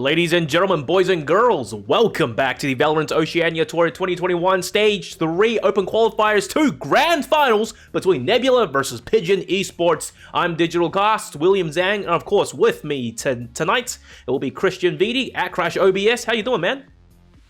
Ladies and gentlemen, boys and girls, welcome back to the Valorant Oceania Tour 2021 Stage 3 Open Qualifiers 2 Grand Finals between Nebula versus Pigeon Esports. I'm DigitalCasts, William Zhang, and of course with me tonight, it will be Christian VD at Crash OBS. How you doing, man?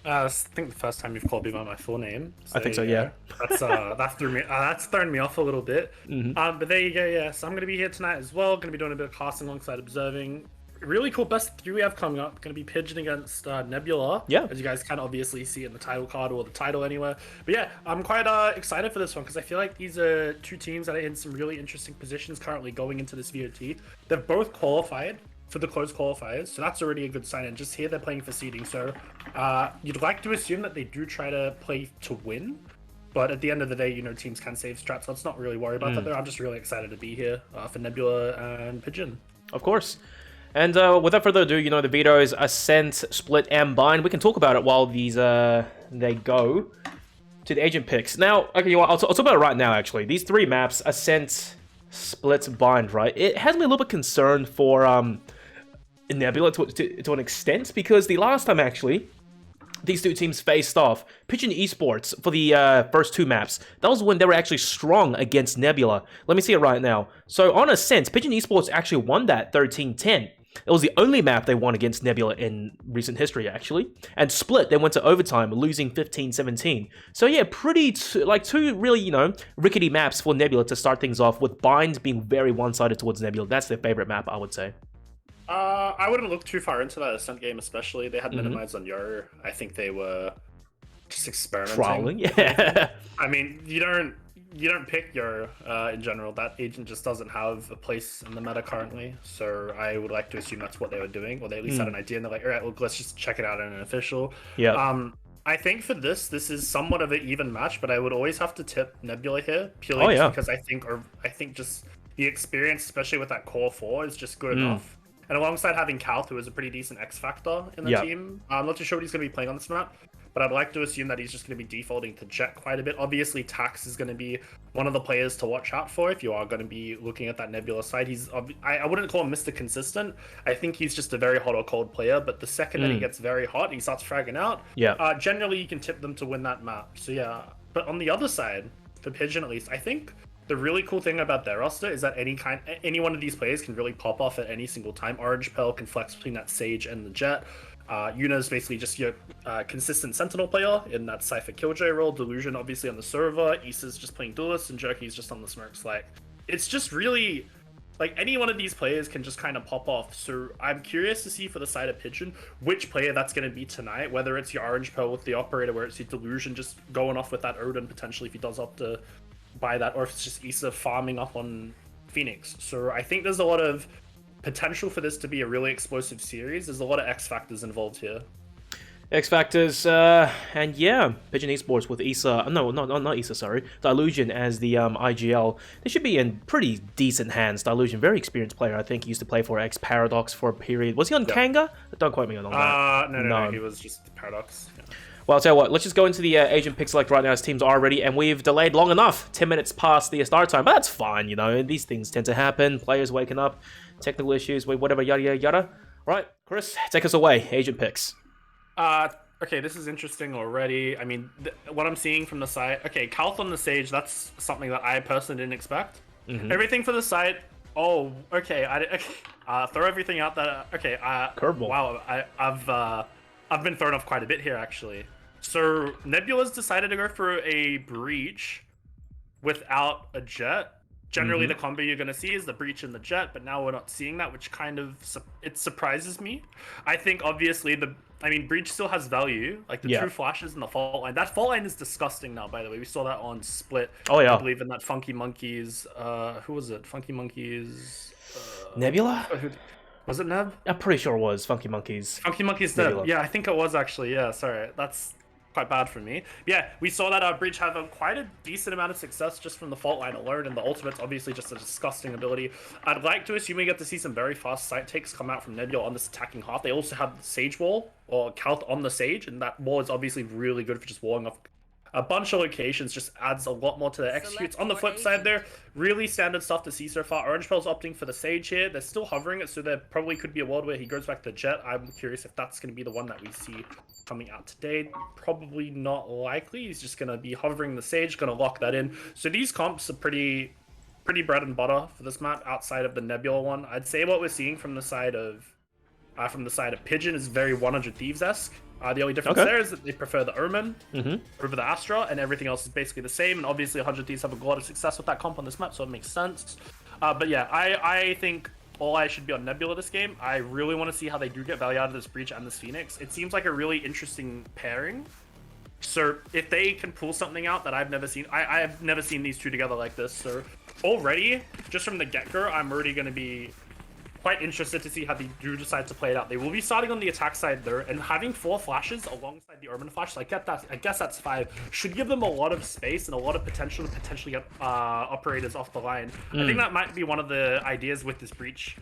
I think the first time you've called me by my full name. I think so, yeah. That's thrown me off a little bit. Mm-hmm. But there you go, yeah. So I'm going to be here tonight as well. Going to be doing a bit of casting alongside observing. Really cool best of 3 we have coming up. Going to be Pigeon against Nebula. Yeah. As you guys can obviously see in the title card or the title anywhere. But yeah, I'm quite excited for this one because I feel like these are two teams that are in some really interesting positions currently going into this VOT. They've both qualified for the closed qualifiers, so that's already a good sign. And just here they're playing for seeding, so you'd like to assume that they do try to play to win, but at the end of the day, you know, teams can save strats. So let's not really worry about that though. I'm just really excited to be here for Nebula and Pigeon. Of course. And without further ado, you know, the vetoes, Ascent, Split, and Bind. We can talk about it while these they go to the agent picks. Now, okay, you know what, I'll talk about it right now, actually. These three maps, Ascent, Split, Bind, right? It has me a little bit concerned for Nebula to an extent, because the last time, actually, these two teams faced off, Pigeon Esports, for the first two maps, that was when they were actually strong against Nebula. Let me see it right now. So, on Ascent, Pigeon Esports actually won that 13-10. It was the only map they won against Nebula in recent history, actually. And Split, they went to overtime, losing 15-17. So yeah, two really, you know, rickety maps for Nebula to start things off, with Bind being very one-sided towards Nebula. That's their favorite map, I would say. I wouldn't look too far into that Ascent game, especially. They had minimized on Yo. I think they were just experimenting. Trolling, yeah. I mean, you don't pick Yo in general. That agent just doesn't have a place in the meta currently. So I would like to assume that's what they were doing, or they at least had an idea and they're like, all right, look, let's just check it out in an official. Yeah. I think for this is somewhat of an even match, but I would always have to tip Nebula here purely because I think just the experience, especially with that core 4, is just good enough. And alongside having Calth, who is a pretty decent X factor in the team, I'm not too sure what he's going to be playing on this map, but I'd like to assume that he's just going to be defaulting to Jet quite a bit. Obviously, Tax is going to be one of the players to watch out for if you are going to be looking at that Nebula side. I wouldn't call him Mr. Consistent. I think he's just a very hot or cold player, but the second that he gets very hot, he starts fragging out. Yeah. Generally, you can tip them to win that map. So yeah, but on the other side, for Pigeon at least, I think the really cool thing about their roster is that any one of these players can really pop off at any single time. Orange Pearl can flex between that Sage and the Jet. Yuna is basically just your consistent Sentinel player in that Cypher Killjoy role. Delusion obviously on the server. Issa's just playing Duelist, and Jerky's just on the Smurks. Like, it's just really, like, any one of these players can just kind of pop off. So I'm curious to see for the side of Pigeon which player that's going to be tonight, whether it's your Orange Pearl with the Operator, where it's your Delusion just going off with that Odin potentially if he does opt to buy that, or if it's just Issa farming up on Phoenix. So I think there's a lot of potential for this to be a really explosive series. There's a lot of X factors involved here. X factors, and yeah, Pigeon Esports with Issa, no, not Issa, sorry, Delusion as the IGL. They should be in pretty decent hands. Delusion, very experienced player. I think he used to play for X Paradox for a period. Was he on Kanga? Don't quote me on that. No, he was just Paradox. Yeah. Well, I'll tell you what, let's just go into the agent pick select right now as teams are ready, and we've delayed long enough, 10 minutes past the start time, but that's fine, you know, these things tend to happen, players waking up, technical issues, whatever, yada, yada, yada. Right, Chris, take us away, agent picks. Okay, this is interesting already. I mean, what I'm seeing from the side, okay, Calth on the Sage, that's something that I personally didn't expect. Everything for the side, throw everything out there, okay, curveball. Wow, I've been thrown off quite a bit here, actually. So Nebula's decided to go for a Breach without a Jet. Generally, the combo you're going to see is the Breach and the Jet, but now we're not seeing that, which kind of it surprises me. I think obviously Breach still has value, like the true flashes and the fault line. That fault line is disgusting now, by the way. We saw that on Split. Oh yeah, I believe in that Funky Monkeys. Who was it? Funky Monkeys. Nebula. Was it Neb? I'm pretty sure it was Funky Monkeys. Funky Monkeys Neb. Yeah, I think it was actually. Yeah, sorry. That's quite bad for me. Yeah, we saw that Breach have quite a decent amount of success just from the fault line alone, and the ultimate's obviously just a disgusting ability. I'd like to assume we get to see some very fast site takes come out from Nebula on this attacking half. They also have the Sage Wall, or Calth on the Sage, and that wall is obviously really good for just walling off a bunch of locations just adds a lot more to their executes. On the flip side there, really standard stuff to see so far. Orange Pill's opting for the Sage here. They're still hovering it, so there probably could be a world where he goes back to Jet. I'm curious if that's going to be the one that we see coming out today. Probably not likely. He's just going to be hovering the Sage, going to lock that in. So these comps are pretty bread and butter for this map outside of the Nebula one. I'd say what we're seeing from the side of Pigeon is very 100 Thieves-esque. The only difference there is that they prefer the Omen over the Astra, and everything else is basically the same. And obviously, 100 Thieves have a lot of success with that comp on this map, so it makes sense. But yeah, I think all eyes should be on Nebula this game. I really want to see how they do get value out of this Breach and this Phoenix. It seems like a really interesting pairing. So if they can pull something out that I've never seen, I have never seen these two together like this. So already, just from the get-go, I'm already going to be quite interested to see how they do decide to play it out. They will be starting on the attack side there, and having 4 flashes alongside the Omen flash, I guess that's 5, should give them a lot of space and a lot of potential to potentially get operators off the line. I think that might be one of the ideas with this Breach.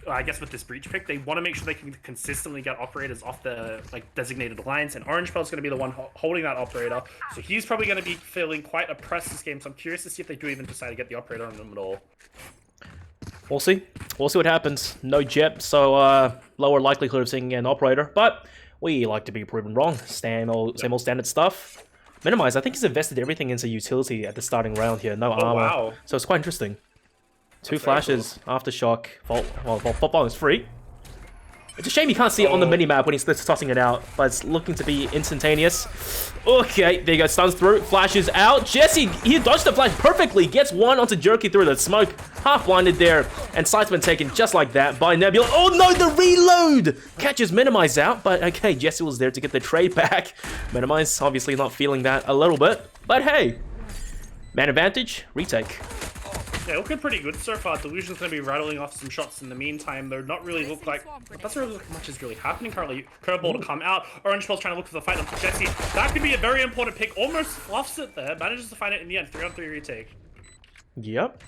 I guess with this Breach pick, they want to make sure they can consistently get operators off the designated lines, and Orange Pearl's going to be the one holding that operator, so he's probably going to be feeling quite oppressed this game. So I'm curious to see if they do even decide to get the operator on them at all. We'll see. We'll see what happens. No Jet, so lower likelihood of seeing an operator, but we like to be proven wrong. Same old standard stuff. Minimize, I think he's invested everything into utility at the starting round here. No armor. Wow. So it's quite interesting. Two flashes, Aftershock, Vault Bomb is free. It's a shame you can't see it on the minimap when he's tossing it out, but it's looking to be instantaneous. Okay, there you go, stuns through, flashes out. Jesse, he dodged the flash perfectly, gets one onto Jerky through the smoke, half blinded there, and sight's been taken just like that by Nebula. Oh no, the reload! Catches Minimize out, but okay, Jesse was there to get the trade back. Minimize obviously not feeling that a little bit, but hey, man advantage, retake. Yeah, looking pretty good so far. Delusion's going to be rattling off some shots in the meantime. They're not really look like... Doesn't really look like much is really happening currently. Curveball to come out. Orange Pill's trying to look for the fight onto Jesse. That could be a very important pick. Almost fluffs it there. Manages to find it in the end. 3-on-3 retake. Yep.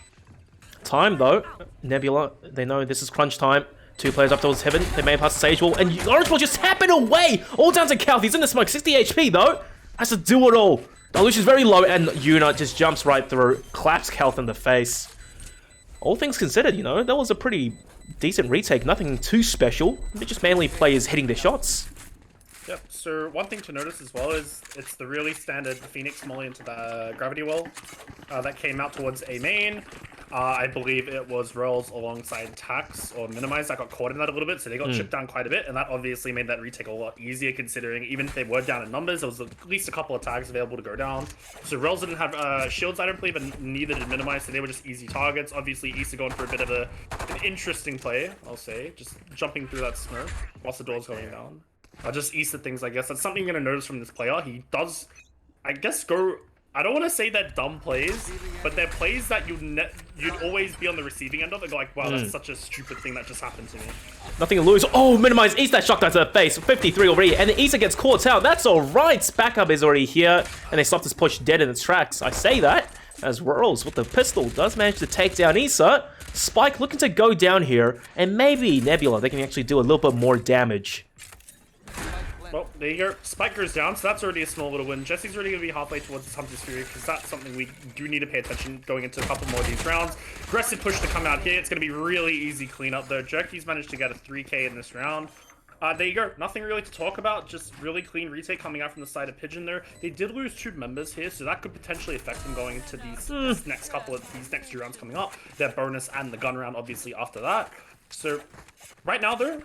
Time, though. Nebula, they know this is crunch time. 2 players up towards heaven. They may pass the Sage Wall. And Orange Pill just happened away. All down to Calth. He's in the smoke. 60 HP, though. Has to do it all. Delusion's very low, and Yuna just jumps right through. Claps Calth in the face. All things considered, you know, that was a pretty decent retake. Nothing too special. They're just mainly players hitting their shots. Yep, so one thing to notice as well is it's the really standard Phoenix molly into the gravity well that came out towards A main. I believe it was Rolls alongside Tax or Minimize that got caught in that a little bit, so they got chipped down quite a bit, and that obviously made that retake a lot easier considering even if they were down in numbers, there was at least a couple of tags available to go down. So Rolls didn't have shields, I don't believe, and neither did Minimize, so they were just easy targets. Obviously, Issa going for a bit of an interesting play, I'll say, just jumping through that smoke whilst the door's going down. Just Issa things, I guess. That's something you're going to notice from this player. He does, I guess, go... I don't want to say they're dumb plays, but they're plays that you'd always be on the receiving end of and go like, wow, that's such a stupid thing that just happened to me. Nothing to lose. Oh, Minimize. East that shotgun to the face. 53 already. And Issa gets caught out. That's all right. Backup is already here. And they stop this push dead in its tracks. I say that as Rolls with the pistol does manage to take down Issa. Spike looking to go down here. And maybe Nebula, they can actually do a little bit more damage. Well, there you go. Spike goes down, so that's already a small little win. Jesse's already going to be halfway towards this Hunter's Fury, because that's something we do need to pay attention going into a couple more of these rounds. Aggressive push to come out here. It's going to be really easy cleanup, though. Jerky's managed to get a 3k in this round. There you go. Nothing really to talk about. Just really clean retake coming out from the side of Pigeon there. They did lose 2 members here, so that could potentially affect them going into these next 2 rounds coming up. Their bonus and the gun round, obviously, after that. So, right now, though,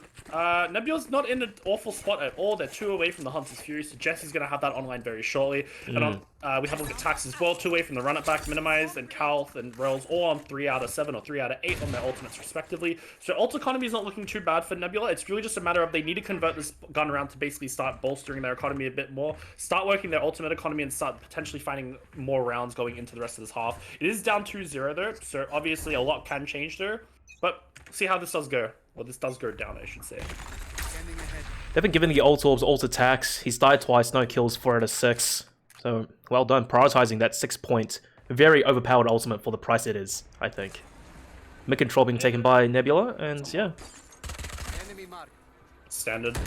Nebula's not in an awful spot at all. They're 2 away from the Hunter's Fury, so Jesse's going to have that online very shortly. And we have a look at Tax as well, 2 away from the run-it-back, Minimize, and Calth, and Rails, all on 3 out of 7 or 3 out of 8 on their ultimates, respectively. So ult economy is not looking too bad for Nebula. It's really just a matter of they need to convert this gun round to basically start bolstering their economy a bit more, start working their ultimate economy, and start potentially finding more rounds going into the rest of this half. It is down 2-0, though, so obviously a lot can change there. But see how this does go. Well, this does go down, I should say. They've been given the ult orbs, ult attacks. He's died twice, no kills, 4 out of 6. So, well done. Prioritizing that 6-point, very overpowered ultimate for the price it is, I think. Mid control being taken by Nebula, and yeah. Standard.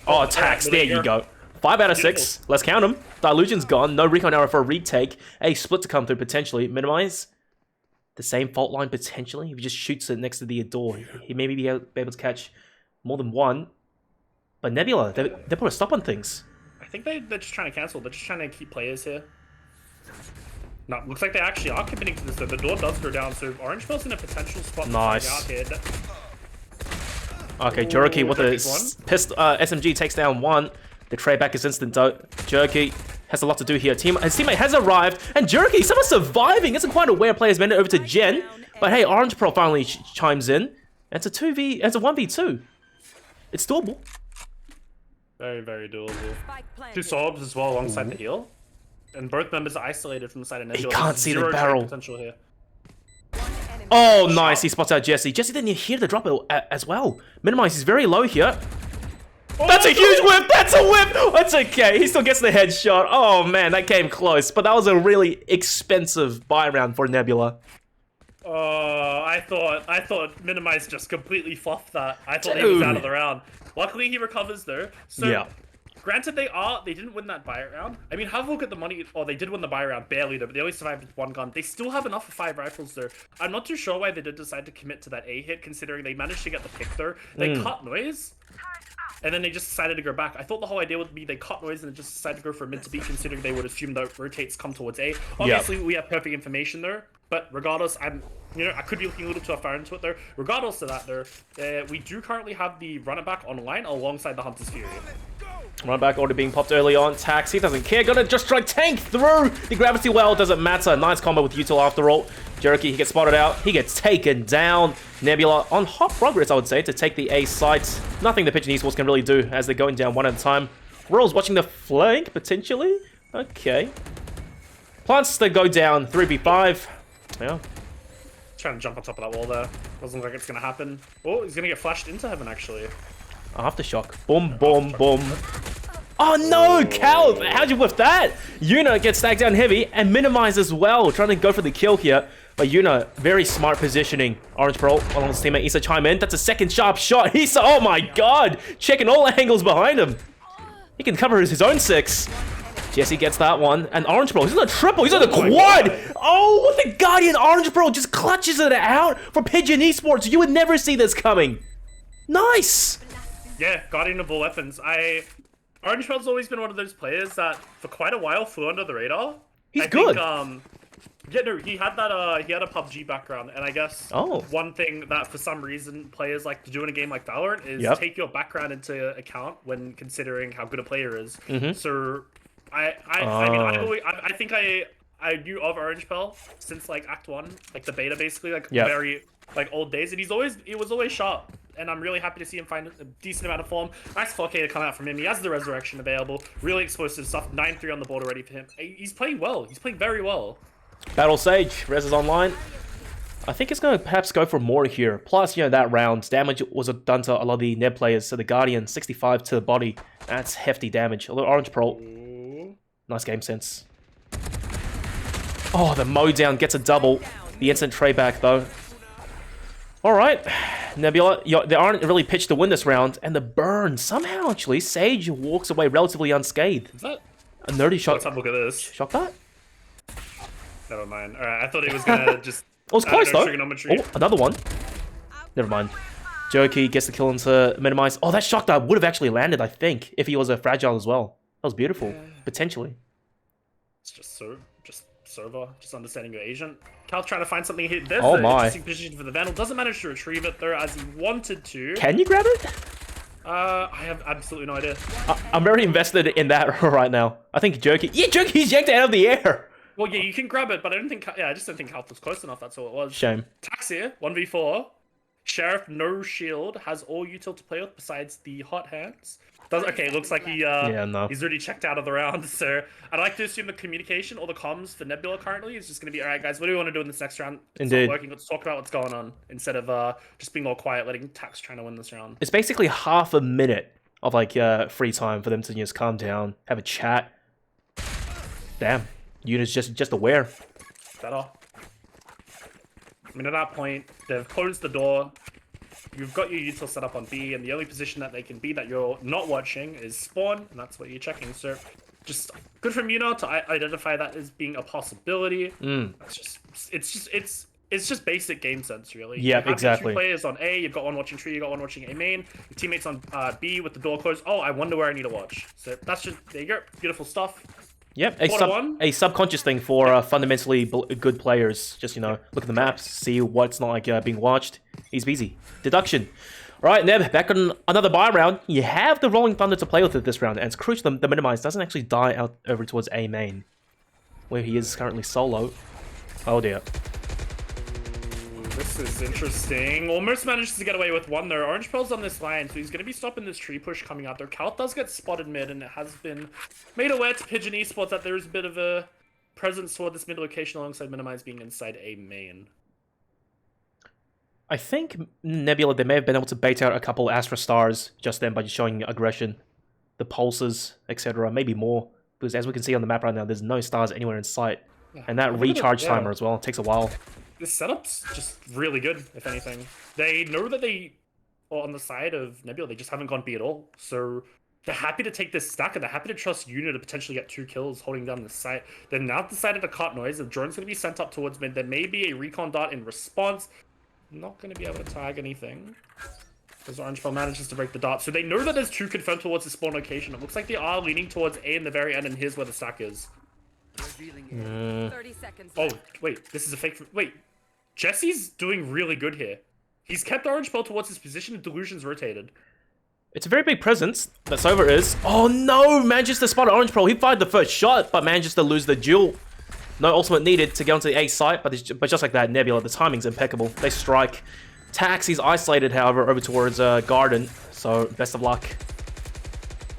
Oh, attacks. There you go. 5 out of 6. Let's count them. Dilution's gone. No recon arrow for a retake. A split to come through potentially. Minimize. The same fault line potentially. If he just shoots it next to the door, he may be able to catch more than one. But Nebula, they put a stop on things. I think they're just trying to cancel. They're just trying to keep players here. No, looks like they actually are committing to this though. The door does go down, so Orange Bell's in a potential spot. Nice. Out here. Okay, Jerky with a SMG takes down one. The trade back is instant though. Jerky has a lot to do here. His teammate has arrived, and Jerky somehow surviving. Isn't quite aware players made it over to Gen, but hey, Orange Pro finally chimes in. It's a 1v2. It's doable. Very, very doable. 2 Sorbs as well alongside the heal. And both members are isolated from the side of Nebula. He can't see the barrel. Potential here. Oh, nice. He spots out Jesse. Jesse didn't hear the drop as well. Minimize is very low here. Oh, that's a huge whip. That's a whip. That's okay. He still gets the headshot. Oh, man, that came close. But that was a really expensive buy round for Nebula. I thought Minimize just completely fluffed that. I thought he was out of the round. Luckily, he recovers though. So, yeah. Granted, they didn't win that buy round. I mean, have a look at the money. Or they did win the buy round, barely though. But they only survived with 1 gun. They still have enough for 5 rifles though. I'm not too sure why they did decide to commit to that A hit, considering they managed to get the pick though. They cut noise, and then they just decided to go back. I thought the whole idea would be they cut noise and then just decided to go for mid to B, considering they would assume that rotates come towards A. Obviously, we have perfect information there. But regardless, I could be looking a little too far into it there. Regardless of that there, we do currently have the runner back online alongside the Hunter's Fury. Run back already being popped early on. Taxi doesn't care. Gonna just try tank through the gravity well. Doesn't matter. Nice combo with Util after all. Jerky, he gets spotted out. He gets taken down. Nebula on hot progress, I would say, to take the A site. Nothing the Pigeon Esports can really do as they're going down one at a time. Royals watching the flank, potentially. Okay. Plants that go down 3v5. Yeah. Trying to jump on top of that wall there. Doesn't look like it's going to happen. Oh, he's going to get flashed into heaven, actually. Aftershock. Boom, boom, boom. Oh no, Cal! How'd you whiff that? Yuna gets stacked down heavy and Minimize as well, trying to go for the kill here. But Yuna, very smart positioning. Orange Pro, along his teammate Issa chime in. That's a second sharp shot. Issa, oh my god! Checking all angles behind him. He can cover his own 6. Jesse gets that one. And Orange Pro, he's on a triple, he's on the quad! Oh, what the Guardian Orange Pro just clutches it out for Pigeon Esports. You would never see this coming. Nice! Yeah, Guardian of all weapons. Orange Pearl's always been one of those players that, for quite a while, flew under the radar. He's good. Yeah, no, he had a PUBG background, and I guess one thing that for some reason players like to do in a game like Valorant is take your background into account when considering how good a player is. So, I think I knew of Orange Pearl since like Act 1, like the beta basically, like very like old days, and he was always sharp. And I'm really happy to see him find a decent amount of form. Nice 4K to come out from him. He has the Resurrection available. Really explosive stuff. 9-3 on the board already for him. He's playing well. He's playing very well. Battle Sage. Res is online. I think it's going to perhaps go for more here. Plus, that round, damage was done to a lot of the Neb players. So the Guardian, 65 to the body. That's hefty damage. Although Orange Pro. Nice game sense. Oh, the mow down gets a double. The instant tray back, though. Alright, Nebula, they aren't really pitched to win this round, and the burn, somehow actually, Sage walks away relatively unscathed. Is that a nerdy shot? Let's have a look at this. Shock that? Never mind. Alright, I thought he was gonna just... It was close though. Oh, another one. Never mind. Jerky gets the kill into Minimize. Oh, that shock that would have actually landed, I think, if he was a fragile as well. That was beautiful, potentially. It's just server, just understanding your agent. Cal's trying to find something here. There's an interesting position for the Vandal. Doesn't manage to retrieve it though, as he wanted to. Can you grab it? I have absolutely no idea. I'm very invested in that right now. I think Jerky. Yeah, Jerky's yanked it out of the air. Well, yeah, you can grab it, but I don't think. Yeah, I just don't think Cal was close enough. That's all it was. Shame. Taxi 1v4. Sheriff, no shield, has all util to play with besides the hot hands. Okay, looks like he's already checked out of the round. So I'd like to assume the communication or the comms for Nebula currently is just going to be, all right, guys, what do we want to do in this next round? It's not working. Let's talk about what's going on instead of just being all quiet, letting Tax trying to win this round. It's basically half a minute of like free time for them to just calm down, have a chat. Damn, Yuna's just aware. Better. I mean, at that point, they've closed the door. you've got your util set up on B, and the only position that they can be that you're not watching is spawn, and that's what you're checking. So, just good from Yuna to identify that as being a possibility. It's just basic game sense, really. Yeah, exactly. 2 players on A, you've got one watching tree, you've got one watching A main. Your teammates on B with the door closed. Oh, I wonder where I need to watch. So that's just, there you go, beautiful stuff. Yep, a subconscious thing for fundamentally good players. Just, you know, look at the maps, see what's not like being watched. Easy peasy. Deduction. Alright, Neb, back on another buy round. You have the Rolling Thunder to play with it this round, and it's crucial the Minimize doesn't actually die out over towards A main, where he is currently solo. Oh dear. This is interesting. Almost manages to get away with one there. Orange Pearl's on this line, so he's going to be stopping this tree push coming out there. Cal does get spotted mid, and it has been made aware to Pigeon Esports that there's a bit of a presence toward this mid location alongside Minimize being inside A main. I think Nebula, they may have been able to bait out a couple Astra Stars just then by just showing aggression. The pulses, etc. Maybe more. Because as we can see on the map right now, there's no stars anywhere in sight. And that recharge timer as well, it takes a while. This setup's just really good, if anything. They know that they are on the side of Nebula, they just haven't gone B at all. So they're happy to take this stack, and they're happy to trust Yuna to potentially get 2 kills holding down the site. They're now decided to cut noise. The drone's going to be sent up towards mid. There may be a recon dart in response. Not going to be able to tag anything, because Orange Pearl manages to break the dart. So they know that there's 2 confirmed towards the spawn location. It looks like they are leaning towards A in the very end, and here's where the stack is. 30 seconds Oh, wait, this is a fake... Wait, Jesse's doing really good here. He's kept Orange Pearl towards his position, and Delusion's rotated. It's a very big presence that Sova is. Oh no, manages to spot Orange Pearl. He fired the first shot, but manages to lose the duel. No ultimate needed to get onto the A site, but just like that, Nebula, the timing's impeccable. They strike. Taxi's isolated, however, over towards Garden, so best of luck.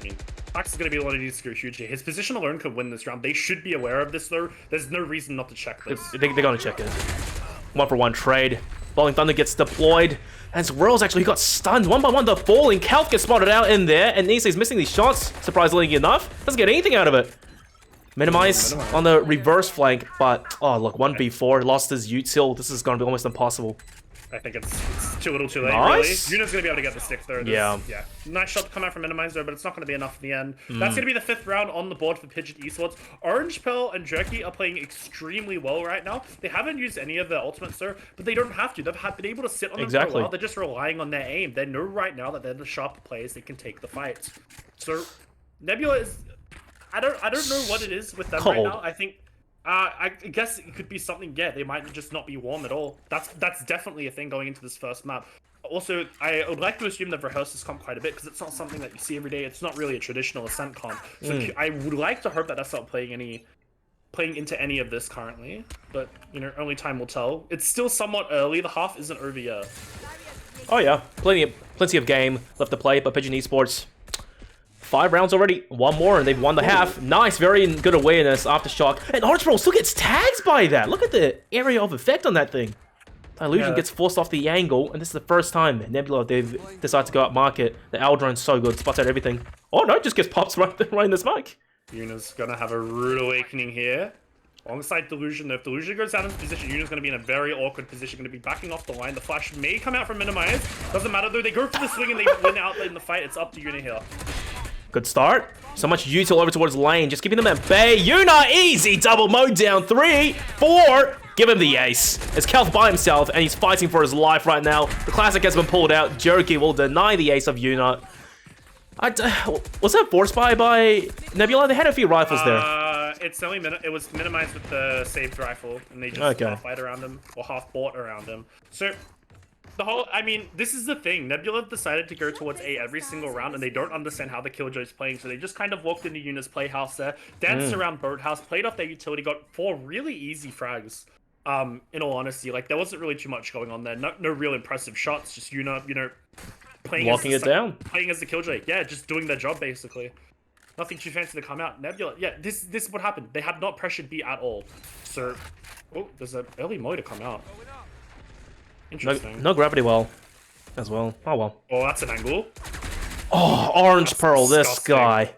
I mean, Tax is going to be able to screw huge here. His position alone could win this round. They should be aware of this, though. There's no reason not to check this. They're going to check it. 1-for-1 trade. Rolling Thunder gets deployed. And Swirls actually got stunned. 1-by-1, they're falling. Kalf gets spotted out in there, and Nisei's missing these shots, surprisingly enough. Doesn't get anything out of it. Minimize on the reverse flank, but oh look, 1v4 lost his util. This is going to be almost impossible. I think it's too little too late, nice. really. Yuna's going to be able to get the stick there. Yeah. Nice shot to come out from Minimize there, but it's not going to be enough in the end. That's going to be the 5th round on the board for Pigeon Esports. Orange Pearl and Jerky are playing extremely well right now. They haven't used any of their ultimates there, but they don't have to. They've been able to sit on them for a while. They're just relying on their aim. They know right now that they're the sharper players that can take the fight. So Nebula is... I don't know what it is with them right now. I think... I guess it could be something, yeah, they might just not be warm at all. That's definitely a thing going into this first map. Also, I would like to assume they've rehearsed this comp quite a bit, because it's not something that you see every day. It's not really a traditional Ascent comp. So I would like to hope that that's not playing into any of this currently. But, you know, only time will tell. It's still somewhat early. The half isn't over yet. Oh yeah, plenty of game left to play, but Pigeon Esports... 5 rounds already, 1 more, and they've won the half. Nice, very good awareness, Aftershock. And Orange Pearl still gets tagged by that. Look at the area of effect on that thing. Illusion gets forced off the angle, and this is the first time Nebula, they've decided to go up market. The Aldron's so good, spots out everything. Oh no, just gets pops right in the smoke. Yuna's gonna have a rude awakening here. Alongside Delusion, if Delusion goes down in position, Yuna's gonna be in a very awkward position, gonna be backing off the line. The flash may come out from Minimize. Doesn't matter though, they go for the swing and they win out in the fight. It's up to Yuna here. Good start. So much util over towards lane, just keeping them at bay. Yuna, easy double mode down. 3, 4. Give him the ace. It's Kalf by himself, and he's fighting for his life right now. The classic has been pulled out. Jerky will deny the ace of Yuna. Was that force buy by Nebula? They had a few rifles there. It's only it was minimized with the saved rifle, and they just half fight around him, or half bought around him. So I mean, this is the thing. Nebula decided to go towards A every single round, and they don't understand how the Killjoy's playing, so they just kind of walked into Yuna's playhouse there, danced around Boathouse, played off their utility, got 4 really easy frags. In all honesty, like, there wasn't really too much going on there. No real impressive shots, just Yuna, you know, playing as the Killjoy. Yeah, just doing their job, basically. Nothing too fancy to come out. Nebula, yeah, this is what happened. They had not pressured B at all. So, oh, there's an early Moy to come out. Interesting. No gravity well, as well. Oh well. Oh, that's an angle. Oh, Orange Pearl, disgusting. This guy.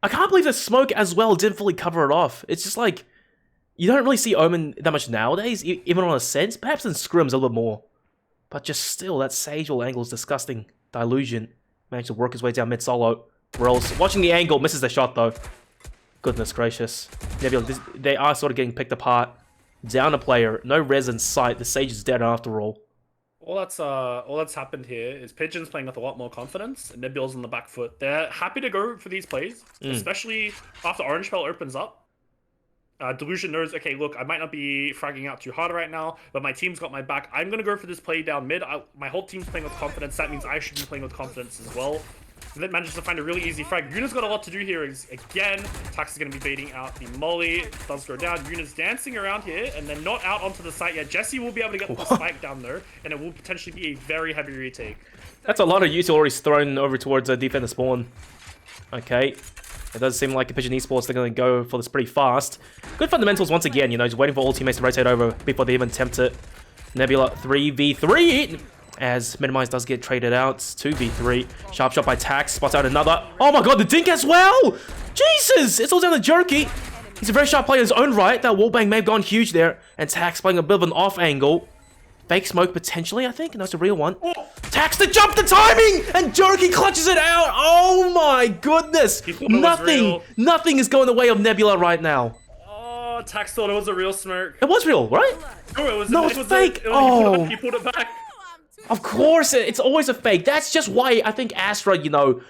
I can't believe the smoke as well didn't fully cover it off. It's just like, you don't really see Omen that much nowadays, even on a sense. Perhaps in scrims a little more. But just still, that Sage wall angle is disgusting. Dilution managed to work his way down mid solo. Rolls watching the angle, misses the shot though. Goodness gracious. Nebula, they are sort of getting picked apart. Down a player, no res in sight. The Sage is dead after all. All that's happened here is Pigeon's playing with a lot more confidence, and Nebula's on the back foot. They're happy to go for these plays, especially after Orange Pearl opens up. Delusion knows, okay, look, I might not be fragging out too hard right now, but my team's got my back. I'm going to go for this play down mid. My whole team's playing with confidence. That means I should be playing with confidence as well. And then manages to find a really easy frag. Yuna's got a lot to do here. Again, Tax is going to be baiting out the molly. It does go down. Yuna's dancing around here, and then not out onto the site yet. Jesse will be able to get the spike down there, and it will potentially be a very heavy retake. That's a lot of use already thrown over towards defender spawn. Okay. It does seem like the Pigeon Esports, they're going to go for this pretty fast. Good fundamentals once again, you know, just waiting for all teammates to rotate over before they even attempt it. Nebula 3v3. As Minimize does get traded out. 2v3. Sharp shot by Tax. Spots out another. Oh my god, the dink as well! Jesus! It's all down to Jerky. He's a very sharp player in his own right. That wallbang may have gone huge there. And Tax playing a bit of an off angle. Fake smoke potentially, I think. No, it's a real one. Tax the jump, the timing! And Jerky clutches it out! Oh my goodness! Nothing is going the way of Nebula right now. Oh, Tax thought it was a real smoke. It was real, right? No, it was fake! He pulled it back. Of course, it's always a fake. That's just why I think Astra, you know,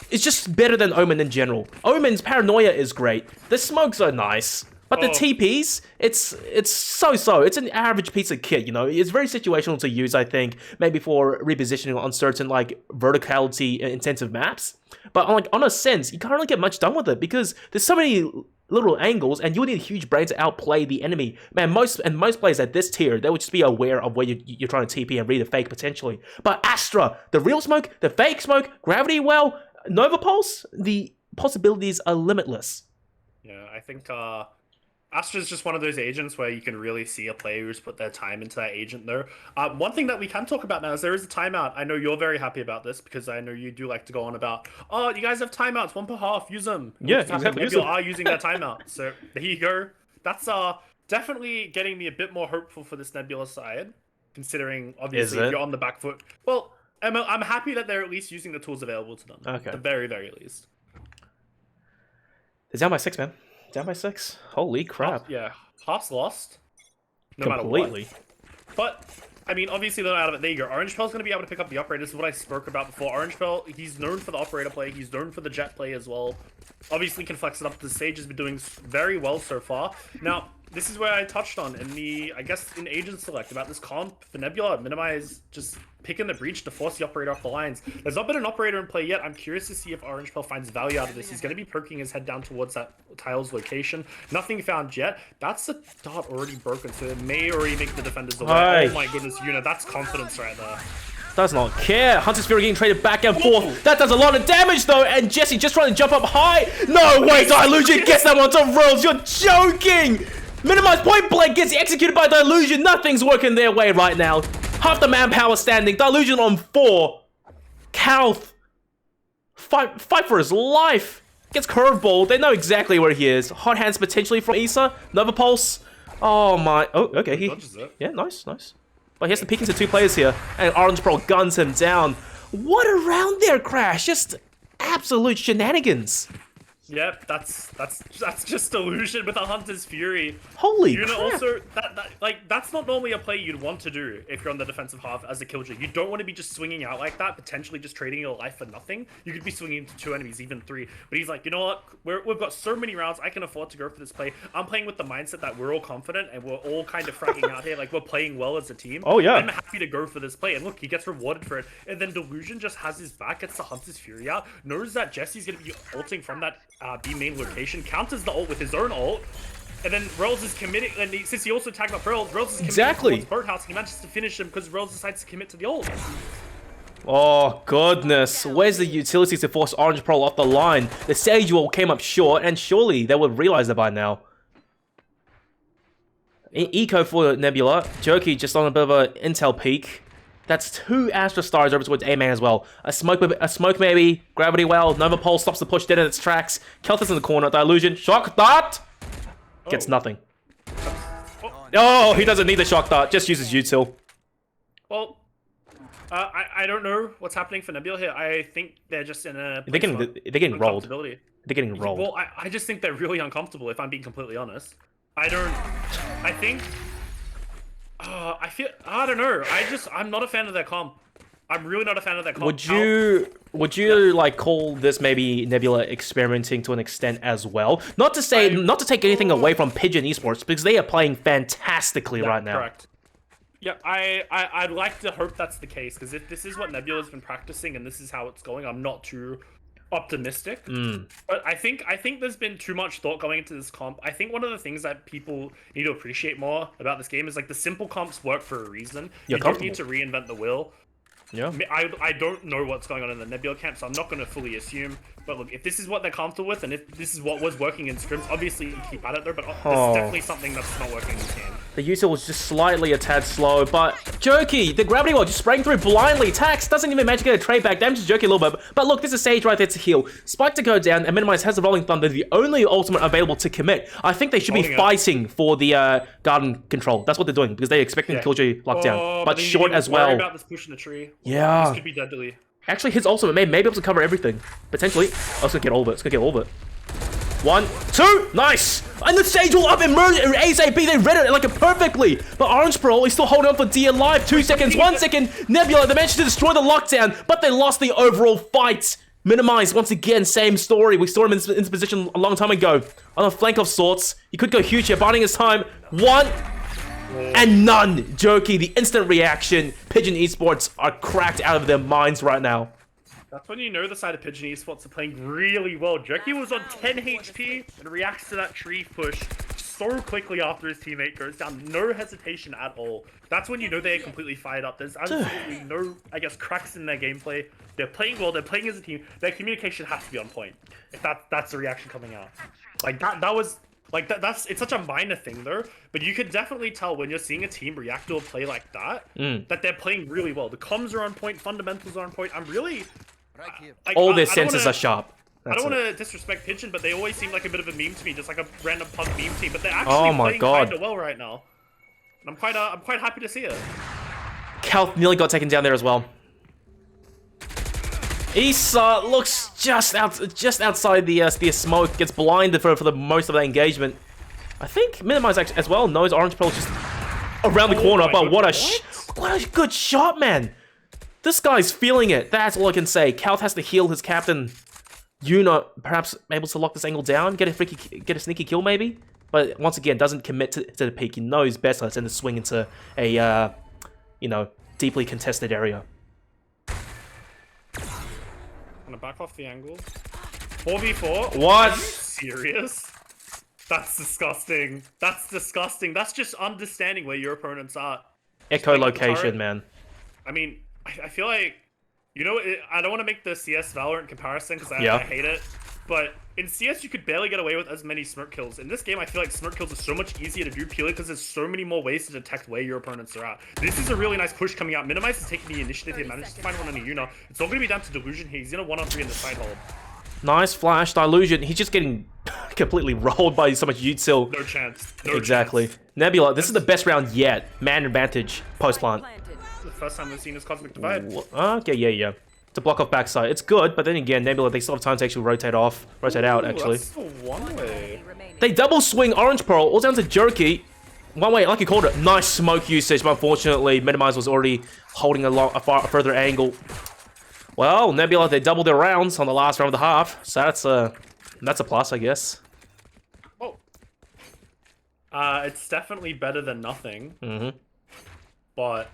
is just better than Omen in general. Omen's paranoia is great. The smokes are nice. But the TPs, it's so-so. It's an average piece of kit, you know. It's very situational to use, I think, maybe for repositioning on certain, like, verticality-intensive maps. But, like, on a sense, you can't really get much done with it because there's so many little angles, and you need a huge brain to outplay the enemy. Man, most players at this tier, they would just be aware of where you're trying to TP and read a fake, potentially. But Astra, the real smoke, the fake smoke, Gravity Well, Nova Pulse, the possibilities are limitless. Yeah, I think, Astra's just one of those agents where you can really see a player who's put their time into that agent there. One thing that we can talk about now is there is a timeout. I know you're very happy about this because I know you do like to go on about, oh, you guys have timeouts, one per half, use them. Yeah, exactly. People are using their timeout. So there you go. That's definitely getting me a bit more hopeful for this Nebula side, considering obviously if you're on the back foot. Well, I'm happy that they're at least using the tools available to them. Okay. At the very, very least. It's down by 6, man. Down by 6? Holy crap. Half's lost. No Completely. matter what. But, I mean, obviously they're out of it. There you go. Orange Pearl's going to be able to pick up the operator. This is what I spoke about before. Orange Pearl, he's known for the operator play. He's known for the jet play as well. Obviously can flex it up. The Sage has been doing very well so far. Now, this is where I touched on in the, I guess, in Agent Select about this comp for Nebula. Minimize just picking the breach to force the operator off the lines. There's not been an operator in play yet. I'm curious to see if Orange Pearl finds value out of this. He's going to be poking his head down towards that tile's location. Nothing found yet. That's the dot already broken, so it may already make the defenders away. Oh my goodness, Yuna, that's confidence right there. Does not care. Hunter's Fury getting traded back and forth. That does a lot of damage though, and Jesse just trying to jump up high. No way, Dilution gets that one to rolls. You're joking. Minimize point blank gets executed by Dilution. Nothing's working their way right now. Half the manpower standing. Dilution on 4. Calth. Fight for his life. Gets curveball. They know exactly where he is. Hot hands potentially from Issa. Nova Pulse. Oh my. Oh, okay. Yeah, nice. But he has to peek into 2 players here. And Orange Pearl guns him down. What a round there, Crash. Just absolute shenanigans. Yep, that's just Delusion with a Hunter's Fury. Holy crap. Also, that's not normally a play you'd want to do if you're on the defensive half as a killjoy. You don't want to be just swinging out like that, potentially just trading your life for nothing. You could be swinging into 2 enemies, even 3. But he's like, you know what? We've got so many rounds, I can afford to go for this play. I'm playing with the mindset that we're all confident and we're all kind of fragging out here, like we're playing well as a team. Oh yeah. I'm happy to go for this play. And look, he gets rewarded for it. And then Delusion just has his back, gets the Hunter's Fury out, knows that Jesse's going to be ulting from that B main location, counters the ult with his own ult, and then Rels is committing, and since he also tagged up Rels is committing towards Birdhouse, and he manages to finish him because Rels decides to commit to the ult. Oh goodness, where's the utilities to force Orange Pearl off the line? The Sage Wall came up short, and surely they would realize it by now. Eco for Nebula, Jerky just on a bit of an intel peak. That's 2 Astra Stars over towards A-Man as well. A smoke maybe. Gravity Well. Nova Pulse stops the push dead in its tracks. Kelthus in the corner. Dilution. Shock Dart! Gets nothing. Oh, he doesn't need the Shock Dart. Just uses util. Well, I don't know what's happening for Nebula here. I think they're just in a They're getting rolled. uncomfortability. They're getting rolled. Well, I just think they're really uncomfortable, if I'm being completely honest. I think... I don't know. I'm not a fan of their comp. I'm really not a fan of their comp. Would you like call this maybe Nebula experimenting to an extent as well? Not to say, not to take anything away from Pigeon Esports, because they are playing fantastically right now. Correct. Yeah, I'd like to hope that's the case, because if this is what Nebula's been practicing and this is how it's going, I'm not too optimistic. But I think there's been too much thought going into this comp. I think one of the things that people need to appreciate more about this game is like the simple comps work for a reason. You don't need to reinvent the wheel. Yeah. I don't know what's going on in the Nebula camp, so I'm not going to fully assume. But look, if this is what they're comfortable with, and if this is what was working in scrims, obviously you keep at it there, but there's definitely something that's not working in this game. The util was just slightly a tad slow, but Jerky, the gravity wall just sprang through blindly. Tax doesn't even manage to get a trade back, damages Jerky a little bit, but look, there's a Sage right there to heal. Spike to go down, and Minimize has the Rolling Thunder, the only ultimate available to commit. I think they should be fighting for the garden control. That's what they're doing, because they're expecting Killjoy lockdown, but short as well. Worry about this push in the tree. Yeah. This could be deadly. Actually, his ultimate may be able to cover everything. Potentially. Oh, it's gonna get all of it. It's gonna get all of it. 1, 2, nice! And the Sage will up and ASAP, they read it like a perfectly! But Orange Pearl is still holding on for dear life. 2 seconds, 1 second. Nebula, they managed to destroy the lockdown, but they lost the overall fight. Minimize, once again, same story. We saw him in this position a long time ago. On a flank of sorts. He could go huge here, biding his time. 1 and none. Jokey, the instant reaction. Pigeon Esports are cracked out of their minds right now. That's when you know the side of Pigeon Esports are playing really well. Jerky was on 10 HP and reacts to that tree push so quickly after his teammate goes down. No hesitation at all. That's when you know they're completely fired up. There's absolutely no, I guess, cracks in their gameplay. They're playing well. They're playing as a team. Their communication has to be on point. If that's the reaction coming out. Like, that was... Like, it's such a minor thing, though, but you could definitely tell when you're seeing a team react to a play like that, that they're playing really well. The comms are on point, fundamentals are on point. I'm really... Like, all their senses are sharp. I don't want to disrespect Pigeon, but they always seem like a bit of a meme to me, just like a random punk meme team, but they're actually playing kind of well right now. And I'm quite happy to see it. Cal nearly got taken down there as well. Issa looks just outside the smoke, gets blinded for the most of that engagement. I think Minimize as well knows Orange Pearl just around the corner, but what a good shot, man! This guy's feeling it. That's all I can say. Cal has to heal his captain. Yuna perhaps able to lock this angle down, get a sneaky kill maybe, but once again doesn't commit to the peak. He knows better than to swing into a deeply contested area. Gonna back off the angle. 4v4? What? Are you serious? That's disgusting. That's disgusting. That's just understanding where your opponents are. Echolocation, man. I mean, I feel like, you know, I don't want to make the CS Valorant comparison because I hate it, but in CS you could barely get away with as many smirk kills. In this game, I feel like smirk kills are so much easier to do purely because there's so many more ways to detect where your opponents are at. This is a really nice push coming out. Minimize is taking the initiative. He manages to find one on a Yuna. It's all going to be down to Delusion here. He's in a 1-on-3 in the side hold. Nice flash, Delusion. He's just getting completely rolled by so much util. No chance. Exactly. Chance. Nebula, this is the best round yet. Man advantage, post-plant. The first time we've seen this Cosmic Divide. Okay, yeah. To block off backside. It's good, but then again, Nebula, they still have time to actually rotate out, actually. That's the one way. They double swing Orange Pearl, all down to Jerky. One way, like you called it, nice smoke usage, but unfortunately, Minimize was already holding a further angle. Well, Nebula, they doubled their rounds on the last round of the half, so that's a plus, I guess. Oh. It's definitely better than nothing. But...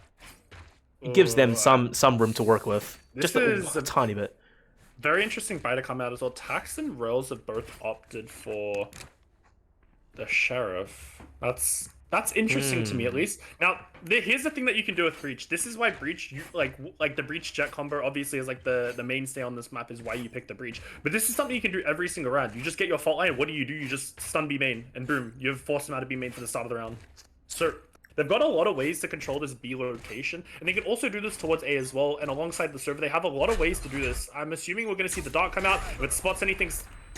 It gives them some room to work with. Just a tiny bit. Very interesting buy to come out as well. Tax and Rails have both opted for the Sheriff. That's interesting to me, at least. Now, here's the thing that you can do with Breach. This is why Breach, like the Breach Jet combo, obviously is like the mainstay on this map is why you pick the Breach. But this is something you can do every single round. You just get your fault line. What do? You just stun B main, and boom, you've forced him out of B main for the start of the round. So they've got a lot of ways to control this B location, and they can also do this towards A as well. And alongside the server, they have a lot of ways to do this. I'm assuming we're going to see the dart come out. If it spots anything,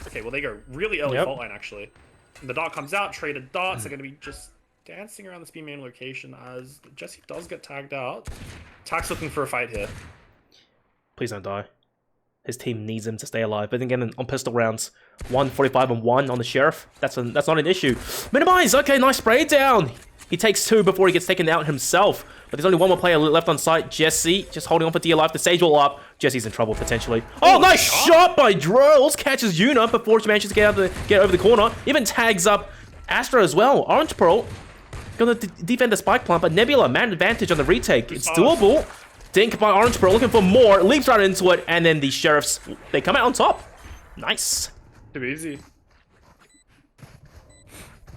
okay, well they go really early fault line actually. And the dart comes out. Traded darts are going to be just dancing around this B main location as Jesse does get tagged out. Tax looking for a fight here. Please don't die. His team needs him to stay alive. But then again, on pistol rounds, 145 and 1 on the Sheriff. That's not an issue. Minimize! Okay, nice spray down. He takes 2 before he gets taken out himself. But there's only one more player left on site. Jesse, just holding on for dear life. The Sage will up. Jesse's in trouble, potentially. Oh, nice shot by Drills. Catches Yuna before she manages to get over the corner. Even tags up Astra as well. Orange Pearl gonna defend the spike plant, but Nebula, man advantage on the retake. It's doable. Dink by Orange Pearl, looking for more. Leaps right into it, and then the Sheriffs, they come out on top. Nice. Too easy.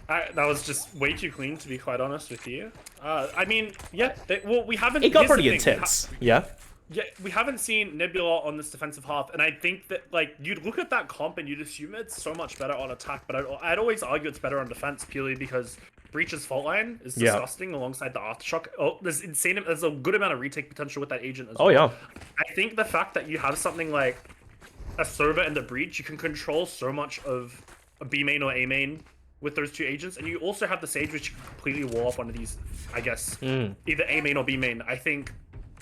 That was just way too clean, to be quite honest with you. I mean, yeah, well, we haven't... It got pretty intense, yeah. Yeah, we haven't seen Nebula on this defensive half, and I think that, like, you'd look at that comp and you'd assume it's so much better on attack, but I'd always argue it's better on defense, purely because Breach's fault line is disgusting alongside the Aftershock. Oh, there's a good amount of retake potential with that agent as well. Oh, yeah. I think the fact that you have something like a Sova and the Breach, you can control so much of a B main or A main with those 2 agents, and you also have the Sage, which you can completely wall off one of these, I guess, either A main or B main. I think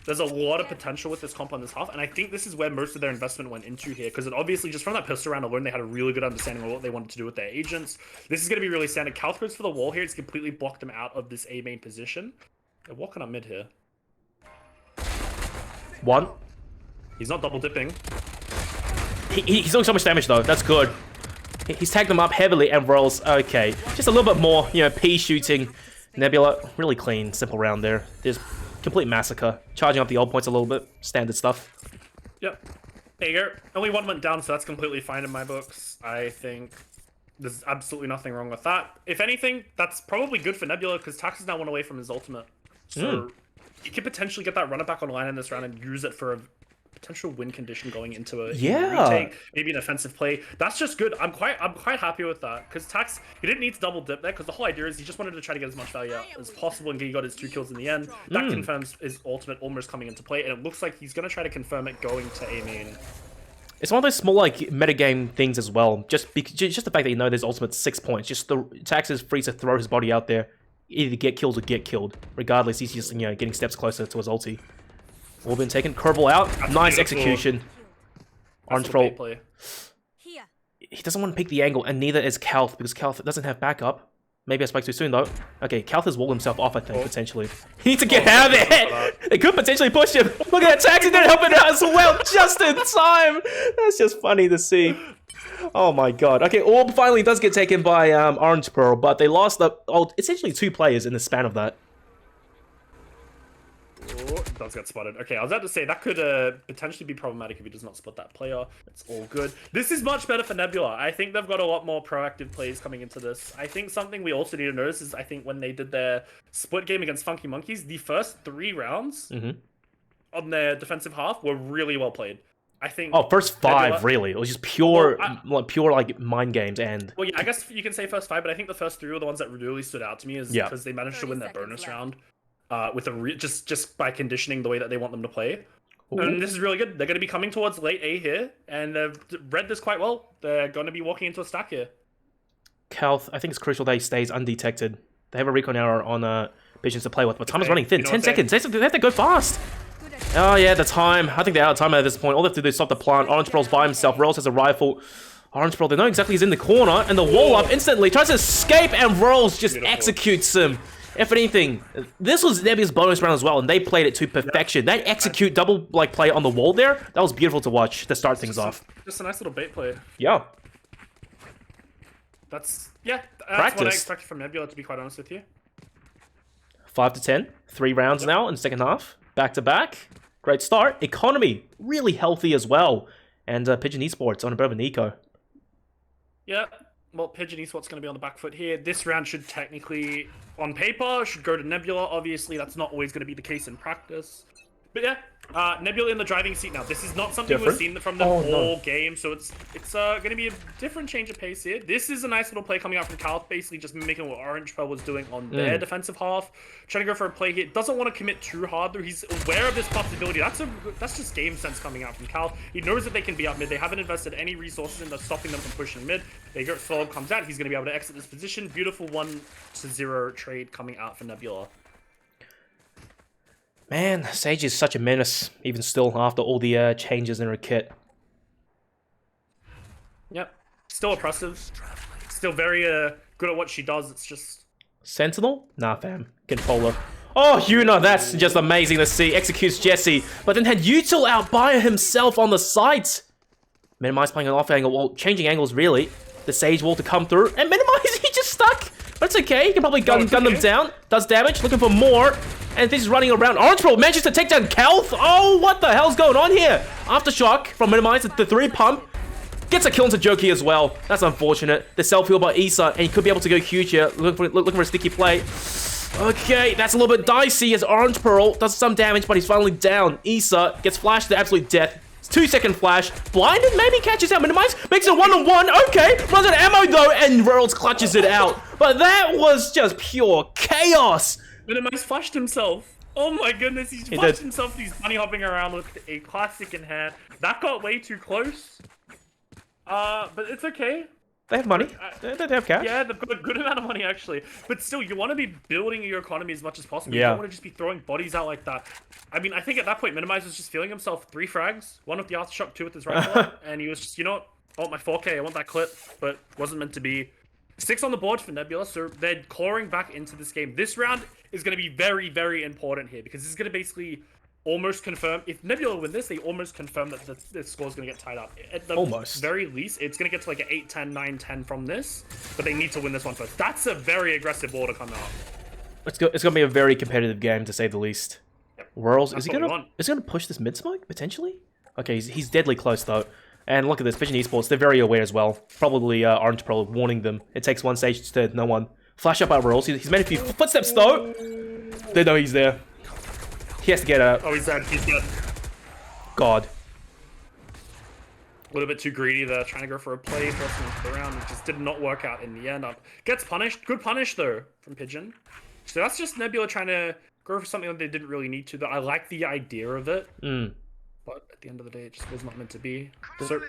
there's a lot of potential with this comp on this half, and I think this is where most of their investment went into here, because it obviously, just from that pistol round alone, they had a really good understanding of what they wanted to do with their agents. This is going to be really standard. Calth goes for the wall here. It's completely blocked them out of this A main position. They're walking up mid here. 1. He's not double dipping. He's doing so much damage, though. That's good. He's tagged them up heavily and rolls. Okay. Just a little bit more, you know, P shooting. Nebula, really clean, simple round there. There's complete massacre. Charging up the old points a little bit. Standard stuff. Yep. There you go. Only 1 went down, so that's completely fine in my books. I think there's absolutely nothing wrong with that. If anything, that's probably good for Nebula, because Tax is now 1 away from his ultimate. So you could potentially get that runner back online in this round and use it for a potential win condition going into a retake, maybe an offensive play. That's just good. I'm quite happy with that, because Tax, he didn't need to double dip there, because the whole idea is he just wanted to try to get as much value out as possible, and he got his 2 kills in the end. That confirms his ultimate almost coming into play, and it looks like he's going to try to confirm it going to A main. It's one of those small, like, metagame things as well. Just the fact that you know there's ultimate 6 points. Just the Tax is free to throw his body out there, either get killed or get killed. Regardless, he's just, you know, getting steps closer to his ulti. All been taken. Kerbal out. That's nice beautiful. Execution. Orange Troll. He doesn't want to pick the angle, and neither is Calth, because Calth doesn't have backup. Maybe I spoke too soon, though. Okay, Calth has walled himself off, I think, potentially. He needs to get out of there! They could potentially push him! Look at that, Taxi didn't help it out as well, just in time! That's just funny to see. Oh my god. Okay, Orb finally does get taken by Orange Pearl, but they lost essentially 2 players in the span of that. Oh, it does get spotted. Okay, I was about to say, that could potentially be problematic if he does not spot that player. It's all good. This is much better for Nebula. I think they've got a lot more proactive plays coming into this. I think something we also need to notice is, I think when they did their split game against Funky Monkeys, the first 3 rounds on their defensive half were really well played. I think... Oh, first 5, really. It was just pure, like, mind games and... Well, yeah, I guess you can say first 5, but I think the first 3 were the ones that really stood out to me, is because they managed to win their bonus round. With just by conditioning the way that they want them to play. And this is really good. They're going to be coming towards late A here, and they've read this quite well. They're going to be walking into a stack here. Calth, I think it's crucial that he stays undetected. They have a recon error on Pigeons to play with, but time is running thin. 10 seconds. They have to go fast. Oh, yeah, the time. I think they're out of time at this point. All they have to do is stop the plant. Orange Pearl's by himself. Rolls has a rifle. Orange Pearl, they know exactly he's in the corner, and the wall up instantly. Tries to escape, and Rolls just executes him. If anything, this was Nebula's bonus round as well, and they played it to perfection. That execute double play on the wall there, that was beautiful to watch to start things off. Just a nice little bait play. Yeah. That's what I expected from Nebula, to be quite honest with you. 5 to 10, 3 rounds now in the second half, back to back. Great start. Economy really healthy as well, and Pigeon Esports on a bit of an eco. Yeah. Well, Pigeon Esports going to be on the back foot here. This round should technically, on paper, should go to Nebula. Obviously, that's not always going to be the case in practice. But yeah, Nebula in the driving seat now. This is not something we've seen from the whole game, so it's going to be a different change of pace here. This is a nice little play coming out from Cal, basically just mimicking what Orange Pearl was doing on their defensive half. Trying to go for a play here. Doesn't want to commit too hard, though. He's aware of this possibility. That's just game sense coming out from Cal. He knows that they can be up mid. They haven't invested any resources into stopping them from pushing mid. They go, Philip comes out. He's going to be able to exit this position. Beautiful 1-0 trade coming out for Nebula. Man, Sage is such a menace, even still, after all the changes in her kit. Yep. Still oppressive. Still very good at what she does. It's just... Sentinel? Nah, fam. Controller. Oh, Yuna, that's just amazing to see. Executes Jesse, but then had Util out by himself on the site. Minimize playing an off angle, well, changing angles really. The Sage wall to come through, and Minimize, he just stuck. But it's okay, he can probably gun them down. Does damage, looking for more. And this is running around. Orange Pro manages to take down Kalth. Oh, what the hell's going on here? Aftershock from Minimize, the 3 pump. Gets a kill into Joki as well. That's unfortunate. The self-heal by Issa, and he could be able to go huge here. Looking for a sticky play. Okay, that's a little bit dicey as Orange Pearl does some damage, but he's finally down. Issa gets flashed to absolute death. 2-second flash. Blinded, maybe catches out. Minimize, makes it 1-on-1. Okay, runs out of ammo though, and Worlds clutches it out. But that was just pure chaos. Minimize flashed himself. Oh my goodness, he's flashed himself. He's bunny hopping around with a classic in hand. That got way too close. But it's okay. They have money. They have cash. Yeah, they've got a good amount of money actually. But still, you want to be building your economy as much as possible. Yeah. You don't want to just be throwing bodies out like that. I mean, I think at that point, Minimize was just feeling himself 3 frags, 1 with the aftershock, 2 with his rifle, and he was just, you know what? I want my 4K, I want that clip, but wasn't meant to be. 6 on the board for Nebula, so they're clawing back into this game. This round is going to be very, very important here because this is going to basically almost confirm. If Nebula win this, they almost confirm that the score is going to get tied up. At the very least, it's going to get to like an 8-10, 9-10 from this, but they need to win this one first. That's a very aggressive ball to come out. It's going to be a very competitive game, to say the least. Yep. Worlds, is he going to push this mid smoke, potentially? Okay, he's deadly close, though. And look at this, Pigeon Esports, they're very aware as well. Probably Orange Pro warning them. It takes 1 stage to no one. Flash up by Worlds. He's made a few footsteps, though. They know he's there. He has to get out. Oh, he's dead. He's dead. God. A little bit too greedy there, trying to go for a play, forcing into the round. It just did not work out in the end. Gets punished. Good punish, though, from Pigeon. So that's just Nebula trying to go for something that they didn't really need to. Though I like the idea of it. But at the end of the day, it just was not meant to be. So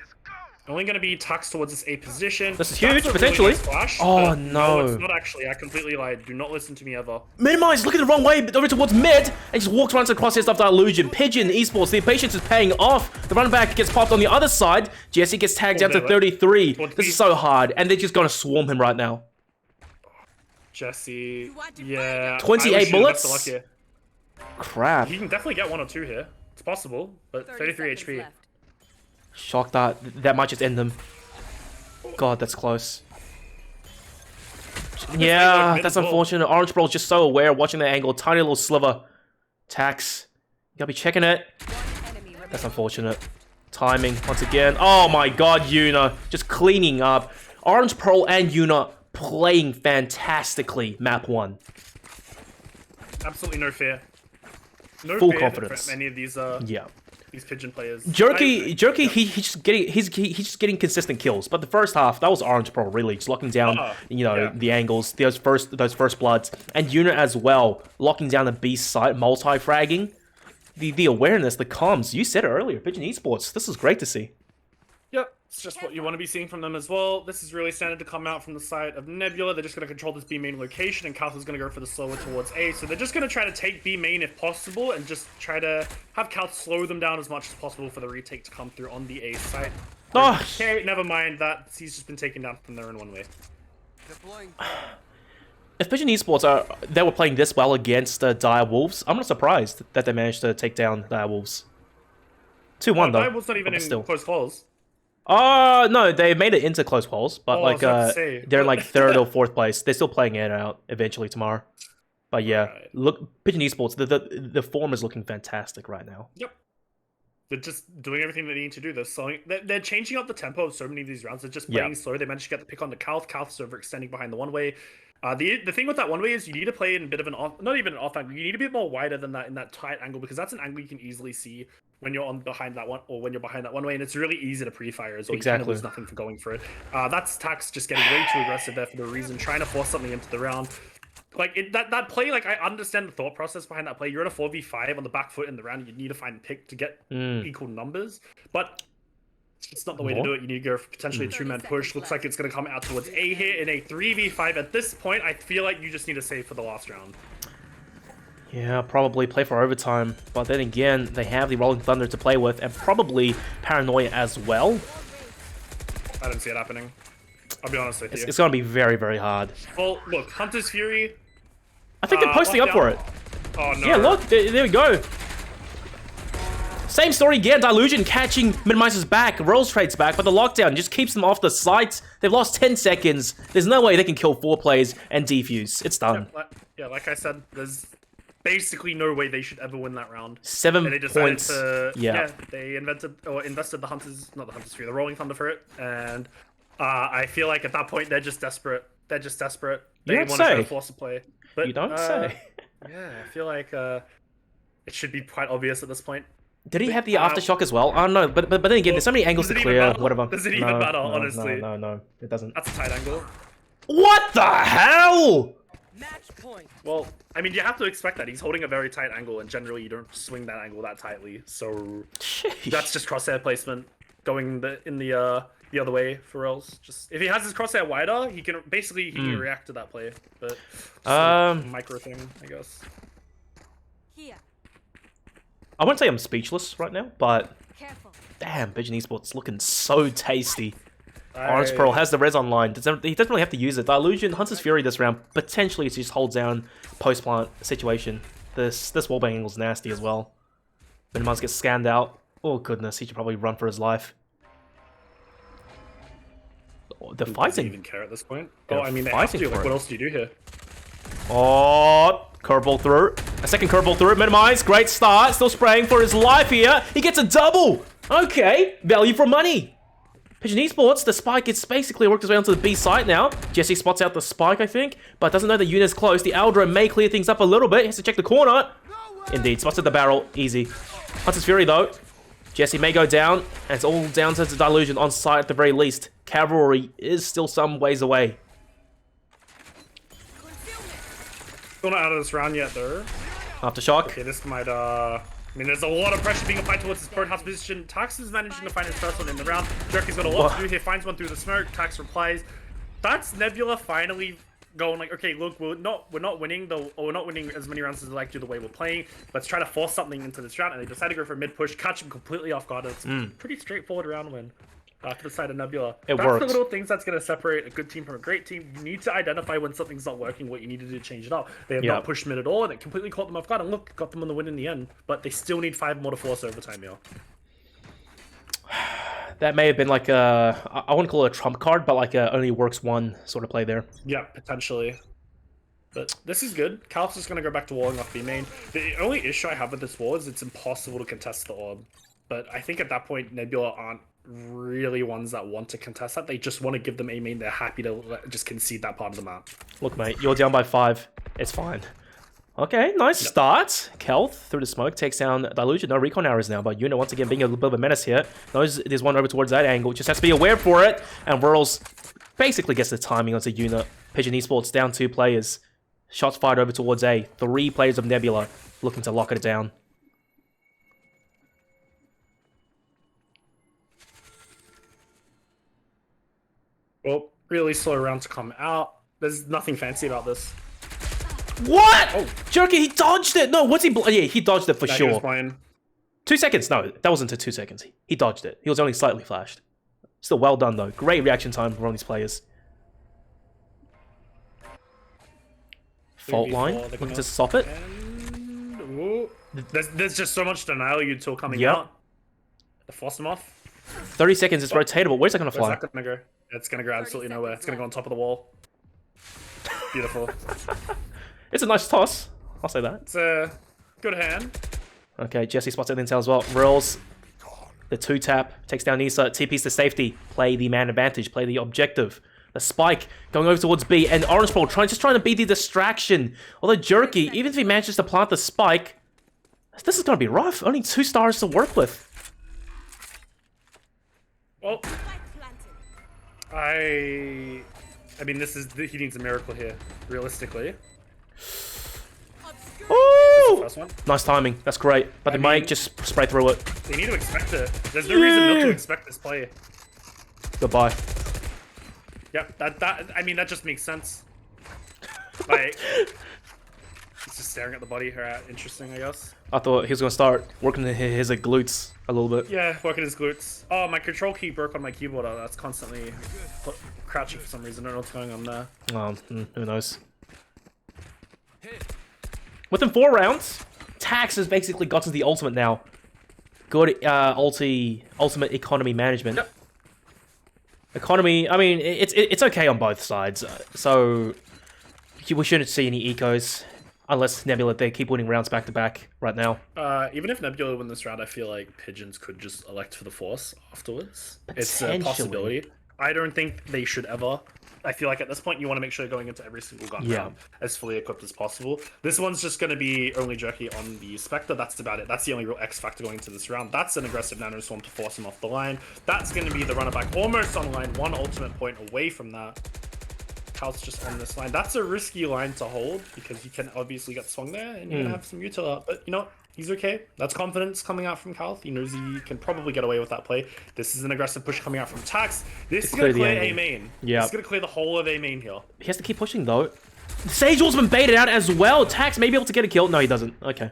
only going to be tucks towards this A position. This is huge, potentially. Really nice flash, oh, no. It's not actually. I completely lied. Do not listen to me ever. Minimize, look at the wrong way, over towards mid, and just walks runs across his stuff to illusion. Pigeon Esports, the patience is paying off. The run back gets popped on the other side. Jesse gets tagged down to 33. This is so hard, and they're just going to swarm him right now. Jesse, yeah. 28 bullets? Crap. He can definitely get 1 or 2 here. It's possible, but 33 HP. Left. Shock that might just end them. God, that's close. Yeah, that's unfortunate. Orange Bro is just so aware, watching the angle. Tiny little sliver. Tax. You gotta be checking it. That's unfortunate. Timing, once again. Oh my god, Yuna. Just cleaning up. Orange Pearl and Yuna playing fantastically, map 1. Absolutely no fear. No Full fear confidence. from any of these these Pigeon players. Jerky, he's just getting consistent kills. But the first half, that was Orange Pro really just locking down, the angles, those first bloods, and Yuna as well, locking down the B site, multi-fragging, the awareness, the comms. You said it earlier, Pigeon Esports. This is great to see. Yep, it's just what you want to be seeing from them as well. This is really standard to come out from the side of Nebula. They're just going to control this B main location, and Kalth is going to go for the slower towards A. So they're just going to try to take B main if possible, and just try to have Kalth slow them down as much as possible for the retake to come through on the A side. Oh. Okay, never mind that. He's just been taken down from there in one way. If Pigeon Esports they were playing this well against Dire Wolves, I'm not surprised that they managed to take down Dire Wolves. 2-1 though. Dire Wolves not even in close calls. No, they made it into close calls, but they're in like 3rd or 4th place. They're still playing it out eventually tomorrow. But yeah, look, Pigeon Esports, the form is looking fantastic right now. Yep. They're just doing everything they need to do. They're changing up the tempo of so many of these rounds. They're just playing slow. They managed to get the pick on the Kalth. Kalth's overextending behind the one-way. The thing with that one-way is you need to play in a bit of an off, not even an off angle. You need a bit more wider than that in that tight angle, because that's an angle you can easily see when you're behind that one, or when you're behind that one-way, and it's really easy to pre-fire as well. Exactly. You kind of lose nothing for going for it. That's Tax just getting way too aggressive there for the reason, trying to force something into the round. Like that play, like I understand the thought process behind that play. You're in a 4v5 on the back foot in the round. You need to find a pick to get equal numbers, but it's not the way to do it. You need to go for potentially a 2-man push. Looks like it's going to come out towards A here in a 3v5. At this point, I feel like you just need to save for the last round. Yeah, probably play for overtime. But then again, they have the Rolling Thunder to play with, and probably Paranoia as well. I didn't see it happening. I'll be honest with you. It's going to be very, very hard. Well, look, Hunter's Fury. I think they're posting up for it. Oh, no. Yeah, look, there we go. Same story again. Dilution catching Minimizer's back, Rolls trades back, but the lockdown just keeps them off the sites. They've lost 10 seconds. There's no way they can kill 4 players and defuse. It's done. Yeah, like I said, there's basically no way they should ever win that round. 7 and they decided points. To, yeah, they invested the Hunters, not the Hunters Fury, the Rolling Thunder for it, and I feel like at that point they're just desperate. They want to try to force a play. But you don't say. Yeah, I feel like it should be quite obvious at this point. Did he have the aftershock as well? I don't know, but then again, there's so many angles to clear. Whatever. Does it even matter? Honestly, no, it doesn't. That's a tight angle. What the hell? Match point. Well, I mean, you have to expect that he's holding a very tight angle, and generally you don't swing that angle that tightly. So that's just crosshair placement going in the other way for Rels. Just if he has his crosshair wider, he can react to that play. But micro thing, I guess. Here. I won't say I'm speechless right now, but Careful. damn, Pigeon Esports looking so tasty. Orange Pearl has the res online. He doesn't really have to use it. Dilution, Hunter's Fury this round, potentially it just holds down post-plant situation. This wallbang angle's nasty as well. Minimize gets scanned out. Oh goodness, he should probably run for his life. Oh, they're fighting. Doesn't even care at this point. I mean, they have to. Like, what else do you do here? Oh, curveball through. A second curveball through. Minimize. Great start. Still spraying for his life here. He gets a double. Okay, value for money. Pigeon Esports, the spike is basically worked his way onto the B site now. Jesse spots out the spike, I think, but doesn't know the unit's close. The Aldra may clear things up a little bit. He has to check the corner. Indeed, spots at the barrel. Easy. Hunter's Fury, though. Jesse may go down, and it's all down to the Dilution on site at the very least. Cavalry is still some ways away. Still not out of this round yet, though. Aftershock. Okay, this might, I mean, there's a lot of pressure being applied towards his birdhouse position. Tax is managing to find his first one in the round. Jerky's got a lot to do here. Finds one through the smoke. Tax replies. That's Nebula finally going like, okay, look, we're not winning as many rounds as we like to the way we're playing. Let's try to force something into this round. And they decide to go for a mid push, catch him completely off guard. It's a pretty straightforward round win. To the side of Nebula. That's the little things that's going to separate a good team from a great team. You need to identify when something's not working, what you need to do to change it up. They have not pushed mid at all, and it completely caught them off guard. And look, got them on the win in the end. But they still need 5 more to force overtime here. That may have been like a, I wouldn't call it a trump card, but like a only works one sort of play there. Yeah, potentially. But this is good. Cal's just going to go back to walling off B main. The only issue I have with this wall is it's impossible to contest the orb. But I think at that point, Nebula aren't really ones that want to contest that. They just want to give them A main. They're happy to just concede that part of the map. Look, mate, you're down by 5. It's fine. Okay, nice start. Kelth through the smoke takes down Dilution. No recon arrows now, but Unit once again being a little bit of a menace here. Knows there's one over towards that angle. Just has to be aware for it. And Whirls basically gets the timing onto Unit. Pigeon Esports down 2 players. Shots fired over towards A. 3 players of Nebula looking to lock it down. Well, really slow round to come out. There's nothing fancy about this. What? Oh, Jerky, he dodged it. No, what's he? Yeah, he dodged it for He sure. was playing. 2 seconds. No, that wasn't 2 seconds. He dodged it. He was only slightly flashed. Still well done though. Great reaction time from these players. Fault line. Looking to stop it. And... There's just so much denial util coming out. To force them off. 30 seconds. It's rotatable. Where's that gonna fly? Where's that gonna go? It's gonna go absolutely nowhere. It's gonna go on top of the wall. Beautiful. It's a nice toss. I'll say that. It's a good hand. Okay, Jesse spots it in intel as well. Rolls the 2-tap, takes down Nisa, TP's to safety. Play the man advantage, play the objective. The spike going over towards B, and Orange Pearl just trying to be the distraction. Although Jerky, even if he manages to plant the spike, this is gonna be rough. Only 2 stars to work with. Well, I mean, he needs a miracle here, realistically. Ooh! First one. Nice timing. That's great. But they might just spray through it. They need to expect it. There's no reason not to expect this play. Goodbye. Yep, I mean, that just makes sense. Like, it's just staring at the body here. Interesting, I guess. I thought he was gonna start working his glutes a little bit. Yeah, working his glutes. Oh, my control key broke on my keyboard. That's constantly crouching for some reason. I don't know what's going on there. Who knows? Within 4 rounds, Tax has basically gotten the ultimate now. Good ultimate economy management. Yep. Economy, I mean, it's okay on both sides. So we shouldn't see any ecos unless Nebula, they keep winning rounds back to back right now. Even if Nebula win this round, I feel like Pigeons could just elect for the Force afterwards. It's a possibility. I don't think they should ever. I feel like at this point you want to make sure you're going into every single gun round as fully equipped as possible. This one's just going to be only jerky on the Spectre. That's about it. That's the only real X factor going into this round. That's an aggressive Nanoswarm to force him off the line. That's going to be the runner back almost on line, 1 ultimate point away from that. Cal's just on this line. That's a risky line to hold because you can obviously get swung there and you're going to have some util out. But you know, he's okay. That's confidence coming out from Cal. He knows he can probably get away with that play. This is an aggressive push coming out from Tax. This is going to clear A main. Yeah. This is going to clear the whole of A main here. He has to keep pushing though. Sage Wall's been baited out as well. Tax may be able to get a kill. No, he doesn't. Okay.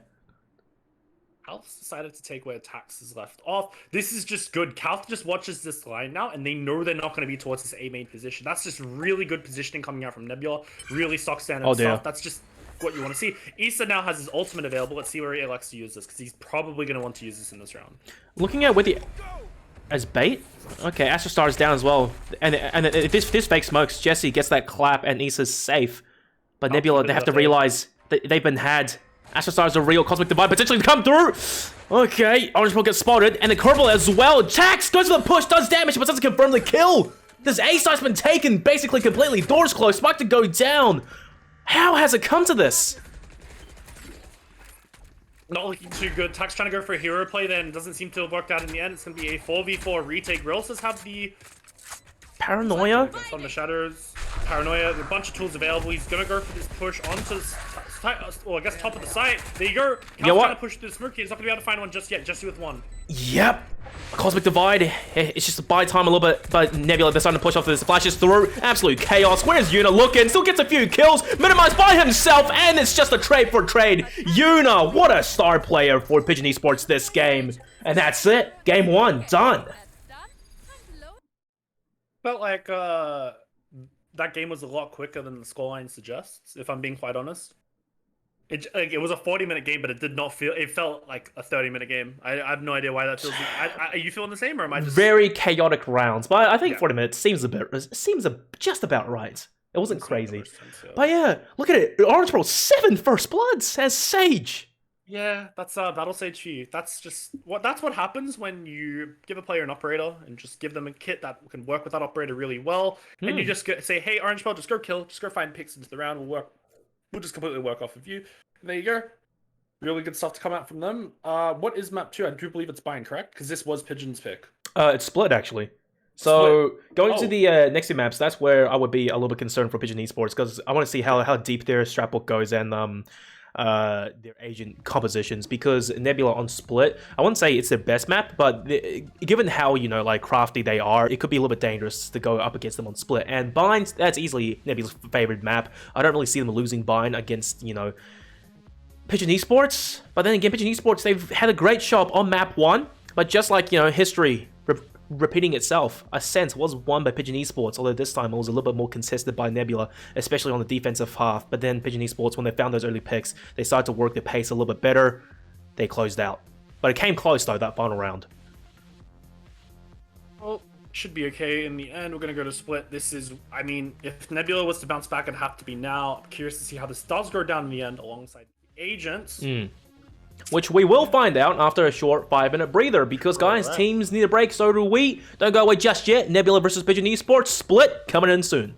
Cal's decided to take where Tax is left off. This is just good. Cal just watches this line now, and they know they're not going to be towards this A main position. That's just really good positioning coming out from Nebula. Really stock standard stuff. That's just what you want to see. Issa now has his ultimate available. Let's see where he elects to use this, because he's probably going to want to use this in this round. Looking at with the as bait. Okay, Astrostar is down as well, and if this fake smokes, Jesse gets that clap, and Issa's safe. But Nebula, they have to realize that they've been had. Astrostar is a real Cosmic Divide potentially to come through. Okay, Orange Pearl gets spotted, and the Kerbal as well. Tax goes for the push, does damage, but doesn't confirm the kill. This A site's been taken basically completely. Doors closed, Spike to go down. How has it come to this? Not looking too good. Tax trying to go for a hero play, then doesn't seem to have worked out in the end. It's going to be a 4v4 retake. Rails does have the Paranoia on the shadows. Paranoia, a bunch of tools available. He's going to go for this push onto the well, I guess top of the site. There you go. Cal's trying to push through the smoke. He's not going to be able to find one just yet. Jesse with 1. Yep. Cosmic Divide. It's just a buy time a little bit, but Nebula deciding to push off this. Flashes through. Absolute chaos. Where's Yuna looking? Still gets a few kills. Minimized by himself, and it's just a trade for trade. Yuna, what a star player for Pigeon Esports this game. And that's it. Game 1, done. Felt like that game was a lot quicker than the scoreline suggests, if I'm being quite honest. It was a 40-minute game, but it did not feel. It felt like a 30-minute game. I have no idea why that feels. Are you feeling the same, or am I just very chaotic rounds? But I think 40 minutes seems just about right. It wasn't crazy. But yeah, look at it. Orange Pearl 7 first bloods as Sage. Yeah, that's Battle Sage for you. That's what happens when you give a player an operator and just give them a kit that can work with that operator really well, and you just say, "Hey, Orange Pearl, just go kill, just go find picks into the round. We'll just completely work off of you." There you go. Really good stuff to come out from them. What is map 2? I do believe it's Bind, correct? Because this was Pigeon's pick. It's split, actually. So, going to the next 2 maps, that's where I would be a little bit concerned for Pigeon Esports, because I want to see how deep their strat book goes and their agent compositions, because Nebula on split, I wouldn't say it's their best map, but given how, you know, like, crafty they are, it could be a little bit dangerous to go up against them on split. And Bind, that's easily Nebula's favorite map. I don't really see them losing Bind against, you know, Pigeon Esports. But then again, Pigeon Esports, they've had a great shot on map 1, but just like, you know, history repeating itself, Ascent was won by Pigeon Esports, although this time it was a little bit more contested by Nebula, especially on the defensive half. But then Pigeon Esports, when they found those early picks, they started to work the pace a little bit better. They closed out. But it came close, though, that final round. Well, should be okay in the end. We're going to go to split. This is, I mean, if Nebula was to bounce back, it'd have to be now. I'm curious to see how this does go down in the end alongside the agents. Which we will find out after a short 5-minute breather, because guys, teams need a break, so do we. Don't go away just yet. Nebula versus Pigeon Esports split coming in soon.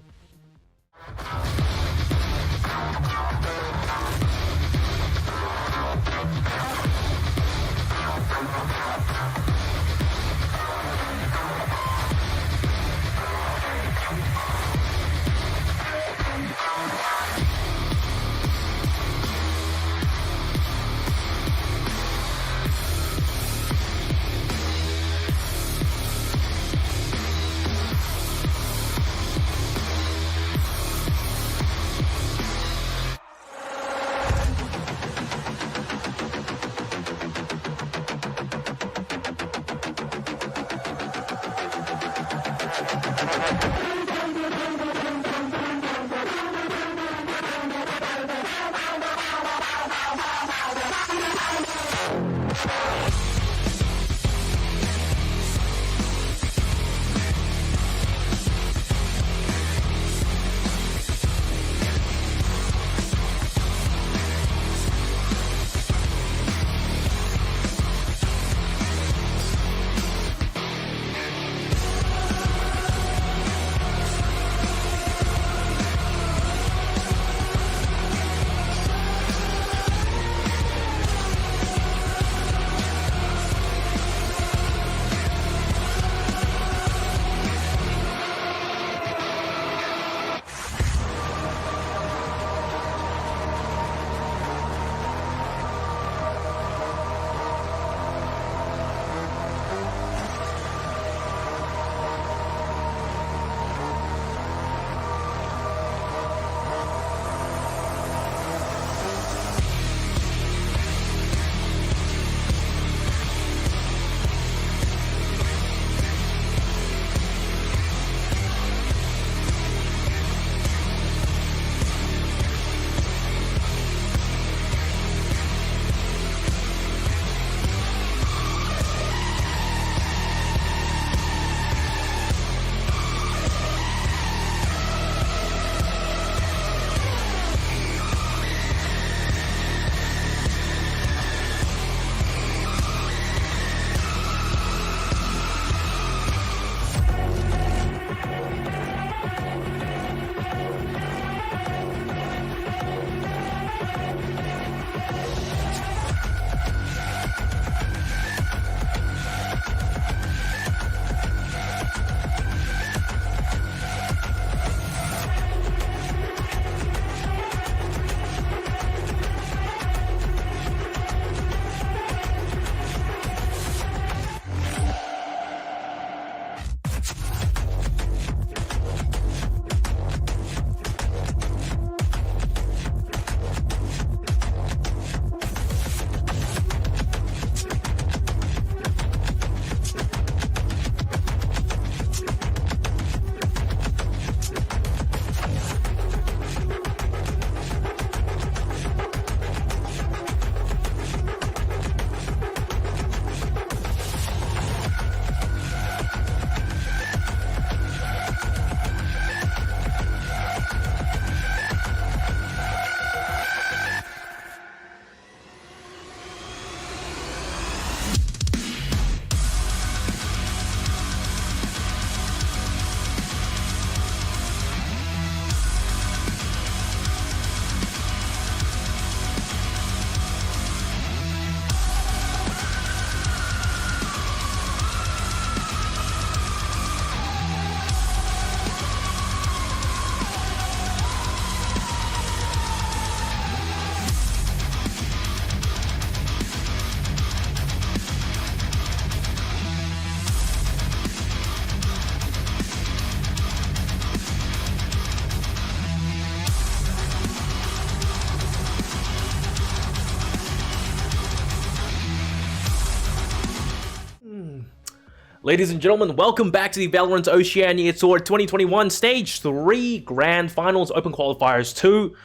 Ladies and gentlemen, welcome back to the Valorant Oceania Tour 2021 Stage 3 Grand Finals Open Qualifiers 2.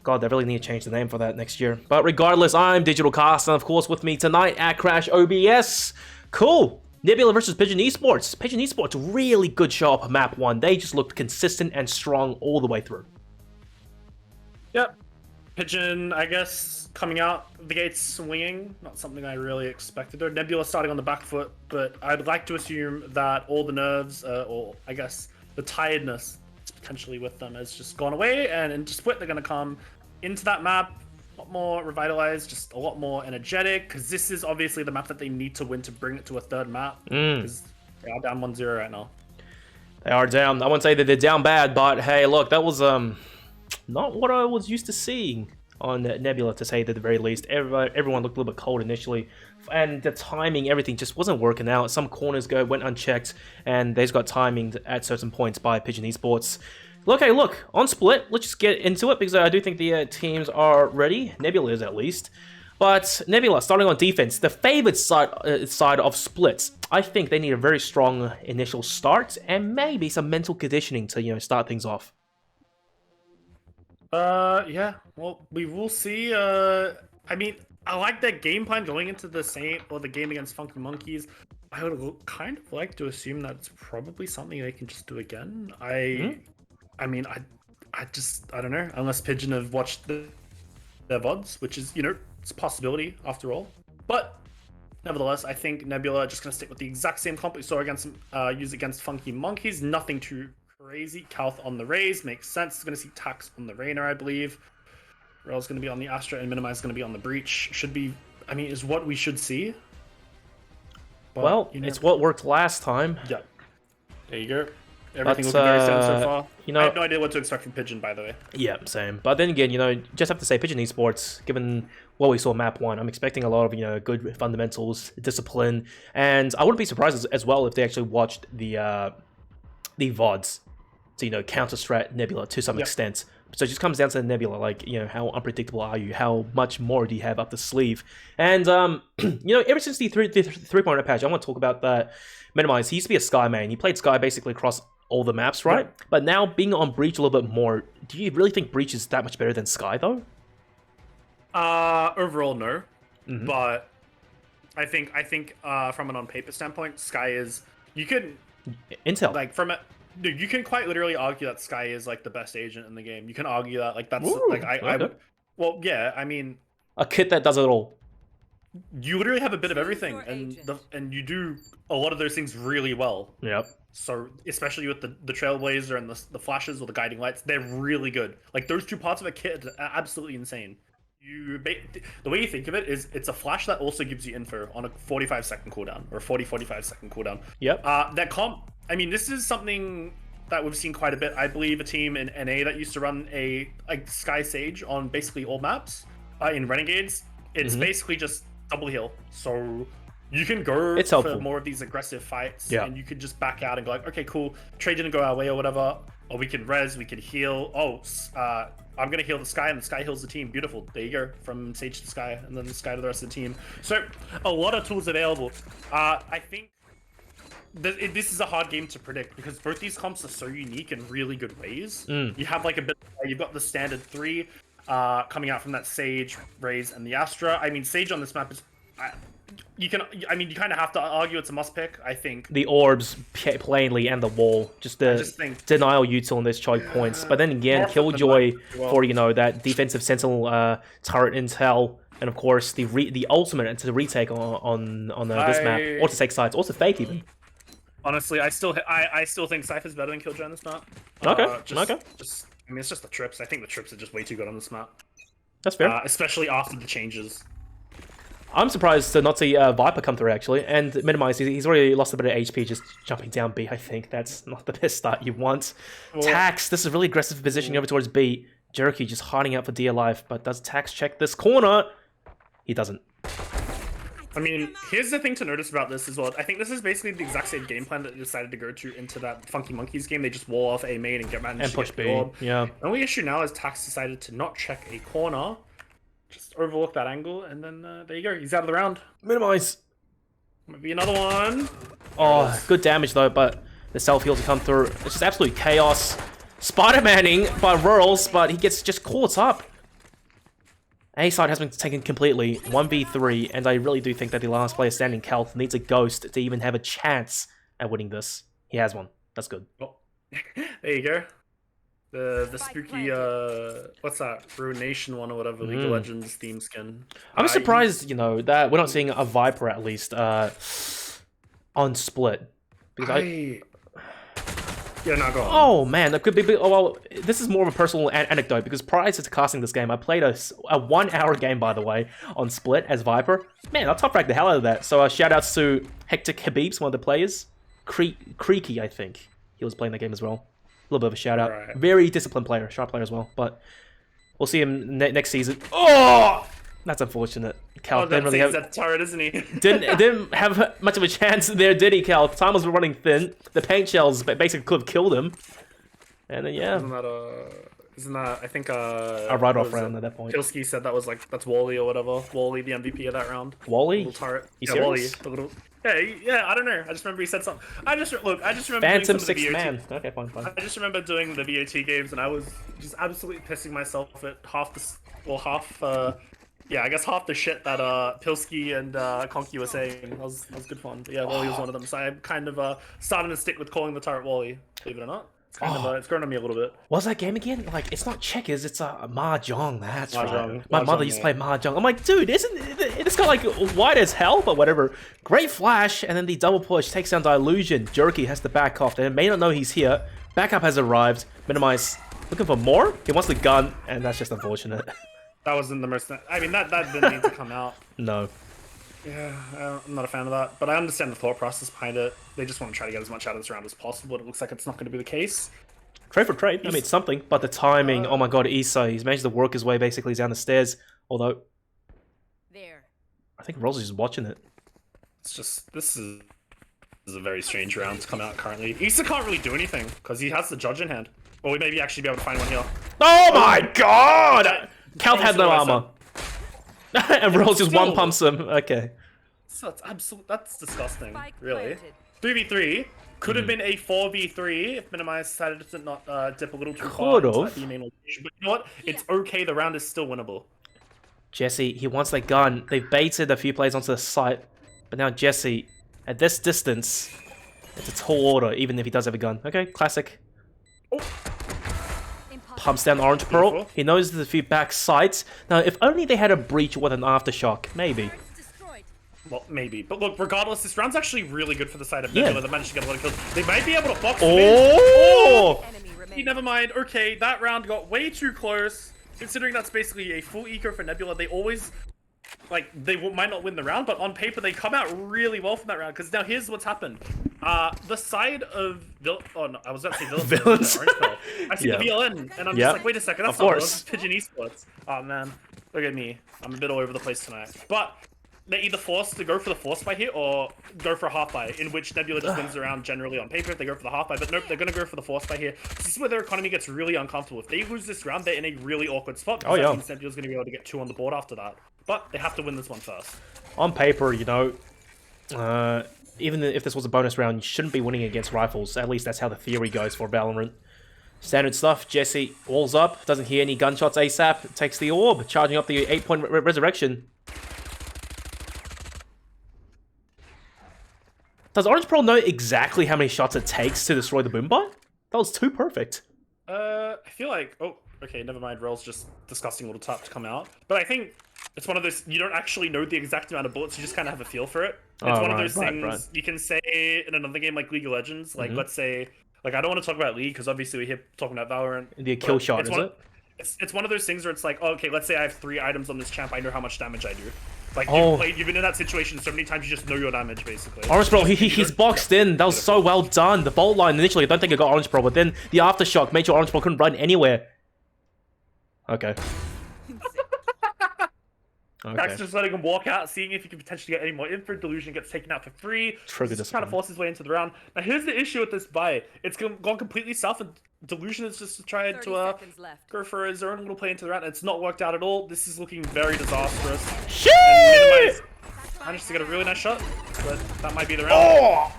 God, they really need to change the name for that next year. But regardless, I'm DigitalCasts, and of course with me tonight at Crash OBS. Cool! Nebula versus Pigeon Esports. Pigeon Esports, really good show up map 1. They just looked consistent and strong all the way through. Yep. Pigeon, I guess, coming out the gates swinging. Not something I really expected. Or Nebula starting on the back foot, but I'd like to assume that all the nerves, or I guess the tiredness potentially with them has just gone away, and into Split they're going to come into that map a lot more revitalized, just a lot more energetic, because this is obviously the map that they need to win to bring it to a third map, because they are down 1-0 right now. They are down. I won't say that they're down bad, but hey, look, that was not what I was used to seeing on Nebula, to say at the very least. Everyone looked a little bit cold initially, and the timing, everything just wasn't working out. Some corners went unchecked, and they just got timing at certain points by Pigeon Esports. Okay, look, on Split, let's just get into it, because I do think the teams are ready. Nebula is, at least. But Nebula, starting on defense, the favored side of Splits, I think they need a very strong initial start, and maybe some mental conditioning to, start things off. Yeah, well, we will see. I mean, I like that game plan going into the game against Funky Monkeys. I would kind of like to assume that's probably something they can just do again. I mean, I don't know, unless Pigeon have watched their VODs, which is, it's a possibility after all. But nevertheless, I think Nebula are just gonna stick with the exact same comp we saw use against Funky Monkeys. Nothing too crazy. Calth on the Raze makes sense. It's going to see Tax on the Rainer, I believe. Rel's going to be on the Astra, and Minimize is going to be on the Breach. Should be, I mean, is what we should see. But, well, it's what worked last time. Yeah. There you go. Everything looking very similar so far. I have no idea what to expect from Pigeon, by the way. Yeah, same. But then again, just have to say, Pigeon Esports, given what we saw map 1, I'm expecting a lot of, good fundamentals, discipline, and I wouldn't be surprised as well if they actually watched the VODs to, counter-strat Nebula to some extent. So it just comes down to the Nebula, like, how unpredictable are you? How much more do you have up the sleeve? And, ever since the 3.0 patch, I want to talk about that Minimize. He used to be a Sky main. He played Sky basically across all the maps, right? Yeah. But now, being on Breach a little bit more, do you really think Breach is that much better than Sky, though? Overall, no. But I think from an on-paper standpoint, Sky is... You could... Intel. Like, from a... Dude, you can quite literally argue that Sky is like the best agent in the game. You can argue that, like, that's I would. Well, yeah, I mean, a kit that does it all. You literally have a bit of everything, and you do a lot of those things really well. Yep. So especially with the Trailblazer and the flashes or the guiding lights, they're really good. Like, those two parts of a kit are absolutely insane. The way you think of it is, it's a flash that also gives you info on a 45-second cooldown, or a 45-second cooldown. Yep. That comp, I mean, this is something that we've seen quite a bit. I believe a team in NA that used to run a Sky Sage on basically all maps in Renegades. It's basically just double heal. So you can go for more of these aggressive fights, and you can just back out and go like, okay, cool, trade didn't go our way or whatever, or we can res, we can heal. I'm going to heal the Sky, and the Sky heals the team. Beautiful. There you go. From Sage to Sky, and then the Sky to the rest of the team. So, a lot of tools available. I think this is a hard game to predict, because both these comps are so unique in really good ways. You have like you've got the standard 3 coming out from that Sage, Raze, and the Astra. I mean, Sage on this map is... you kind of have to argue it's a must pick, I think. The orbs, plainly, and the wall. Just the denial util on those choke points. But then again, Killjoy for, that defensive sentinel turret intel. And of course, the ultimate into the retake on this map. Or to take sides. Or to fake, even. Honestly, I still think Cypher's better than Killjoy on this map. Okay, okay. I mean, it's just the trips. I think the trips are just way too good on this map. That's fair. Especially after the changes. I'm surprised to not see Viper come through, actually, and Minimize. He's already lost a bit of HP just jumping down B, I think. That's not the best start you want. Tax, this is really aggressive positioning over towards B. Jerky just hiding out for dear life, but does Tax check this corner? He doesn't. I mean, here's the thing to notice about this as well. I think this is basically the exact same game plan that they decided to go to into that Funky Monkeys game. They just wall off A main and managed to push get B. Yeah. The only issue now is Tax decided to not check a corner. Just overlook that angle, and then there you go. He's out of the round. Minimize. Might be another one. Oh, good damage though, but the self-heals come through. It's just absolute chaos. Spider-Manning by Rurals, but he gets just caught up. A side has been taken completely, 1v3, and I really do think that the last player standing, Kelth, needs a ghost to even have a chance at winning this. He has one. That's good. Oh. There you go. The spooky what's that? Ruination one or whatever, League of Legends theme skin. I'm surprised, you know, that we're not seeing a Viper at least on Split. Because Yeah, no, go on. Oh man, that could be. Oh, well, this is more of a personal anecdote because prior to casting this game, I played a 1-hour game, by the way, on Split as Viper. Man, I top ranked the hell out of that. So shout outs to Hectic Habibs, one of the players. Creaky, I think he was playing the game as well. A little bit of a shout out. Right. Very disciplined player, sharp player as well. But we'll see him next season. Oh, that's unfortunate. Cal didn't really have. That turret, isn't he? didn't have much of a chance there, did he, Cal? Time was running thin. The paint shells basically could have killed him. And then yeah, Isn't that I think a write-off round at that point. Pilsky said that was like that's Wally or whatever. Wally, the MVP of that round. Wally? Little turret. You Yeah, Wally. serious? The little. Yeah, I don't know. I just remember he said something. I just remember Phantom doing some of the 6 VOT. man. Okay, fine. I just remember doing the VOT games, and I was just absolutely pissing myself at half the shit that Pilsky and Conky were saying. That was good fun. But yeah, Wally was one of them. So I'm kind of starting to stick with calling the turret Wally, believe it or not. It's kind of it's grown on me a little bit. What's that game again? Like, it's not checkers, it's a mahjong. That's Mahjong. right. My mother used to play mahjong. I'm like, dude, it's got like white as hell, but whatever. Great flash, and then the double push takes down Dilution. Jerky has to back off. They may not know he's here. Backup has arrived. Minimize. Looking for more? He wants the gun, and that's just unfortunate. That wasn't the most. I mean, that didn't need to come out. No. Yeah, I'm not a fan of that, but I understand the thought process behind it. They just want to try to get as much out of this round as possible, but it looks like it's not going to be the case. Trade for trade. I mean, it's something, but the timing. Oh my god, Issa. He's managed to work his way basically down the stairs. Although, There. I think Rose is just watching it. It's just this is a very strange round to come out currently. Issa can't really do anything because he has the judge in hand. Or we maybe actually be able to find one here. Oh my god! Cal had no Rose armor. And Rose just Still. one pumps him. Okay. So that's disgusting. Spike Really. planted. 3v3 could have been a 4v3 if Minimize decided to not dip a little too Could far into have. that main location. But you know what? It's okay. The round is still winnable. Jesse, he wants that gun. They've baited a few players onto the site. But now Jesse, at this distance, it's a tall order, even if he does have a gun. Okay, classic. Pumps down Orange Pearl. Beautiful. He knows there's a few back sites. Now, if only they had a breach with an aftershock. Maybe. Destroyed. Well, maybe. But look, regardless, this round's actually really good for the side of Yeah. Nebula. They managed to get a lot of kills. They might be able to box Oh! Enemy remaining. Never mind. Okay, that round got way too close. Considering that's basically a full eco for Nebula, they always... Like, they might not win the round, but on paper, they come out really well from that round. Because now here's what's happened. The side of... Oh, no, I was about to say Villains. Villains. I see Yeah. the VLN, and I'm Yep. just like, wait a second, that's Of not course. Pigeon Esports. Oh, man. Look at me. I'm a bit all over the place tonight. But they're either forced to go for the force buy here or go for a half buy, in which Nebula just wins the round generally on paper if they go for the half buy. But nope, they're going to go for the force buy here. This is where their economy gets really uncomfortable. If they lose this round, they're in a really awkward spot. Because that means Nebula's going to be able to get 2 on the board after that. But they have to win this one first. On paper, you know, even if this was a bonus round, you shouldn't be winning against rifles. At least that's how the theory goes for Valorant. Standard stuff. Jesse walls up, doesn't hear any gunshots ASAP, takes the orb, charging up the 8-point resurrection. Does Orange Pearl know exactly how many shots it takes to destroy the boom bot? That was too perfect. I feel like... Oh, okay, never mind. Roll's just disgusting little tap to come out. But I think it's one of those... You don't actually know the exact amount of bullets. You just kind of have a feel for it. It's one of those things you can say in another game like League of Legends. Like, let's say... Like, I don't want to talk about League because obviously we're here talking about Valorant. The kill shot, is it? It's one of those things where it's like, oh, okay, let's say I have 3 items on this champ. I know how much damage I do. Like, you've been in that situation so many times, you just know your damage, basically. Orange Pearl, he's boxed in. That was so well done. The bolt line, initially, I don't think it got Orange Pearl, but then the aftershock made sure Orange Pearl couldn't run anywhere. Okay. Max just letting him walk out, seeing if he can potentially get any more info. Delusion gets taken out for free. Trigger Just trying to force his way into the round. Now, here's the issue with this buy. It's gone completely south, and Delusion is just trying 30 to seconds left. go for his own little play into the round. It's not worked out at all. This is looking very disastrous. Shit! And Minimize managed to get a really nice shot, but that might be the round.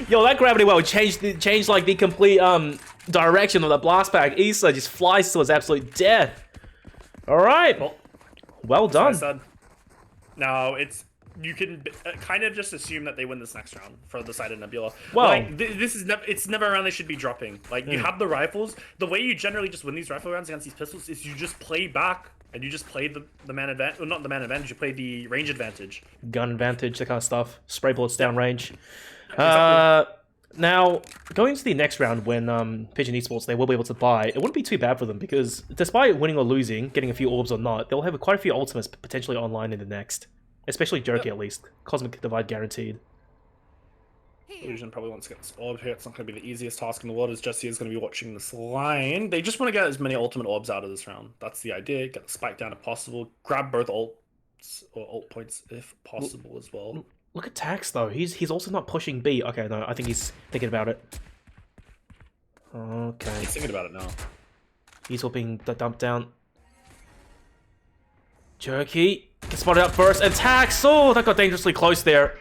Yo, that gravity well changed like the complete direction of the blast pack. Issa just flies to his absolute death. All right. Well That's what I done. said. No, you can kind of just assume that they win this next round for the side of Nebula. Well, like this is it's never a round they should be dropping. Like you have the rifles. The way you generally just win these rifle rounds against these pistols is you just play back and you just play the man advantage. Well, not the man advantage. You play the range advantage. Gun advantage, that kind of stuff. Spray bullets down range. Exactly. Now, going to the next round when Pigeon Esports, they will be able to buy, it wouldn't be too bad for them because despite winning or losing, getting a few orbs or not, they'll have quite a few ultimates potentially online in the next. Especially Jerky at least. Cosmic Divide guaranteed. Illusion probably wants to get this orb here. It's not going to be the easiest task in the world as Jesse is going to be watching this line. They just want to get as many ultimate orbs out of this round. That's the idea. Get the spike down if possible. Grab both ults or ult points if possible as well. Look at Tax though. He's also not pushing B. Okay, no, I think he's thinking about it. Okay. He's thinking about it now. He's hoping the dump down. Jerky gets spotted up first. And Tax! Oh, that got dangerously close there.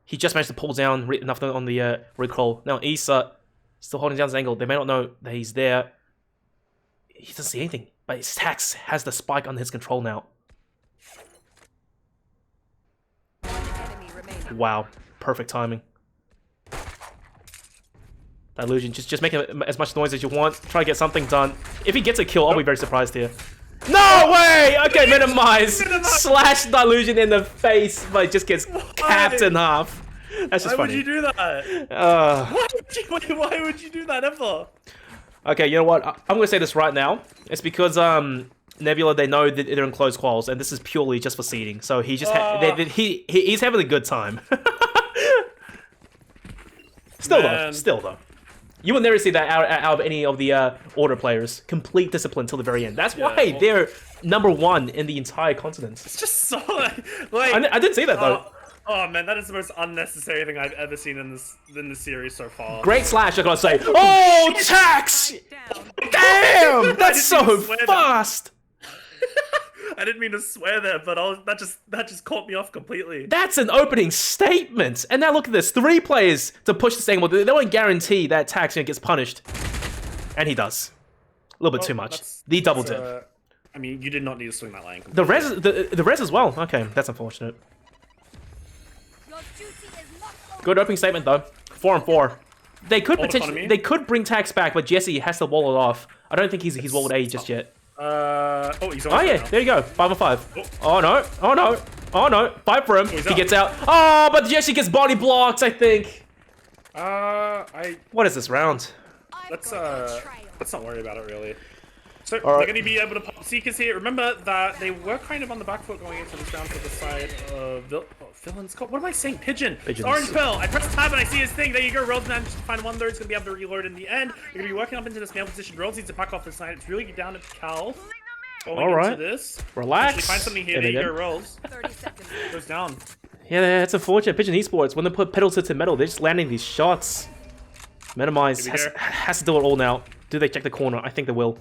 He just managed to pull down enough on the recall. Now Issa still holding down his angle. They may not know that he's there. He doesn't see anything. But his Tax has the spike under his control now. Wow, perfect timing. Illusion, just make as much noise as you want. Try to get something done. If he gets a kill, I'll be very surprised here. No way! Okay, minimize. Slash the Illusion in the face, but it just gets capped in half. That's just funny. Why would you do that? Why would you do that ever? Okay, you know what? I'm gonna say this right now. It's because Nebula, they know that they're in close quarters, and this is purely just for seeding. So he just he's having a good time. Still though. You will never see that out of any of the order players. Complete discipline till the very end. That's why they're #1 in the entire continent. It's just so like I didn't see that though. Oh man, that is the most unnecessary thing I've ever seen in this series so far. Great slash, I gotta say. Oh, Tax! Damn, that's so fast. I didn't mean to swear there, but that just caught me off completely. That's an opening statement. And now look at this. 3 players to push this angle. They won't guarantee that Tax gets punished. And he does. A little bit too much. The double dip. I mean, you did not need to swing that line completely. The res as well. Okay, that's unfortunate. Good opening statement though. 4 and 4. They could potentially bring Tax back, but Jesse has to wall it off. I don't think he's walled A just yet. He's on. Oh yeah, there you go. 5 on 5. Oh no. Oh no. Oh no. Fight for him. He gets out. Oh, but Jesse gets body blocked, I think. What is this round? Let's not worry about it really. So they're going to be able to pop Seekers here. Remember that they were kind of on the back foot going into this round for the side of Villains. What am I saying? Pigeon. Pigeons. Orange Pill. I press tab and I see his thing. There you go. Rolls managed to find 1/3. It's going to be able to reload in the end. They're going to be working up into this mail position. Rolls needs to back off the side. It's really down to Cal. All right. This. Relax. Find something here. There you go. Rolls. 30 seconds. Goes down. Yeah, it's unfortunate. Pigeon Esports, when they put pedal to metal, they're just landing these shots. Minimize has to do it all now. Do they check the corner? I think they will.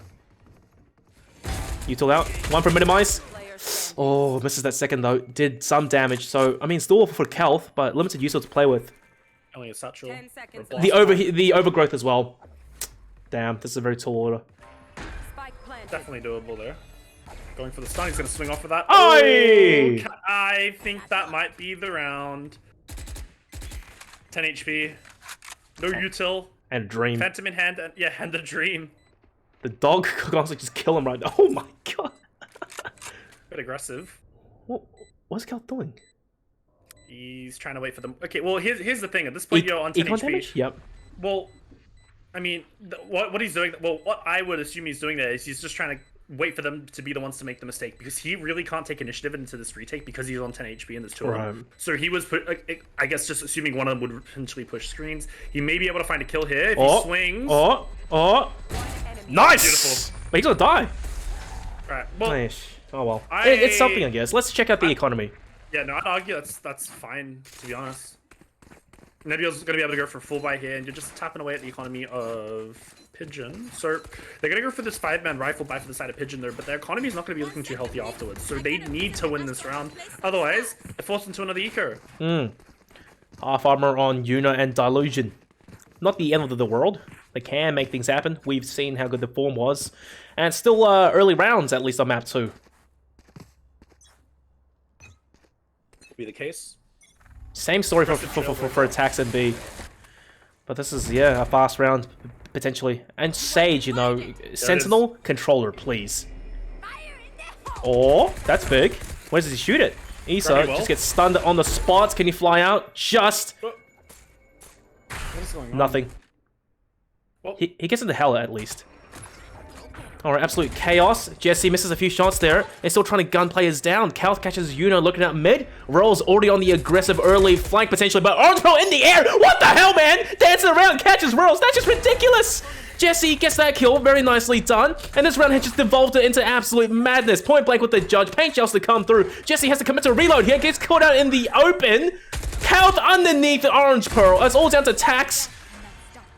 Util out. 1 for minimize. Oh, misses that second though. Did some damage. So, I mean, still for Kelth, but limited util to play with. Only a satchel. 10 seconds. The overgrowth as well. Damn, this is a very tall order. Definitely doable there. Going for the stun. He's going to swing off with that. Oi! Oh, I think that might be the round. 10 HP. No util. And Dream. Phantom in hand. And, yeah, and the Dream. The dog could honestly just kill him right now. Oh my god. Bit aggressive. What's Cal doing? He's trying to wait for them. Okay, well, here's the thing. At this point, you're on 10 Econ HP. damage? Yep. Well, I mean, what he's doing... Well, what I would assume he's doing there is he's just trying to wait for them to be the ones to make the mistake, because he really can't take initiative into this retake because he's on 10 HP and there's 2 of them. So he was, I guess, just assuming one of them would potentially push screens. He may be able to find a kill here if he swings. Nice! Beautiful. But he's gonna die. Right. Well, nice. Oh well. It's something, I guess. Let's check out the economy. Yeah, no, I'd argue that's fine, to be honest. Nebula's going to be able to go for full buy here, and you're just tapping away at the economy of Pigeon. So they're going to go for this 5-man rifle buy for the side of Pigeon there, but their economy is not going to be looking too healthy afterwards. So they need to win this round. Otherwise, they're forced into another eco. Half armor on Yuna and Dilution. Not the end of the world. They can make things happen. We've seen how good the form was. And it's still early rounds, at least on map 2. Be the case. Same story for attacks and B. But this is, yeah, a fast round, potentially. And Sage, you know, Sentinel, controller, please. Oh, that's big. Where does he shoot it? Issa just gets stunned on the spot. Can he fly out? Just... What is going on? Nothing. Well, He gets into hell at least. Alright, absolute chaos. Jesse misses a few shots there. They're still trying to gun players down. Cal catches Yuno looking at mid. Roll's already on the aggressive early flank potentially, but Orange Pearl in the air! What the hell, man? Dancing around, catches Rolls. That's just ridiculous! Jesse gets that kill, very nicely done. And this round has just devolved it into absolute madness. Point blank with the judge. Paint shells to come through. Jesse has to commit to a reload here. Gets caught out in the open. Cal underneath the Orange Pearl. It's all down to Tax.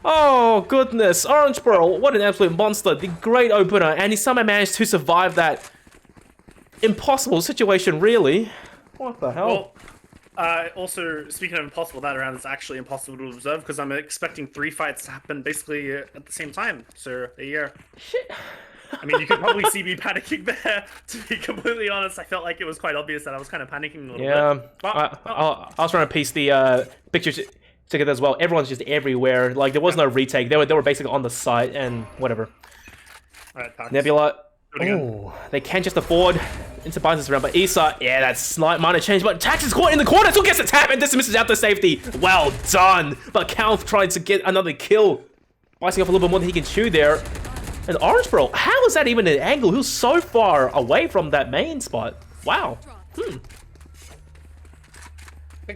Oh, goodness. Orange Pearl, what an absolute monster. The great opener, and he somehow managed to survive that impossible situation, really. What the hell? Well, also, speaking of impossible, that round is actually impossible to observe because I'm expecting 3 fights to happen basically at the same time. So, there you go. Shit. I mean, you could probably see me panicking there. To be completely honest, I felt like it was quite obvious that I was kind of panicking a little bit. But, I was trying to piece the pictures together as well. Everyone's just everywhere. Like, there was no retake. They were basically on the site and whatever. Alright, Nebula. Oh, they can just afford into binds this round, but Issa, yeah, that's slight minor change, but Tax is caught in the corner, still gets a tap and dismisses out the safety. Well done. But Calf trying to get another kill, biting off a little bit more than he can chew there. And Orange Pearl, how is that even an angle? He was so far away from that main spot. Wow.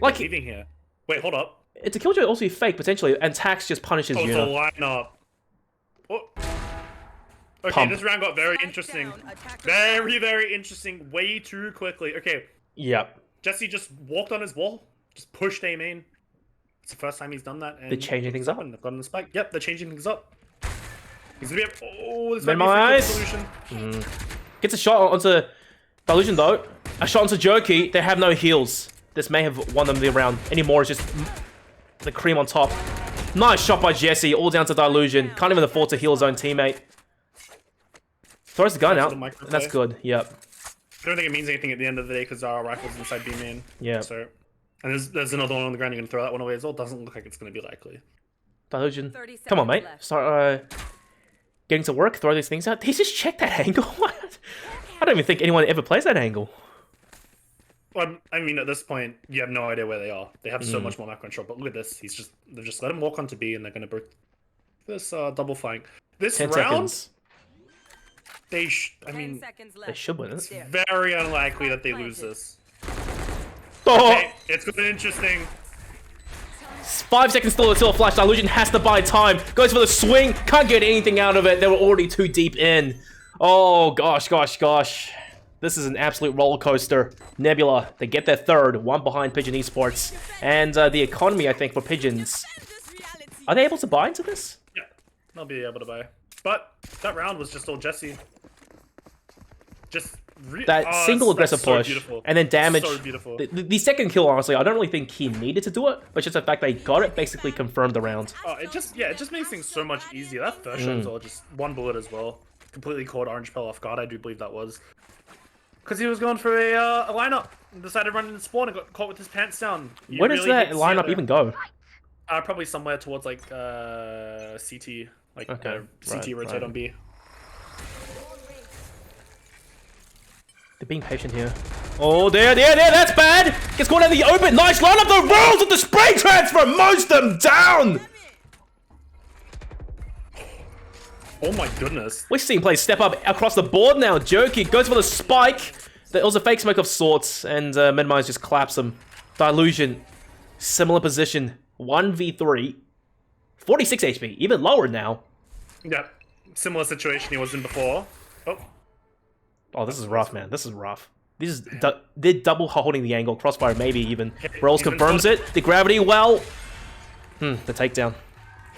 Like leaving here. Wait, hold up. It's a killjoy also fake potentially, and Tax just punishes It's a Yuna. lineup. Oh. Okay, Pump. this round got very interesting. Very, very interesting. Way too quickly. Okay, Yep. Jesse just walked on his wall. Just pushed A main. It's the first time he's done that. And They're changing things up. They've gotten the spike. Yep, they're changing things up. He's gonna be oh, this Man, might be my a eyes. solution. Gets a shot onto Dilution though. A shot onto Jerky. They have no heals. This may have won them the round. Anymore is just the cream on top. Nice shot by Jesse. All down to Dilution. Can't even afford to heal his own teammate. Throws the gun out. That's good. Yep. I don't think it means anything at the end of the day because our rifle's inside B main. Yeah. So, and there's another one on the ground. You're gonna throw that one away as well. Doesn't look like it's gonna be likely. Dilution. 30 Come on, mate. seconds left. Start getting to work. Throw these things out. He just checked that angle. What? I don't even think anyone ever plays that angle. Well, I mean, at this point, you have no idea where they are. They have so much more map control. But look at this. They've just let him walk onto B, and they're gonna break this double flank. This 10 round, seconds. I mean, They should win it. very unlikely that they lose this. Oh! Okay, it's gonna be interesting. 5 seconds still until a flash. Dilution has to buy time. Goes for the swing. Can't get anything out of it. They were already too deep in. Oh, gosh, gosh, gosh. This is an absolute roller coaster. Nebula, they get their third. One behind Pigeon Esports. And the economy, I think, for Pigeons. Are they able to buy into this? Yeah, they'll be able to buy. But that round was just all Jesse. Just That single aggressive so push, beautiful. and then damage. So beautiful. The second kill, honestly, I don't really think he needed to do it, but just the fact they got it basically confirmed the round. Oh, it just makes things so much easier. That first shot was all just one bullet as well. Completely caught Orange Pearl off guard. I do believe that was because he was going for a lineup and decided to run into spawn and got caught with his pants down. Where does that lineup even go? Probably somewhere towards like CT, like Okay, CT rotate right. on B. They're being patient here. Oh, there, that's bad! Gets caught out in the open, nice lineup, the rolls with the spray transfer, mows them down! Oh my goodness. We're seeing players step up across the board now. Jerky goes for the spike. There was a fake smoke of sorts, and Minimize just claps him. Dilution, similar position, 1v3. 46 HP, even lower now. Yep. Similar situation he was in before. Oh. Oh, this is rough, man. This is rough. They're double holding the angle. Crossfire, maybe even. Rolls confirms it. The gravity, well. The takedown.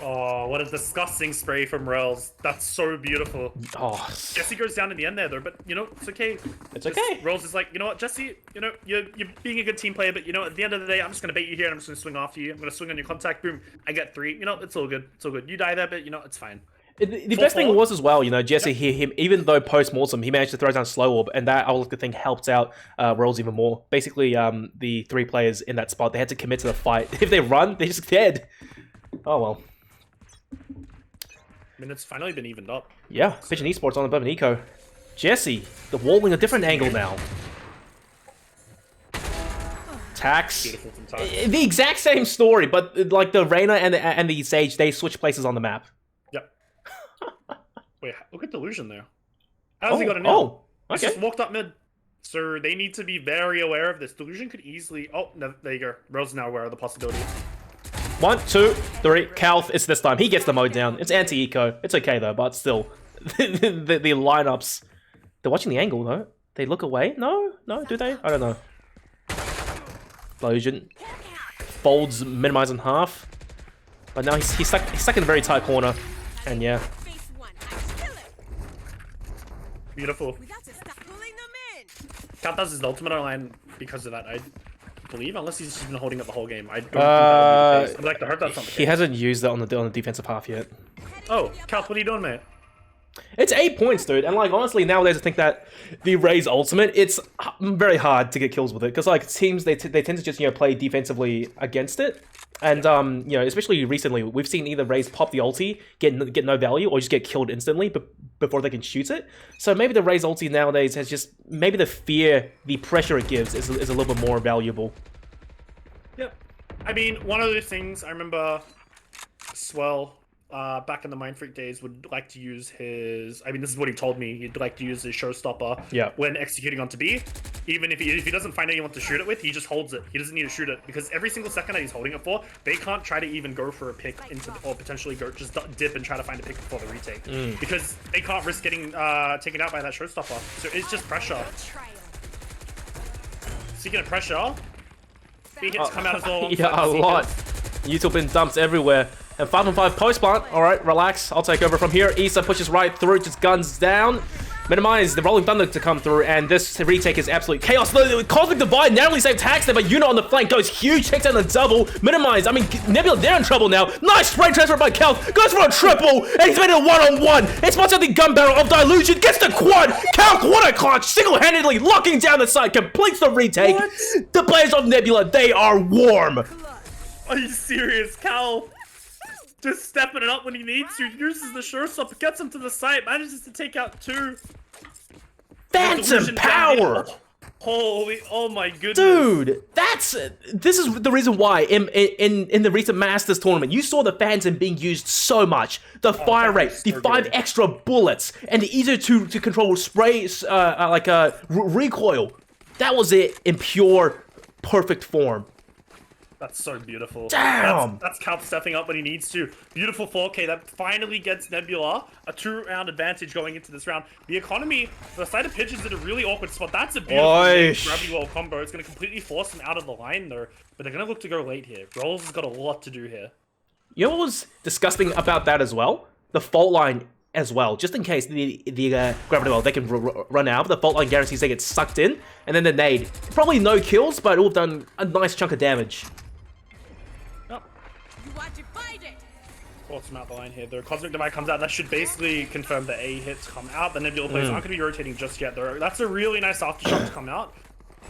Oh, what a disgusting spray from Rails. That's so beautiful. Oh, Jesse goes down in the end there, though, but, you know, it's okay. it's okay. Rails is like, you know what, Jesse, you know, you're being a good team player, but, you know, at the end of the day, I'm just going to bait you here, and I'm just going to swing after you. I'm going to swing on your contact, boom, I get 3. You know, it's all good. It's all good. You die there, but, you know, it's fine. The best thing was as well, you know, Jesse here, him, even though post-mortem, he managed to throw down Slow Orb, and that, I like to think, helped out Rails even more. Basically, the 3 players in that spot, they had to commit to the fight. If they run, they're just dead. Oh, well. I mean, it's finally been evened up. Yeah, Pigeon Esports on above an eco. Jesse, the walling a different angle now. Tax. Beautiful from Tax. The exact same story, but like the Reyna and the Sage, they switch places on the map. Yep. Wait, look at Delusion there. How's he got a nail? Oh, He's okay. just walked up mid. So they need to be very aware of this. Delusion could easily... Oh, no, there you go. Rose is now aware of the possibility. 1, 2, 3. Calth, it's this time. He gets the mode down. It's anti-eco. It's okay though, but still. the lineups. They're watching the angle though. They look away? No? No? Do they? I don't know. Delusion folds, minimize in half. But now he's stuck in a very tight corner. And yeah. Face 1. I kill it. Beautiful. We got to stop pulling them in. Cat does his ultimate online because of that, I believe, unless he's just been holding it the whole game. I don't think that would be the case. I'd like to hope that's not the He case. hasn't used that on the defensive half yet. Oh, Cat, what are you doing, mate? It's 8 points, dude, and like honestly, nowadays I think that the Raze ultimate, it's very hard to get kills with it because like teams they tend to just play defensively against it, and especially recently we've seen either Raze pop the ulti, get no value, or just get killed instantly before they can shoot it. So maybe the Raze ulti nowadays has just maybe the fear, the pressure it gives is a little bit more valuable. Yep. I mean, one of the things I remember Swell back in the Mind Freak days would like to use his... I mean, this is what he told me. He'd like to use his showstopper when executing onto B. Even if he doesn't find anyone to shoot it with, he just holds it. He doesn't need to shoot it because every single second that he's holding it for, they can't try to even go for a pick into or potentially go just dip and try to find a pick before the retake because they can't risk getting taken out by that showstopper. So it's just pressure. Speaking of pressure, B hits come out as well. Yeah, a lot. YouTube been dumped everywhere. And 5-on-5 post plant. Alright, relax. I'll take over from here. Issa pushes right through, just guns down. Minimize the Rolling Thunder to come through, and this retake is absolute chaos. The Cosmic Divide narrowly saved Tax there, but Unit on the flank goes huge, takes down the double. Minimize, I mean, Nebula, they're in trouble now. Nice spray transfer by Calth, goes for a triple, and he's made it a one-on-one. It spots out the gun barrel of Dilution, gets the quad. Calth, what a clutch, single-handedly locking down the side, completes the retake. What? The players of Nebula, they are warm. Are you serious, Cal? Just stepping it up when he needs to, uses the showstopper, gets him to the site, manages to take out 2. Phantom power! Holy, oh my goodness. Dude, this is the reason why in the recent Masters tournament, you saw the Phantom being used so much. The fire rate, the 5 extra bullets, and the easier to control spray, recoil. That was it in pure, perfect form. That's so beautiful. Damn! That's Cal stepping up when he needs to. Beautiful 4K that finally gets Nebula a 2-round advantage going into this round. The economy, the side of Pigeon's in a really awkward spot. That's a beautiful gravity well combo. It's going to completely force him out of the line though. But they're going to look to go late here. Rolls has got a lot to do here. You know what was disgusting about that as well? The fault line as well. Just in case the gravity well, they can run out. The fault line guarantees they get sucked in. And then the nade. Probably no kills, but it will have done a nice chunk of damage. You want to fight it? Force him out the line here. The Cosmic Divide comes out. That should basically confirm the A hits come out. The Nebula players aren't going to be rotating just yet. That's a really nice aftershock to come out.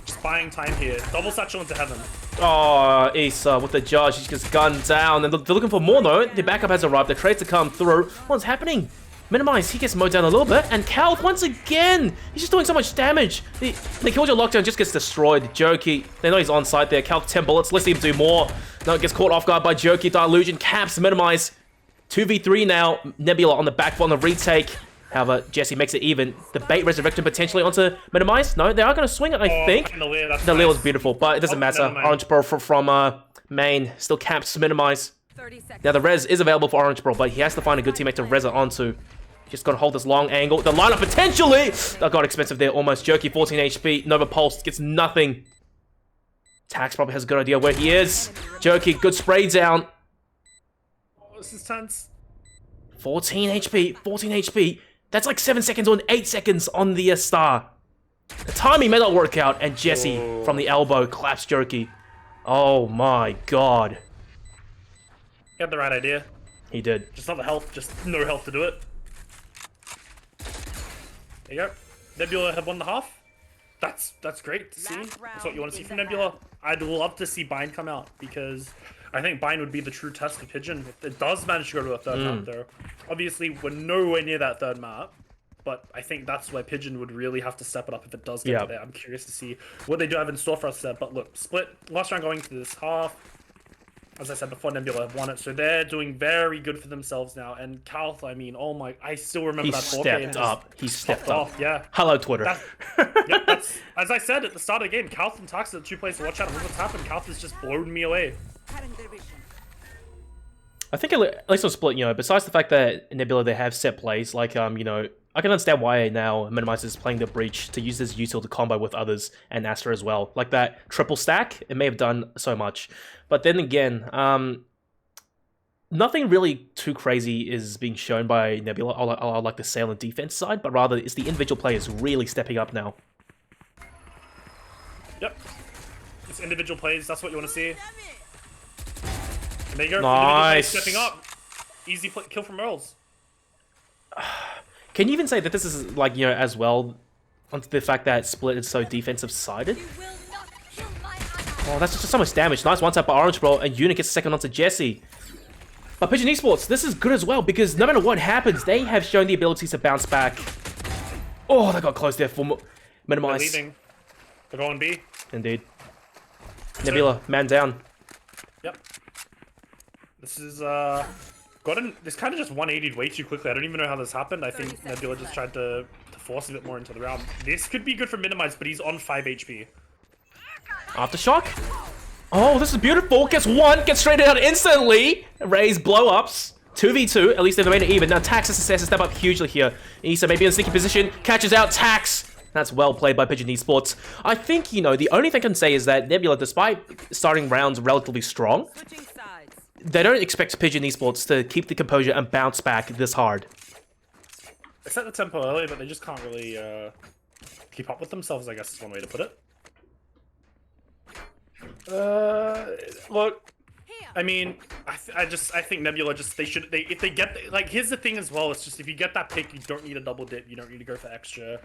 Just buying time here. Double satchel into heaven. Oh, Issa with the judge. He's just gunned down. And they're looking for more though. The backup has arrived. The trades to come through. What's happening? Minimize. He gets mowed down a little bit. And Calth once again. He's just doing so much damage. The Killjoy lockdown just gets destroyed. Jokey. They know he's on site there. Calth 10 bullets. Let's see him do more. No, it gets caught off guard by Jokey. Dilution caps. Minimize. 2v3 now. Nebula on the back foot on the retake. However, Jesse makes it even. The bait resurrection potentially onto Minimize. No, they are going to swing it, I think. The Leer was beautiful, but it doesn't matter. Orange Pearl from main. Still caps Minimize. 30 seconds. Now the res is available for Orange Pearl, but he has to find a good teammate to res it onto. Just got to hold this long angle. The lineup potentially! That got expensive there almost. Jokey 14 HP. Nova Pulse gets nothing. Tax probably has a good idea where he is. Jokey, good spray down. this is tense. 14 HP, 14 HP. That's like 7 seconds on 8 seconds on the star. The timing may not work out, and Jesse from the elbow claps Jerky. Oh my god. He had the right idea. He did. Just not the health, just no health to do it. There you go. Nebula had 1.5. That's great to see. That's what you want to see from Nebula. I'd love to see Bind come out, because I think Bind would be the true test of Pigeon. If it does manage to go to a third map, though. Obviously, we're nowhere near that third map, but I think that's where Pigeon would really have to step it up if it does get to there. I'm curious to see what they do have in store for us there. But look, Split, last round going to this half. As I said before, Nebula have won it, so they're doing very good for themselves now. And Calth, I mean, oh my, I still remember that 4K. He stepped up. Yeah. Hello, Twitter. That's, as I said at the start of the game, Calth and Tox are the 2 players to watch out. And look what's happened. Calth has just blown me away. I think at least on Split, you know, besides the fact that Nebula, they have set plays, like, you know, I can understand why now Minimize is playing the Breach to use this util to combo with others and Astra as well. Like that triple stack, it may have done so much. But then again, nothing really too crazy is being shown by Nebula, I like to say on the defense side, but rather it's the individual players really stepping up now. Yep. It's individual plays, that's what you want to see. And there you go, nice. Stepping up. Easy kill from Earls. Can you even say that this is, like, you know, as well, onto the fact that Split is so defensive-sided? Oh, that's just so much damage. Nice one-tap by Orange Bro, and Unit gets a second onto Jesse. But Pigeon Esports, this is good as well, because no matter what happens, they have shown the ability to bounce back. Oh, they got close there for Minimize. They're leaving. They're going B. Indeed. Nebula, man down. Yep. This is, this kind of just 180'd way too quickly. I don't even know how this happened. I think Nebula just tried to force a bit more into the round. This could be good for Minimize, but he's on 5 HP. Aftershock? Oh, this is beautiful. Gets one, gets straight out instantly. Raise blow-ups. 2v2, at least they've made it even. Now Tax has to step up hugely here. Issa maybe in a sneaky position, catches out Tax. That's well played by Pigeon Esports. I think, you know, the only thing I can say is that Nebula, despite starting rounds relatively strong, they don't expect Pigeon Esports to keep the composure and bounce back this hard. They set the tempo early, but they just can't really keep up with themselves, I guess is one way to put it. Look, I mean, I think Nebula just, if they get, like, here's the thing as well, it's just, if you get that pick, you don't need a double dip, you don't need to go for extra.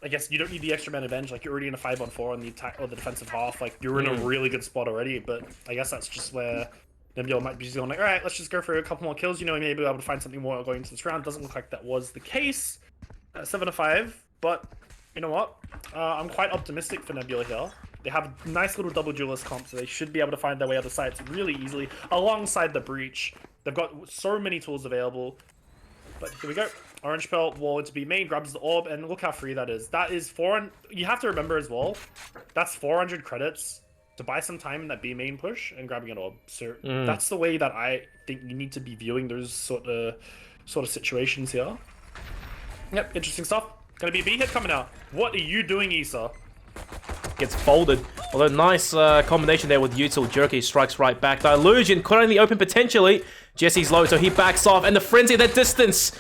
I guess you don't need the extra man advantage, like, you're already in a 5-on-4 on the attack, or the defensive half, like, you're in a really good spot already, but I guess that's just where Nebula might be just going like, alright, let's just go for a couple more kills, you know, maybe be able to find something more going into this round. Doesn't look like that was the case. 7-5, but you know what? I'm quite optimistic for Nebula here. They have a nice little double duelist comp, so they should be able to find their way out of sights really easily, alongside the Breach. They've got so many tools available. But here we go. Orange Pelt, wall into B main, grabs the orb, and look how free that is. That is 400. You have to remember as well, that's 400 credits to buy some time in that B main push and grabbing an orb. So that's the way that I think you need to be viewing those sort of situations here. Yep, interesting stuff. Gonna be a B hit coming out. What are you doing, Issa? Gets folded. Although nice combination there with Util. Jerky strikes right back. The illusion caught in the open potentially. Jesse's low, so he backs off, and the frenzy at that distance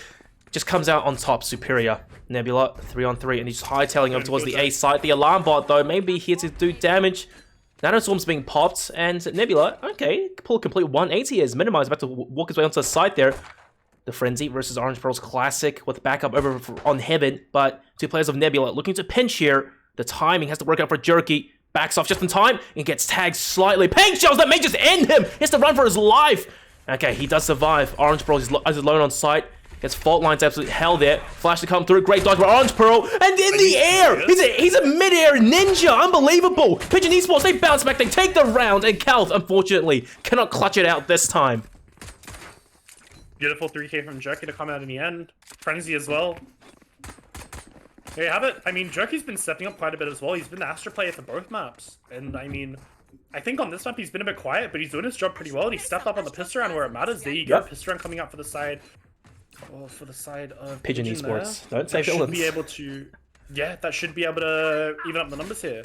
just comes out on top. Superior. Nebula 3-on-3, and he's hightailing over towards the A site. The alarm bot though may be here to do damage. Nanoswarm's being popped, and Nebula, okay, pull a complete 180 as Minimize about to walk his way onto the site there. The Frenzy versus Orange Pearl's classic with backup over on Heaven, but two players of Nebula looking to pinch here. The timing has to work out for Jerky. Backs off just in time and gets tagged slightly. Paint shells that may just end him. He has to run for his life. Okay, he does survive. Orange Pearl is alone on site. Gets fault lines absolute hell there. Flash to come through. Great dodge by Orange Pearl. And in the air! He's a mid-air ninja. Unbelievable. Pigeon Esports, they bounce back. They take the round. And Calth, unfortunately, cannot clutch it out this time. Beautiful 3K from Jerky to come out in the end. Frenzy as well. There you have it. I mean, Jerky's been stepping up quite a bit as well. He's been the Astra player for both maps. And I mean, I think on this map he's been a bit quiet, but he's doing his job pretty well. And he stepped up on the pistol round where it matters. There you go. Pistol round coming out for the side. Oh, for the side of Pigeon Esports. There. Don't say villains. villains. Be able to, yeah, that should be able to even up the numbers here.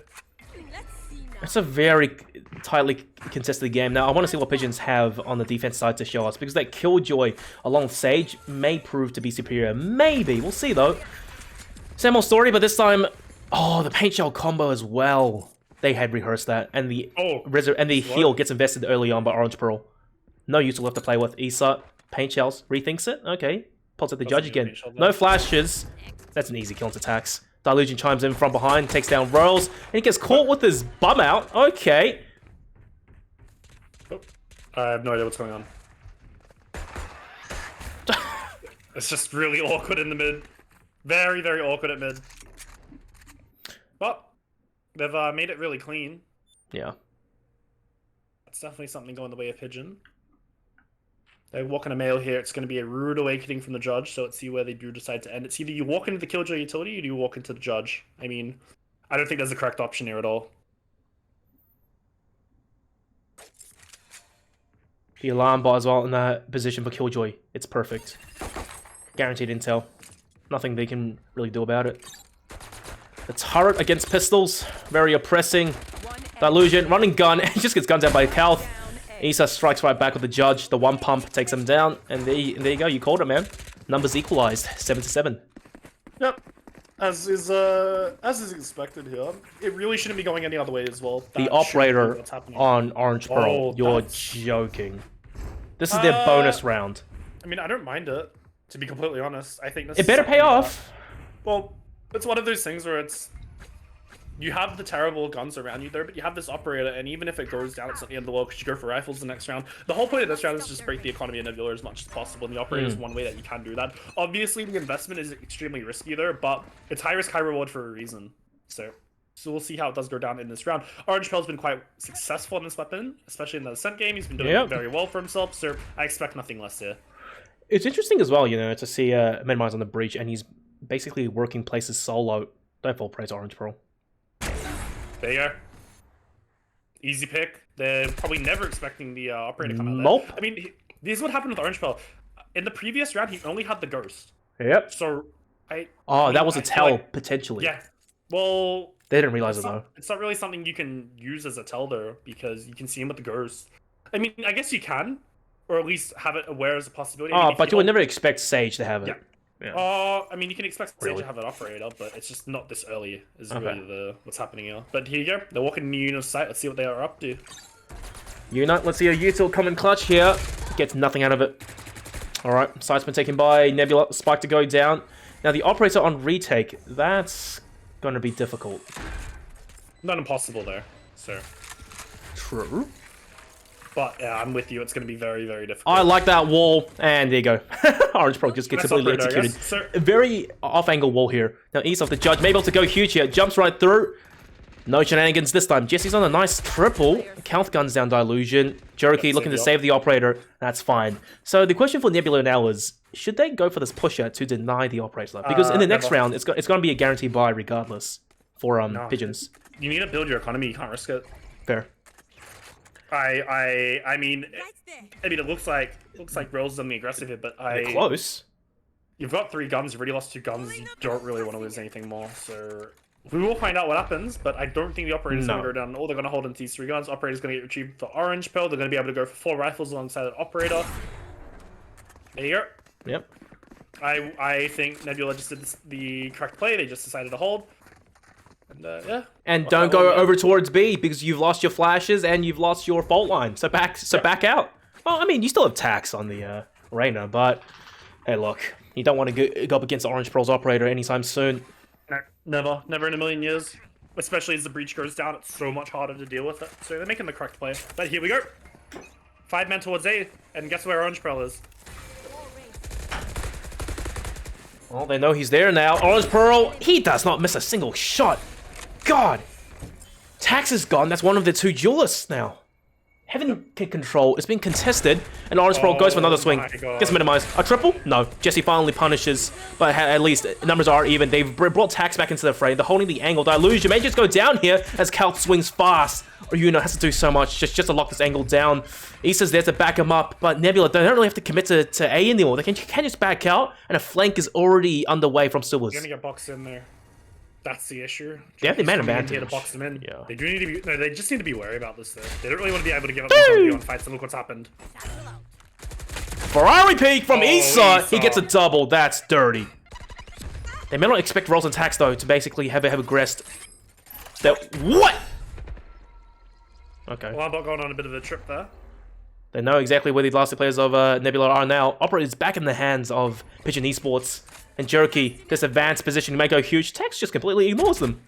It's a very... tightly contested game. Now, I want to see what Pigeons have on the defense side to show us, because that Killjoy along with Sage may prove to be superior. Maybe. We'll see, though. Same old story, but this time... Oh, the paint shell combo as well. They had rehearsed that. And the heal gets invested early on by Orange Pearl. No use left to play with. Issa, paint shells, rethinks it. Okay. Pulls at the judge again. No flashes. That's an easy kill into attacks. Dilution chimes in from behind, takes down Royals, and he gets caught with his bum out. Okay. Oh, I have no idea what's going on. It's just really awkward in the mid. Very, very awkward at mid. But they've made it really clean. Yeah. That's definitely something going the way of Pigeon. They walk in a mail here. It's going to be a rude awakening from the judge, so let's see where they do decide to end. It's either you walk into the Killjoy utility or you walk into the judge. I mean, I don't think there's a correct option here at all. The alarm bar as well in that position for Killjoy. It's perfect. Guaranteed intel. Nothing they can really do about it. The turret against pistols. Very oppressing. Dilution, running gun. He just gets gunned down by Kalth. Issa strikes right back with the judge. The one pump takes him down. And there you go. You called it, man. Numbers equalized. 7-7. Yep. As is expected here. It really shouldn't be going any other way as well. The operator on Orange Pearl. You're joking. This is their bonus round. I mean, I don't mind it, to be completely honest. I think this it better pay off. Well, it's one of those things where it's... You have the terrible guns around you there, but you have this operator, and even if it goes down, it's not the end of the world because you go for rifles the next round. The whole point of this round is just break the economy of Nebula as much as possible, and the operator is one way that you can do that. Obviously, the investment is extremely risky there, but it's high risk, high reward for a reason. So we'll see how it does go down in this round. Orange Pearl's been quite successful in this weapon, especially in the Ascent game. He's been doing very well for himself, so I expect nothing less here. It's interesting as well, you know, to see Minimize on the breach, and he's basically working places solo. Don't fall prey to Orange Pearl. There you go. Easy pick. They're probably never expecting the operator to come out there. Nope. I mean, this is what happened with Orange Pearl. In the previous round, he only had the Ghost. Yep. So, that was a tell, potentially. Yeah. Well... They didn't realize it, though. It's not really something you can use as a tell, though, because you can see him with the Ghost. I mean, I guess you can, or at least have it aware as a possibility. I mean, but you would never expect Sage to have it. Yeah. Yeah. I mean, you can expect Sage to have an operator, but it's just not this early. Is really what's happening here. But here you go. They're walking in Unit's site. Let's see what they are up to. Unit, let's see a util come in clutch here. Gets nothing out of it. All right, site's been taken by Nebula. Spike to go down. Now the operator on retake. That's going to be difficult. Not impossible there, sir. True. But yeah, I'm with you. It's going to be very, very difficult. I like that wall, and there you go. Orange Pro just gets completely executed. A very off-angle wall here. Now East off the judge, maybe able to go huge here. Jumps right through. No shenanigans this time. Jesse's on a nice triple. Count guns down Dilution. Cherokee looking to save the operator. That's fine. So the question for Nebula now is, should they go for this pusher to deny the operator? Because in the next round, it's going to be a guaranteed buy regardless for Pigeons. You need to build your economy. You can't risk it. Fair. I mean, it looks like Rails is on the aggressive here, but They're close. You've got 3 guns. You've already lost 2 guns. You don't really want to lose anything more. So we will find out what happens, but I don't think the operator's going to go down. All they're going to hold into these 3 guns. Operator's going to get retrieved for Orange Pearl. They're going to be able to go for 4 rifles alongside that operator. There you go. Yep. I think Nebula just did the correct play. They just decided to hold. And, yeah. And don't go over towards B because you've lost your flashes and you've lost your fault line. So back out. Well, I mean, you still have tax on the Reyna, but hey, look, you don't want to go up against Orange Pearl's operator anytime soon. No, never in a million years. Especially as the breach goes down, it's so much harder to deal with it. So they're making the correct play. But here we go. 5 men towards A, and guess where Orange Pearl is? Well, they know he's there now. Orange Pearl, he does not miss a single shot. God! Tax is gone. That's one of the 2 duelists now. Heaven can control. It's been contested, and Orange Pearl goes for another swing. Gets minimized. A triple? No. Jesse finally punishes, but at least numbers are even. They've brought Tax back into the fray. They're holding the angle. Dilution may just go down here as Kalth swings fast. Or has to do so much just to lock this angle down. Issa's there to back him up, but Nebula, they don't really have to commit to A anymore. They can just back out, and a flank is already underway from Silvers. You're gonna get boxed in there. That's the issue. They have the man Coming in advantage. here to box them in. Yeah. They do need to be. No, they just need to be wary about this though. They don't really want to be able to give up the on fights. And look what's happened. Satchel out. Ferrari peak from Issa. He Issa. gets a double. That's dirty. They may not expect rolls and tax though to basically have aggressed. That what? Okay. Alarm bot going on a bit of a trip there. They know exactly where the last two players of Nebula are now. Opera is back in the hands of Pigeon Esports. And Jerky, this advanced position may go huge. Tax just completely ignores them.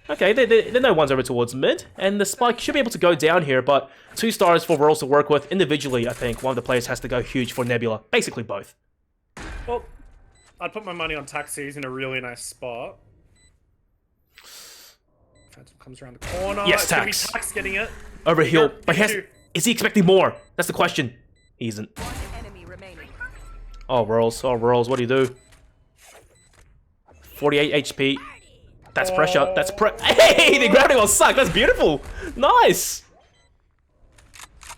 Okay, they know one's over towards mid. And the spike should be able to go down here, but 2 stars for Rolls to work with. Individually, I think one of the players has to go huge for Nebula. Basically both. Well, I'd put my money on Taxi. He's in a really nice spot. Phantom comes around the corner. Yes, It's gonna be Tax. Tax getting it. Over heal. Here, But is he expecting more? That's the question. He isn't. One enemy remaining. Oh, Rolls. Oh, Rolls. What do you do? 48 HP. That's pressure. That's Hey, the gravity will suck. That's beautiful. Nice. I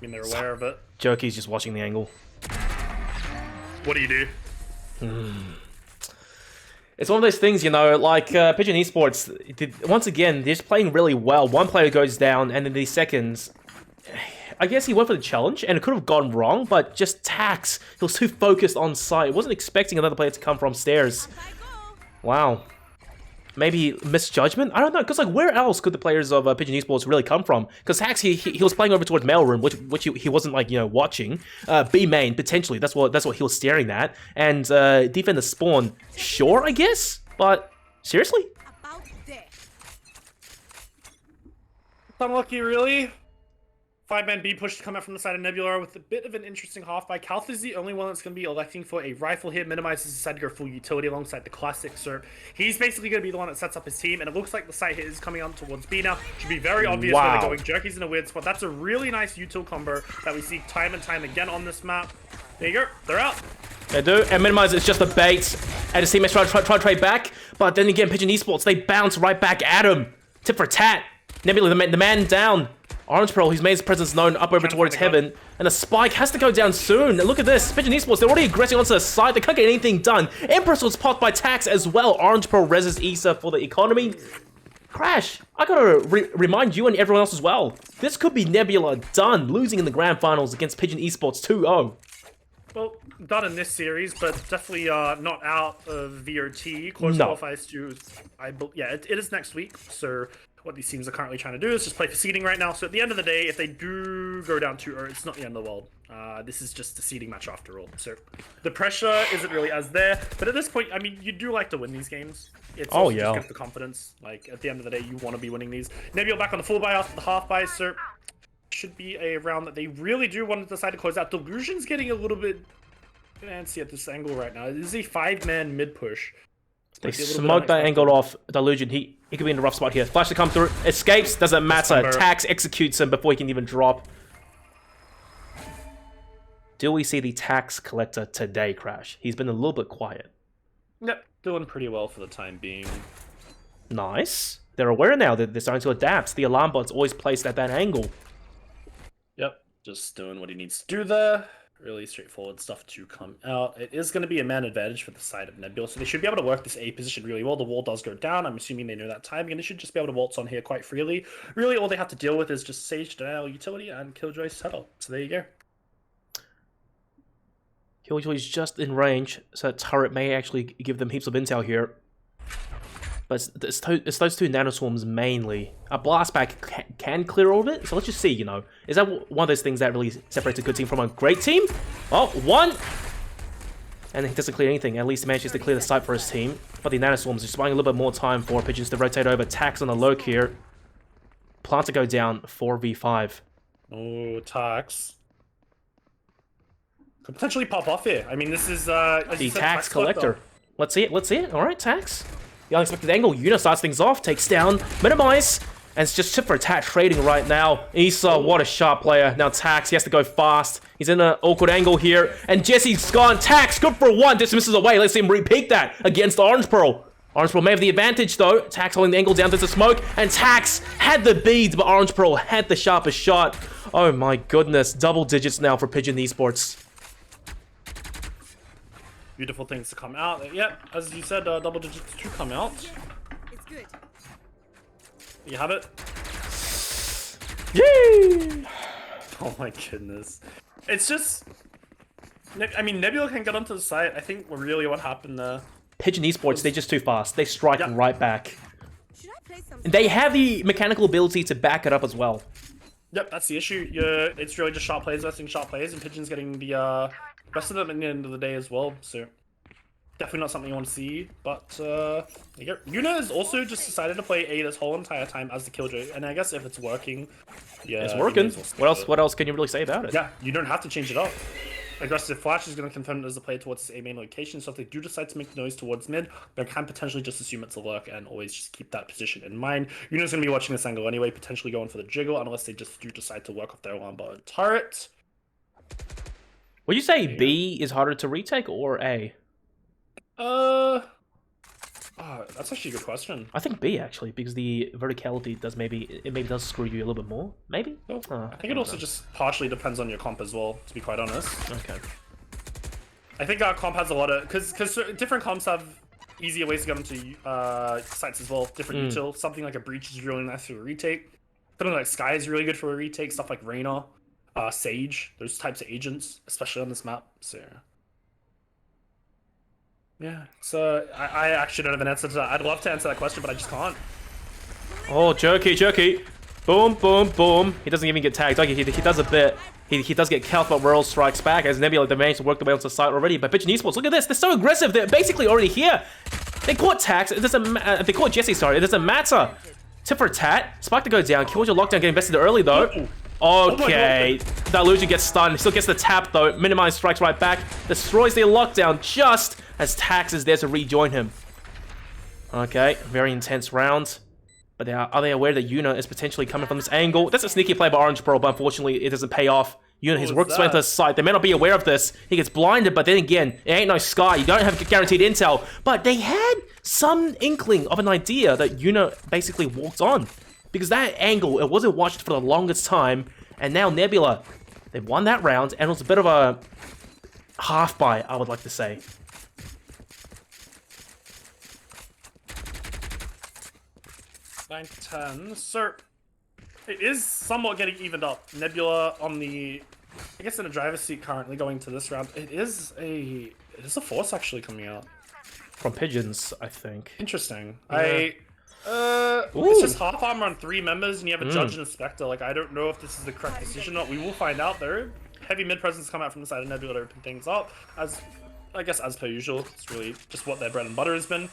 mean, they're aware of it. Jerky's just watching the angle. What do you do? It's one of those things, you know, like Pigeon Esports, once again, they're just playing really well. One player goes down, and in these seconds, I guess he went for the challenge, and it could have gone wrong, but just Tax. He was too focused on sight. Wasn't expecting another player to come from stairs. I go. Wow. Maybe misjudgment? I don't know, because like where else could the players of Pigeon Esports really come from? Because Tax, he was playing over towards mailroom, which he wasn't like, you know, watching. B main, potentially, that's what he was staring at. And defend the spawn, sure, I guess? But, seriously? About there. Unlucky, really. 5-man B push to come out from the side of Nebula with a bit of an interesting half by. Kalth is the only one that's going to be electing for a rifle here, minimizes his side to go full utility alongside the classic. So he's basically going to be the one that sets up his team, and it looks like the site hit is coming on towards B now. Should be very obvious where they're going. Jerky's in a weird spot. That's a really nice util combo that we see time and time again on this map. There you go. They're out. They do, and minimize it's just a bait. And his teammates try to trade back, but then again, Pigeon Esports, they bounce right back at him. Tit for tat. Nebula, the man down. Orange Pearl, who's made his presence known up over towards heaven, and the spike has to go down soon. And look at this, Pigeon Esports, they're already aggressing onto the side, they can't get anything done. Empress was popped by Tax as well. Orange Pearl reses Issa for the economy. Crash, I gotta remind you and everyone else as well, this could be Nebula done, losing in the grand finals against Pigeon Esports 2-0. Well, done in this series, but definitely not out of VOT. Close No. qualifies to, it is next week. So what these teams are currently trying to do is just play for seeding right now. So at the end of the day, if they do go down 2-0, it's not the end of the world. This is just a seeding match after all. So the pressure isn't really as there. But at this point, I mean, you do like to win these games. It's also just good for confidence. Like, at the end of the day, you want to be winning these. Nebula back on the full buy after the half buy, so should be a round that they really do want to decide to close out. Delusion's getting a little bit fancy at this angle right now. This is a 5-man mid push. They smoked that angle off. Delusion, he could be in a rough spot here. Flash to come through, escapes, doesn't matter. Tax executes him before he can even drop. Do we see the tax collector today, Crash? He's been a little bit quiet. Yep, doing pretty well for the time being. Nice. They're aware now that they're starting to adapt. The alarm bot's always placed at that angle. Yep, just doing what he needs to do there. Really straightforward stuff to come out. It is going to be a man advantage for the side of Nebula, so they should be able to work this A position really well. The wall does go down. I'm assuming they know that timing, and they should just be able to waltz on here quite freely. Really, all they have to deal with is just Sage denial utility and Killjoy settle. So there you go. Killjoy's just in range, so that turret may actually give them heaps of intel here. But it's those two nanoswarms mainly. A blast back can clear all of it, so let's just see, you know. Is that one of those things that really separates a good team from a great team? Oh, one! And he doesn't clear anything. At least he manages to clear the site for his team. But the nanoswarms are just buying a little bit more time for Pigeons to rotate over. Tax on the low here. Plant to go down 4v5. Oh, Tax. Could potentially pop off here. I mean, this is the Tax collector. Let's see it, let's see it. Alright, Tax. The unexpected angle. Yuna starts things off, takes down, minimize, and it's just tip for tat trading right now. Issa, what a sharp player. Now Tax, he has to go fast. He's in an awkward angle here, and Jesse's gone. Tax, good for one, dismisses away. Let's see him repeat that against Orange Pearl. Orange Pearl may have the advantage though. Tax holding the angle down to the smoke, and Tax had the beads, but Orange Pearl had the sharpest shot. Oh my goodness, double digits now for Pigeon Esports. beautiful things to come out. Yep, as you said, double digits to come out. It's good. You have it. Yay! Oh my goodness. It's just... I mean, Nebula can get onto the site. I think really what happened there... Pigeon Esports, they're just too fast. They strike right back. Should I play some? And they have the mechanical ability to back it up as well. Yep, that's the issue. It's really just sharp plays versus sharp plays, and Pigeon's getting the rest of them at the end of the day as well. So definitely not something you want to see. But Yuna has also just decided to play A this whole entire time as the Killjoy, and I guess if it's working, yeah, It's working. What else can you really say about it? Yeah, you don't have to change it up. Aggressive Flash is going to confirm it as a play towards a main location, so if they do decide to make the noise towards mid, they can potentially just assume it's a lurk and always just keep that position in mind. Yuna's going to be watching this angle anyway, potentially going for the jiggle, unless they just do decide to work off their alarm bar turret. Would you say B is harder to retake or A? That's actually a good question. I think B actually, because the verticality does maybe does screw you a little bit more. Maybe. I think it also just partially depends on your comp as well, to be quite honest. Okay. I think our comp has a lot of because different comps have easier ways to get into sites as well. Different util. Something like a breach is really nice for a retake. Something like Sky is really good for a retake. Stuff like Reyna, Sage, those types of agents, especially on this map. So. Yeah, so I actually don't have an answer to that. I'd love to answer that question, but I just can't. Oh, jerky. Boom, boom, boom. He doesn't even get tagged. Okay, he does a bit. He does get Kelth, but World strikes back as Nebula they managed to work their way onto the site already. But Pigeon Esports, look at this. They're so aggressive. They're basically already here. They caught Tax. It doesn't they caught Jesse, sorry. It doesn't matter. Tip for a tat. Spike to go down. Killjoy lockdown getting bested early, though. Ooh. Okay. Dilution gets stunned. Still gets the tap, though. Minimize strikes right back. Destroys their lockdown just as Tax is there to rejoin him. Okay. Very intense round. But are they aware that Yuna is potentially coming from this angle? That's a sneaky play by Orange Pro, but unfortunately it doesn't pay off. Yuna has worked his way into the site. They may not be aware of this. He gets blinded, but then again, it ain't no Sky. You don't have guaranteed intel. But they had some inkling of an idea that Yuna basically walked on. Because that angle, it wasn't watched for the longest time. And now Nebula, they've won that round. And it was a bit of a half buy, I would like to say. Nine to 10. So it is somewhat getting evened up. Nebula on the, I guess, in a driver's seat currently going to this round. It is a force actually coming out From Pigeons, I think. Interesting. Yeah. It's just half armor on 3 members, and you have a judge and a specter. Like, I don't know if this is the correct decision or not. We will find out though. Heavy mid presence come out from the side of Nebula to open things up, as I guess as per usual. It's really just what their bread and butter has been.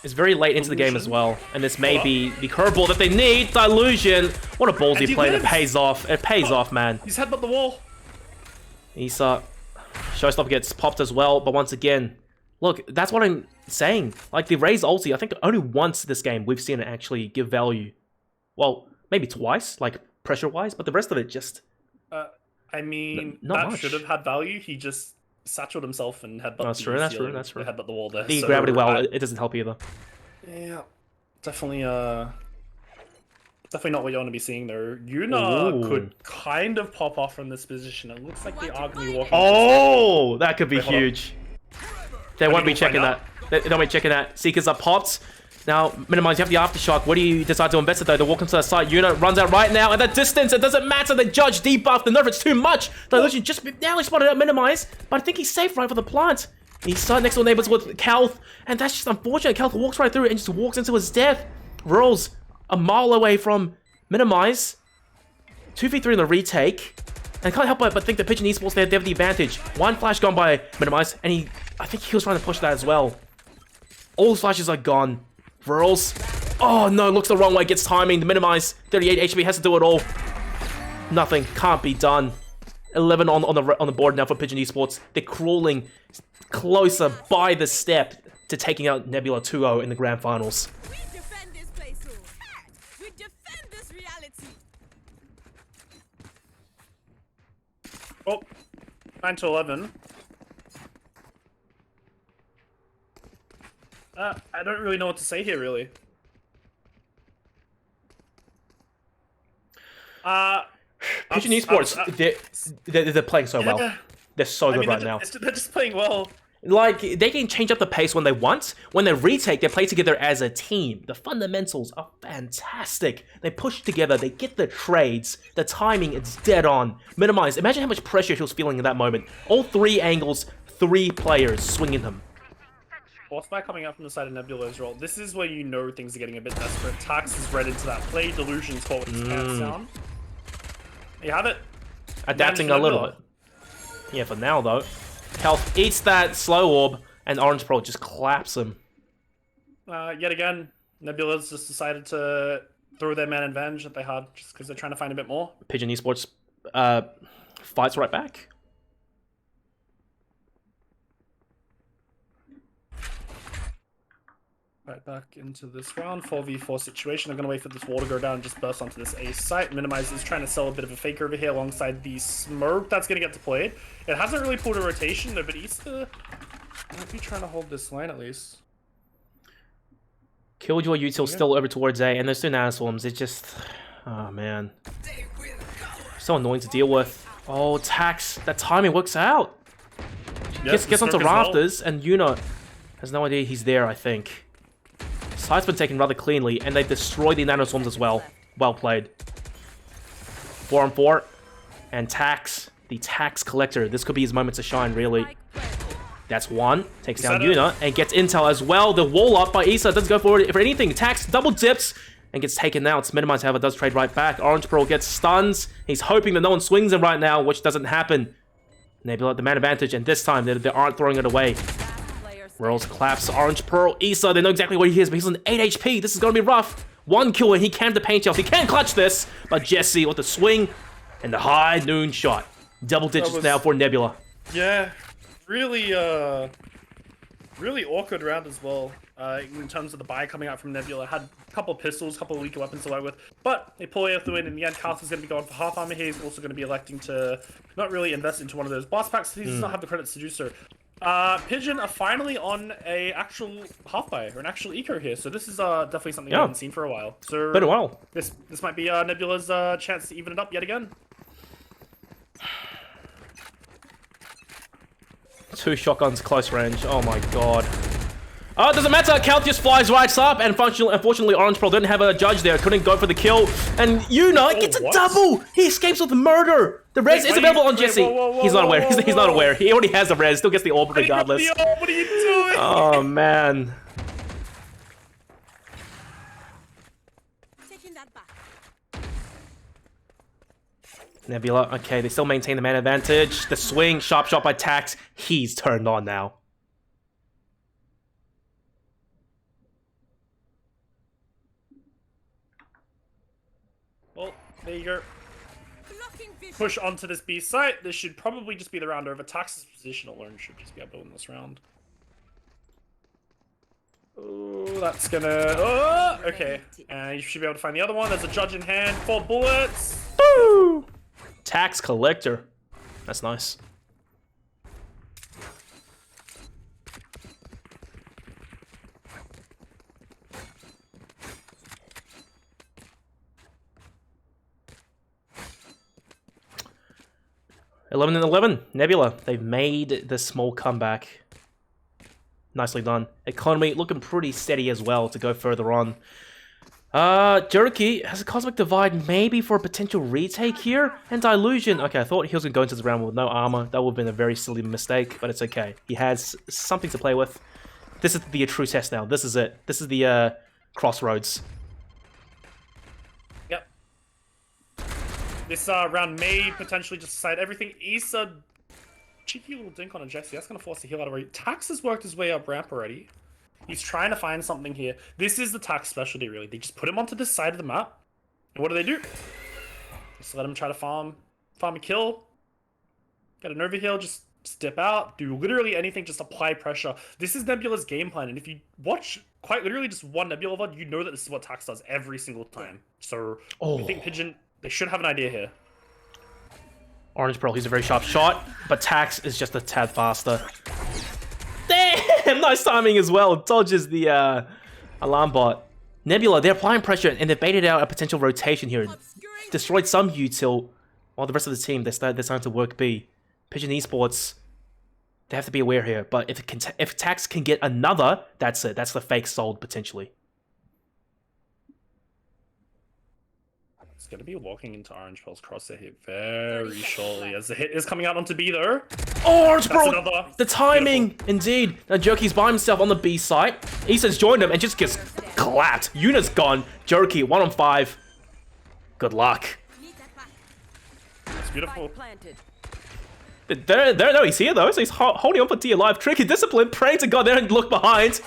It's very late into the game as well, and this may be the curveball that they need. Dilution. What a ballsy play that pays off. It pays off, man. He's headbutt the wall. Issa. Showstopper gets popped as well, but once again, look, that's what I'm saying. Like, the Raze ulti, I think only once this game we've seen it actually give value. Well, maybe twice, like, pressure-wise, but the rest of it just... I mean, not that much. should have had value. He just satcheled himself and headbutt That's true. headbutt the wall there. The So, gravity well, it doesn't help either. Yeah, definitely definitely not what you want to be seeing there. Yuna could kind of pop off from this position. It looks like they are going to be walking. Oh, that could be Wait, hold on. huge. They won't be checking that. They don't be checking that. Seekers are popped. Now, Minimize, you have the Aftershock. What do you decide to invest it though? They walk into the site. Yuna runs out right now. At that distance, it doesn't matter. The judge debuff the nerf. It's too much. Dilution just now spotted out Minimize. But I think he's safe right for the plant. He's sat next to neighbors with Kalth. And that's just unfortunate. Kalth walks right through it and just walks into his death. Rolls a mile away from Minimize. 2v3 in the retake. And can't help but think the Pigeon Esports, they have the advantage. One flash gone by Minimize. And I think he was trying to push that as well. All his flashes are gone. Whirls. Oh no, looks the wrong way, gets timing. The Minimize, 38 HP, has to do it all. Nothing, can't be done. 11 on the board now for Pigeon Esports. They're crawling closer by the step to taking out Nebula 2-0 in the grand finals. We defend this place, we defend this reality. Oh, 9 to 11. I don't really know what to say here, really. Pigeon Esports, they're playing so well. They're so good right now. They're just playing well. Like, they can change up the pace when they want. When they retake, they play together as a team. The fundamentals are fantastic. They push together, they get the trades. The timing is dead on. Minimize. Imagine how much pressure he was feeling in that moment. All 3 angles, 3 players swinging him. Force back coming up from the side of Nebula's roll. This is where you know things are getting a bit desperate. Tax is read into that play. Delusion's caught with his pants down. You have it. Adapting a little bit. Yeah, for now, though. Health eats that slow orb, and Orange Pro just claps him. Yet again, Nebula's just decided to throw their man advantage that they had just because they're trying to find a bit more. Pigeon Esports fights right back. Right back into this round, 4v4 situation. They're going to wait for this wall to go down and just burst onto this A site. Minimize is trying to sell a bit of a fake over here alongside the smoke that's going to get deployed. It hasn't really pulled a rotation though, but Easter might be trying to hold this line at least. Killjoy util still over towards A, and those 2 nanoswarms, it's just... Oh, man. So annoying to deal with. Oh, Tax, that timing works out. Yep, Gets onto rafters, and Yuna has no idea he's there, I think. Site's been taken rather cleanly, and they destroyed the nanoswarms as well. Well played. 4 on 4. And Tax, the Tax Collector. This could be his moment to shine, really. That's 1. Takes down Yuna, and gets intel as well. The wall up by Issa doesn't go forward for anything. Tax double dips, and gets taken out. It's minimized, however, does trade right back. Orange Pearl gets stuns. He's hoping that no one swings him right now, which doesn't happen. Nebula at the man advantage, and this time they aren't throwing it away. Whirls claps Orange Pearl. Issa, they know exactly what he is, but he's on 8 HP. This is going to be rough. 1 kill, and he can the paint shells. He can clutch this, but Jesse with the swing and the high noon shot. Double digits now for Nebula. Yeah, really, really awkward round as well. In terms of the buy coming out from Nebula, had a couple of pistols, a couple of weaker weapons to work with, but they pull through it in the end. Cast is going to be going for half armor here. He's also going to be electing to not really invest into one of those blast packs. He does not have the credits to do so. Pigeon are finally on a actual half buy or an actual eco here, so this is definitely something we haven't seen for a while. So been a while. This might be Nebula's chance to even it up yet again. 2 shotguns close range. Oh my god. Oh, doesn't matter. Count just flies right up, and unfortunately, Orange Pearl didn't have a judge there. Couldn't go for the kill. And Yuna gets a double. He escapes with murder. The res is available on Jesse. He's not aware. He's not aware. He already has the res. Still gets the orb regardless. What are you doing? Oh man. Taking that back. Nebula. Okay, they still maintain the man advantage. The swing, sharp shot by Tax. He's turned on now. Well, there you go. Push onto this B site. This should probably just be the round over. Tax's position alone should just be able to win this round. Oh, that's gonna... Oh, okay. You should be able to find the other one. There's a judge in hand. 4 bullets. Woo! Tax Collector. That's nice. $11 and 11. Nebula. They've made the small comeback. Nicely done. Economy looking pretty steady as well to go further on. Jerky has a Cosmic Divide maybe for a potential retake here. And Dilution. Okay, I thought he was going to go into the round with no armor. That would have been a very silly mistake, but it's okay. He has something to play with. This is the true test now. This is it. This is the crossroads. Yep. This round may potentially just decide everything. Issa, cheeky little dink on a Jesse. That's going to force the heal out already. Tax has worked his way up ramp already. He's trying to find something here. This is the Tax specialty, really. They just put him onto this side of the map. And what do? Just let him try to farm a kill. Get an overheal, just step out, do literally anything, just apply pressure. This is Nebula's game plan, and if you watch quite literally just one Nebula VOD, you know that this is what Tax does every single time. So I think Pigeon, they should have an idea here. Orange Pearl, he's a very sharp shot, but Tax is just a tad faster. Damn, nice timing as well. Dodges the alarm bot. Nebula, they're applying pressure, and they've baited out a potential rotation here. Destroyed some util, while the rest of the team, they're starting to work B. Pigeon Esports They have to be aware here. But if Tax can get another, that's it. That's the fake sold potentially. It's going to be walking into Orange Pearl's crosshair here very shortly as the hit is coming out onto B though. Orange, bro! The timing! Beautiful. Indeed. Now Jerky's by himself on the B site. Isa's joined him and just gets clapped. Yuna's gone. Jerky, 1 on 5. Good luck. It's beautiful. No, he's here though, so he's holding on for dear life. Tricky discipline, praying to God there and look behind.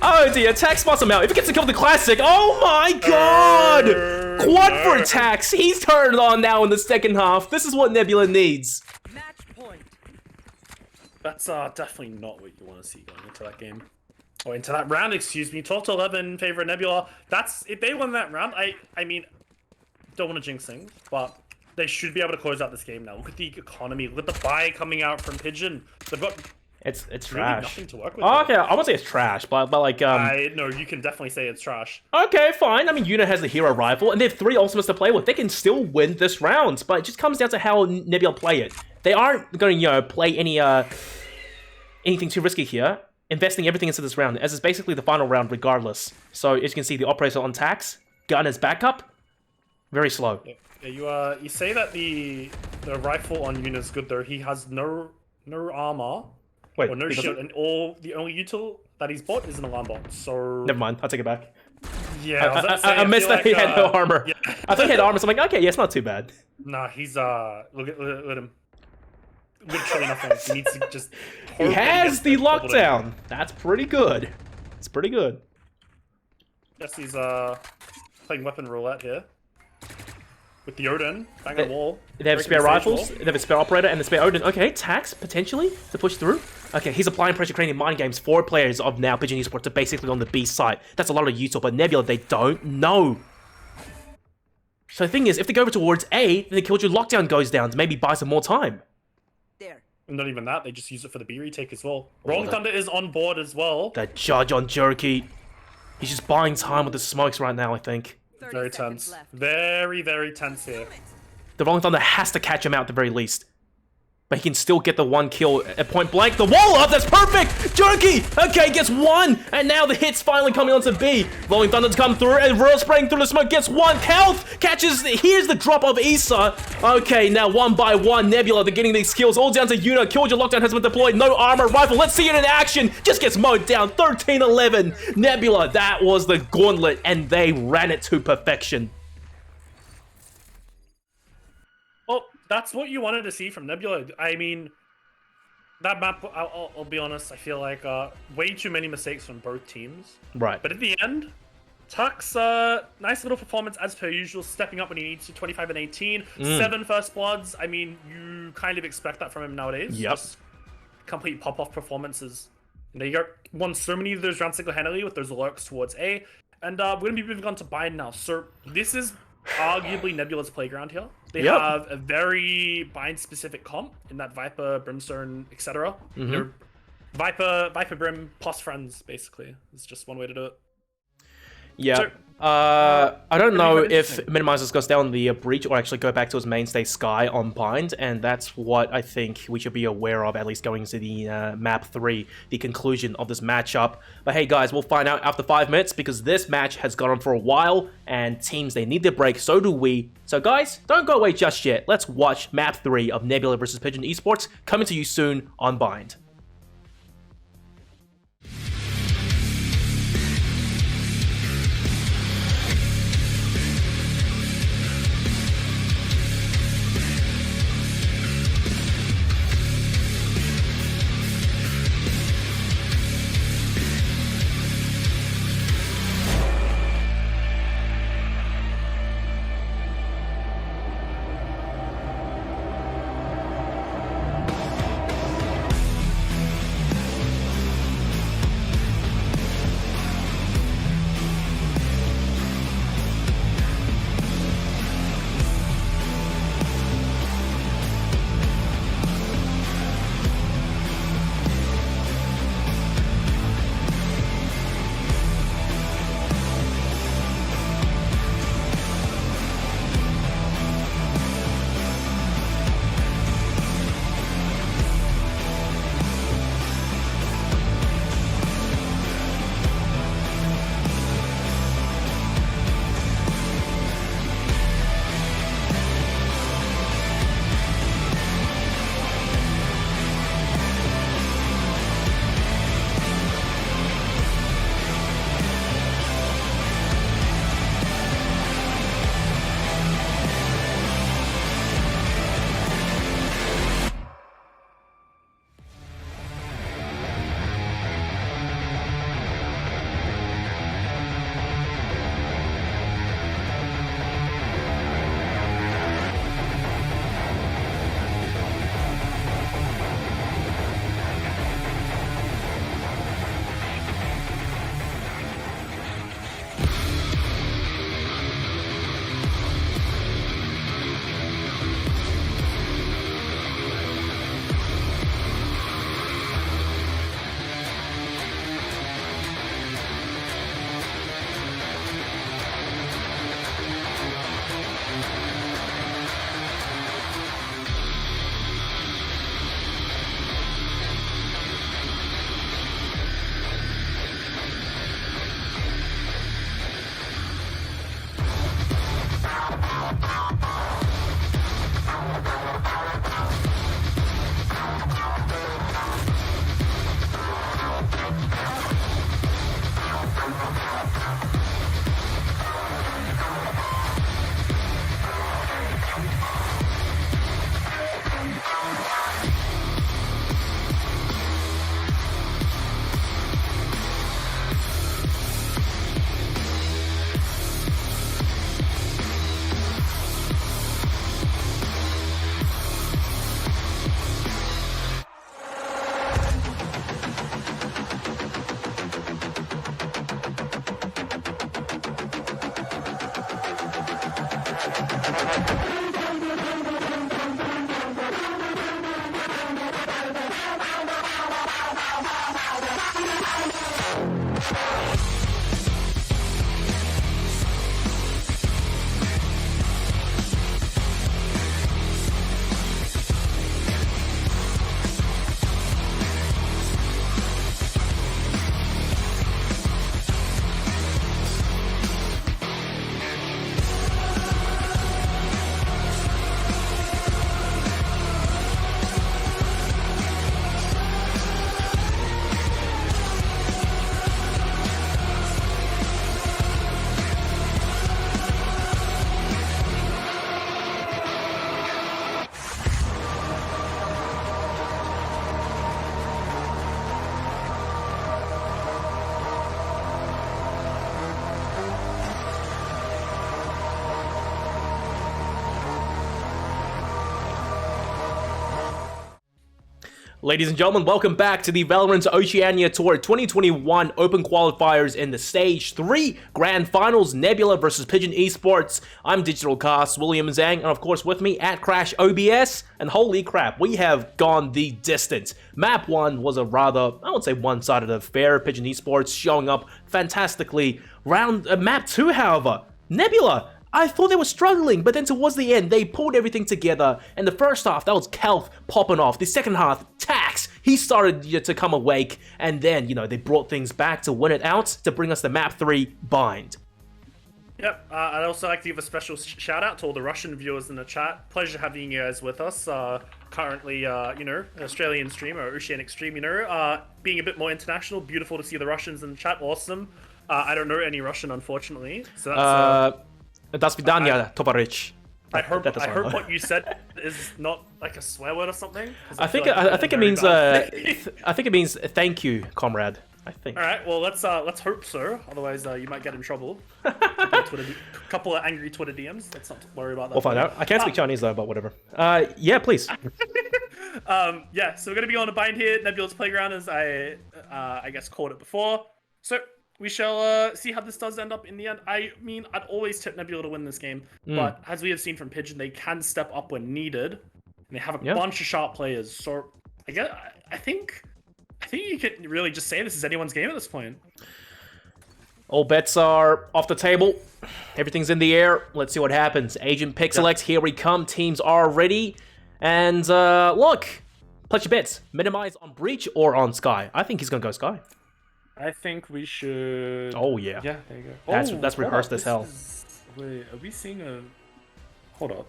Oh dear, Tax spots him out. If he gets to kill the classic, oh my God! Quad for Tax. He's turned on now in the second half. This is what Nebula needs. Match point. That's definitely not what you want to see going into that game. Or into that round, excuse me. 12-11 in favor of Nebula. That's if they win that round, I mean, don't want to jinx things, but they should be able to close out this game now. Look at the economy. Look at the buy coming out from Pigeon. They've got it's really trash. Nothing to work with. Oh, okay, I won't say it's trash, but like no, you can definitely say it's trash. Okay, fine. I mean, Yuna has the hero rifle, and they have 3 ultimates to play with. They can still win this round, but it just comes down to how Nebula play it. They aren't going to, play anything too risky here, investing everything into this round, as it's basically the final round regardless. So as you can see, the operator on Tax, gun as backup, very slow. Yeah, you say that the rifle on Yuna is good though. He has no armor. Wait, or no shield, and the only util that he's bought is an alarm bot. So never mind, I'll take it back. Yeah, I missed that he had no armor. Yeah. I thought he had armor, so I'm like, okay, yeah, it's not too bad. Nah, he's look at him. Literally nothing. He needs to just. He has the lockdown. That's pretty good. It's pretty good. Yes, he's playing weapon roulette here. With the Odin, bang on the wall. They have spare rifles, they have a spare operator, and the spare Odin. Okay, Tax, potentially, to push through. Okay, he's applying pressure, creating mind games. 4 players of now Pigeon Esports are basically on the B side. That's a lot of util, but Nebula, they don't know. So the thing is, if they go over towards A, then the Killjoy lockdown goes down to maybe buy some more time. There. And not even that, they just use it for the B retake as well. Rolling Thunder is on board as well. The judge on Jerky. He's just buying time with the smokes right now, I think. Very tense. Very, very tense here. The Rolling Thunder has to catch him out at the very least. But he can still get the 1 kill at point blank. The wall up, that's perfect! Jerky! Okay, gets 1! And now the hit's finally coming onto B. Rolling Thunder's come through, and Royal spraying through the smoke, gets 1 health! Catches, here's the drop of Issa. Okay, now 1 by 1, Nebula, they're getting these kills, all down to Yuna. Killjoy lockdown has been deployed, no armor, rifle, let's see it in action! Just gets mowed down, 13-11. Nebula, that was the gauntlet, and they ran it to perfection. Well, that's what you wanted to see from Nebula. I mean, that map, I'll be honest, I feel like way too many mistakes from both teams. Right. But at the end, Tuck's nice little performance as per usual, stepping up when he needs to, 25 and 18, 7 first bloods. I mean, you kind of expect that from him nowadays. Yep. Just complete pop-off performances. And there you go. Won so many of those rounds single-handedly with those lurks towards A. And we're going to be moving on to Bind now. So this is arguably Nebula's playground here. They have a very bind-specific comp in that Viper, Brimstone, etc. You know, Viper, Brim plus friends, basically. It's just one way to do it. Yeah. So, I don't know if Minimizers goes down the breach or actually go back to his mainstay Sky on Bind, and that's what I think we should be aware of, at least going into the map 3, the conclusion of this matchup. But hey guys, we'll find out after 5 minutes, because this match has gone on for a while, and teams, they need their break, so do we. So guys, don't go away just yet. Let's watch map 3 of Nebula versus Pigeon Esports, coming to you soon on Bind. Ladies and gentlemen, welcome back to the Valorant Oceania Tour 2021 Open Qualifiers in the Stage 3 Grand Finals, Nebula versus Pigeon Esports. I'm DigitalCasts, William Zhang, and of course with me at Crash OBS. And holy crap, we have gone the distance. Map 1 was a rather, I would say, one-sided affair. Pigeon Esports showing up fantastically. Map 2, however, Nebula, I thought they were struggling, but then towards the end, they pulled everything together. And the first half, that was Kelf popping off. The second half, Tax, he started to come awake. And then, they brought things back to win it out, to bring us the Map 3 bind. Yep, I'd also like to give a special shout out to all the Russian viewers in the chat. Pleasure having you guys with us. Currently, Australian stream or Oceanic stream, being a bit more international. Beautiful to see the Russians in the chat. Awesome. I don't know any Russian, unfortunately. So that's... Das vidanya, Tovarich. I hope what you said is not like a swear word or something. I think it means I think it means thank you, comrade. I think. All right, well let's hope so. Otherwise, you might get in trouble. Couple of angry Twitter DMs. Let's not worry about that. We'll find out. I can't speak Chinese though, but whatever. Yeah, please. Yeah, so we're gonna be on a bind here. Nebula's Playground, as I guess called it before. So we shall see how this does end up in the end. I mean, I'd always tip Nebula to win this game, but as we have seen from Pigeon, they can step up when needed, and they have a bunch of sharp players. So I think you can really just say this is anyone's game at this point. All bets are off the table. Everything's in the air. Let's see what happens. Agent pick select. Here we come. Teams are ready. And look, place your bets. Minimize on Breach or on Sky. I think he's gonna go Sky. I think we should... Oh, yeah. Yeah, there you go. That's rehearsed as hell. Wait, are we seeing a... Hold up.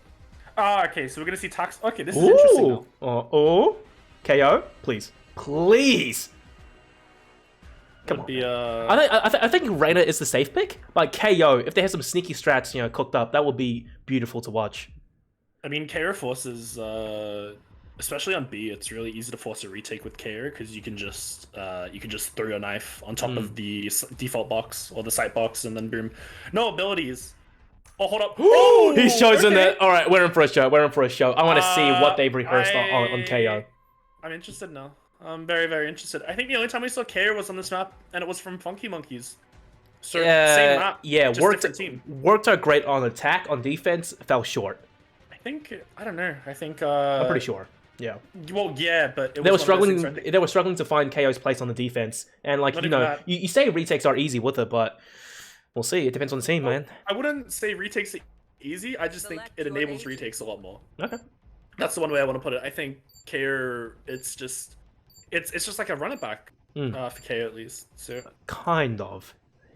Okay, so we're going to see Tax... Okay, this is interesting now. KO? Please. Please! Come on. I think Reyna is the safe pick, but KO, if they have some sneaky strats, cooked up, that would be beautiful to watch. I mean, KO forces... Especially on B, it's really easy to force a retake with KO because you can just throw your knife on top of the default box or the site box and then boom. No abilities. Oh, hold up. Oh, he's chosen that. All right, we're in for a show. We're in for a show. I want to see what they've rehearsed on KO. I'm interested now. I'm very, very interested. I think the only time we saw KO was on this map, and it was from Funky Monkeys. So same map. Yeah, just different team. Worked out great on attack. On defense, fell short. I don't know. I'm pretty sure. Yeah. Well, yeah, but they were struggling. They were struggling to find KO's place on the defense, and you say retakes are easy with it, but we'll see. It depends on the team, man. I wouldn't say retakes are easy. I just think it enables retakes a lot more. Okay. That's the one way I want to put it. I think KO, it's just like a run it back for KO at least. So kind of.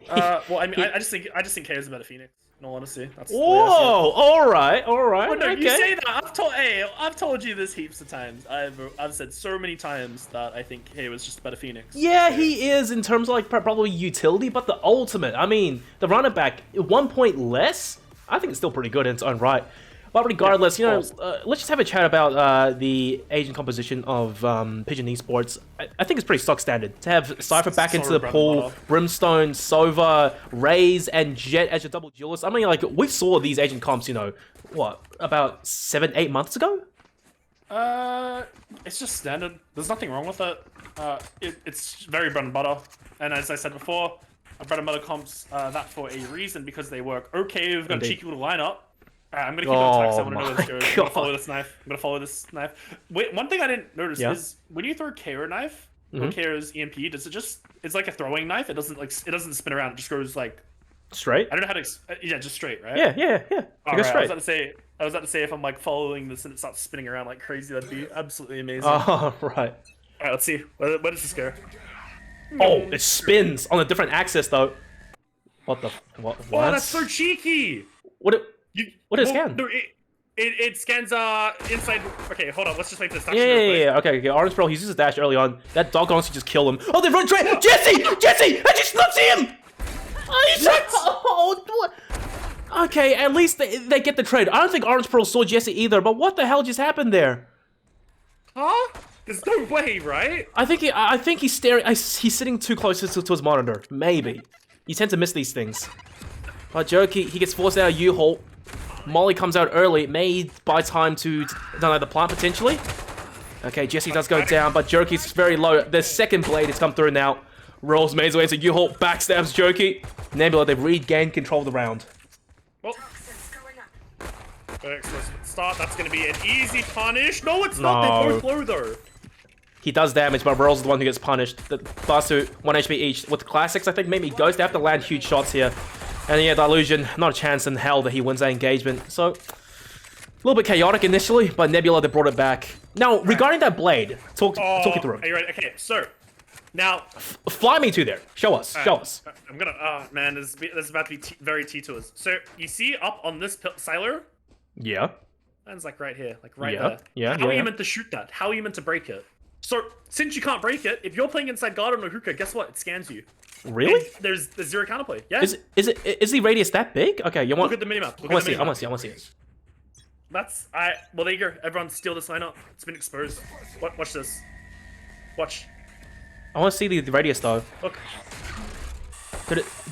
Well, I mean, I just think KO is a better Phoenix. In all honesty, that's whoa! All right. Oh, no, okay. You say that. I've told you this heaps of times. I've said so many times that I think KO is just a better Phoenix. Yeah, he is in terms of probably utility, but the ultimate. I mean, the running back 1 point less. I think it's still pretty good in its own right. But regardless, let's just have a chat about the agent composition of Pigeon Esports. I think it's pretty stock standard to have Cypher back into the pool, Brimstone, Sova, Raze, and Jet as your double duelist. I mean, we saw these agent comps, what, about 7-8 months ago? It's just standard. There's nothing wrong with it. It's very bread and butter. And as I said before, bread and butter comps that for a reason because they work. Okay, we've got a cheeky little lineup. I'm gonna keep it on tax. I want to know where this goes. I'm gonna follow this knife. Wait, one thing I didn't notice is when you throw a KO knife or KO's EMP, does it it's like a throwing knife? It doesn't spin around. It just goes like straight. I don't know how to. Just straight, right? Yeah. All right, straight. I was about to say if I'm following this and it starts spinning around like crazy, that'd be absolutely amazing. Oh, right. All right, let's see. Where does this go? Oh, it spins on a different axis though. What? Oh, that's so cheeky. What is scan? No, it scans inside. Okay, hold on. Let's just wait for this. Yeah. Okay. Orange Pearl, he uses his dash early on. That dog honestly just killed him. Oh, they run trade. Jesse! I just not see him. Okay, at least they get the trade. I don't think Orange Pearl saw Jesse either. But what the hell just happened there? Huh? There's no way, right? I think he's staring. He's sitting too close to his monitor. Maybe. You tend to miss these things. But Jokey, he gets forced out of U-Haul. Molly comes out early. It may buy time to deny the plant potentially. Okay, Jesse does go down, but Jerky's very low. The second blade has come through now. Rolls Maze away, so U-Haul backstabs Jerky. Nebula, they've regained control of the round. Well, excellent start. That's going to be an easy punish. No, it's not. They both low, though. He does damage, but Rolls is the one who gets punished. The last two, 1 HP each. With Classics, I think maybe Ghost, they have to land huge shots here. And yeah, Delusion, not a chance in hell that he wins that engagement. So, a little bit chaotic initially, but Nebula, they brought it back. Now, regarding that blade, talk you through it. Are you ready? Okay, so, now... Fly me to there. Show us. Show us. I'm gonna... Oh, man, this is about to be very T2s. So, you see up on this silo? Yeah. That's like right here, like right there. Yeah, How are you meant to shoot that? How are you meant to break it? So, since you can't break it, if you're playing inside Garden or Hookah, guess what? It scans you. Really? And there's zero counterplay. Yeah. Is the radius that big? Okay, you want... Look at the minimap. I want to see it. That's... Well, there you go. Everyone steal this lineup. It's been exposed. Watch this. Watch. I want to see the radius, though. Look.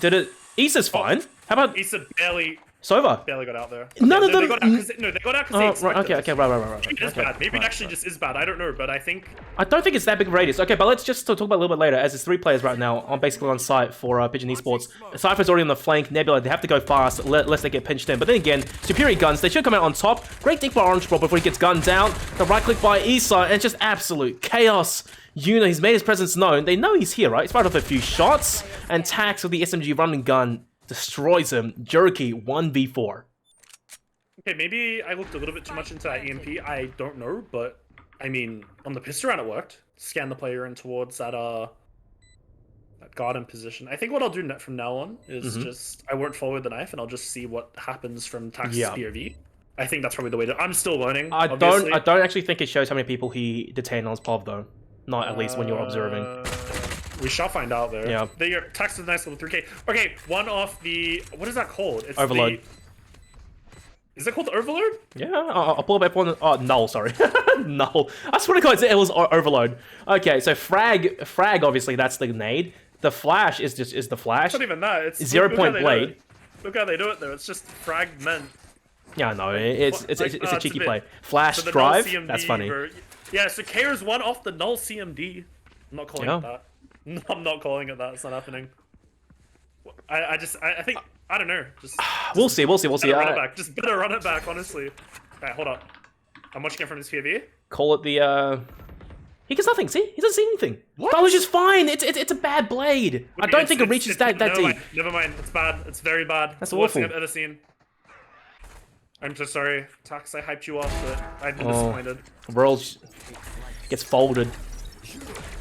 Did it... Issa's fine. How about... Issa barely Sova? got out there. None of them... They got out because they expected right, okay, right. Maybe it is bad. Maybe it actually just is bad. I don't know, but I think... I don't think it's that big of a radius. Okay, but let's just talk about it a little bit later, as there's 3 players right now basically on site for Pigeon Esports. Cypher's already on the flank. Nebula, they have to go fast, lest they get pinched in. But then again, superior guns, they should come out on top. Great dig by Orange Ball before he gets gunned down. The right click by Issa, and it's just absolute chaos. Yuna, he's made his presence known. They know he's here, right? He's fired off a few shots, and Tax with the SMG running gun destroys him. Jerky, 1v4. Okay, maybe I looked a little bit too much into that EMP. I don't know, but I mean, on the pistol round it worked. Scan the player in towards that garden position. I think what I'll do from now on is just I won't forward the knife and I'll just see what happens from Tax's POV. I think that's probably the way to. I'm still learning. I don't actually think it shows how many people he detained on his POV though. Not at least when you're observing. We shall find out there. Yeah. Tax is nice level 3K. Okay, one off the what is that called? It's Overload. Is it called the Overload? Yeah, I'll pull it back on. Oh, Null, sorry. Null. I swear to God, it was Overload. Okay, so Frag, obviously, that's the nade. The Flash is the Flash. It's not even that. It's 0 point blade. Look how they do it, though. It's just fragment. Yeah, no, it's a cheeky play. Flash so drive, that's funny. Yeah, so Kair's one off the Null CMD. I'm not calling it that. No, I'm not calling it that. It's not happening. I think... I don't know. Just we'll see. Run it back. Just better run it back, honestly. Alright, hold up. I'm watching it from his POV. Call it the He gets nothing. See, he doesn't see anything. What? That was just fine. It's a bad blade. I don't think it reaches that deep. Never mind. It's bad. It's very bad. That's it's the worst awful. thing I've ever seen. I'm so sorry, Tax. I hyped you up, but I've been disappointed. World gets folded.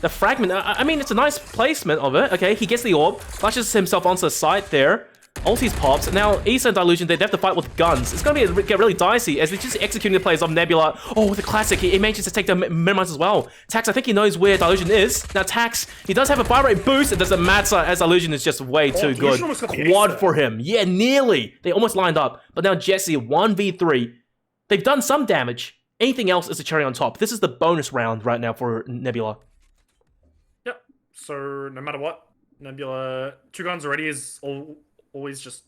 The fragment. I mean, it's a nice placement of it. Okay, he gets the orb, flashes himself onto the side there. Ultis pops. Now, Issa and Delusion, they have to fight with guns. It's going to get really dicey as they're just executing the plays of Nebula. Oh, with the classic, he manages to take the minimize as well. Tax, I think he knows where Delusion is. Now, Tax, he does have a fire rate boost. It doesn't matter as Delusion is just way too good. Quad for him. Yeah, nearly. They almost lined up. But now Jesse, 1v3. They've done some damage. Anything else is a cherry on top. This is the bonus round right now for Nebula. Yep. So, no matter what, Nebula, 2 guns already is always just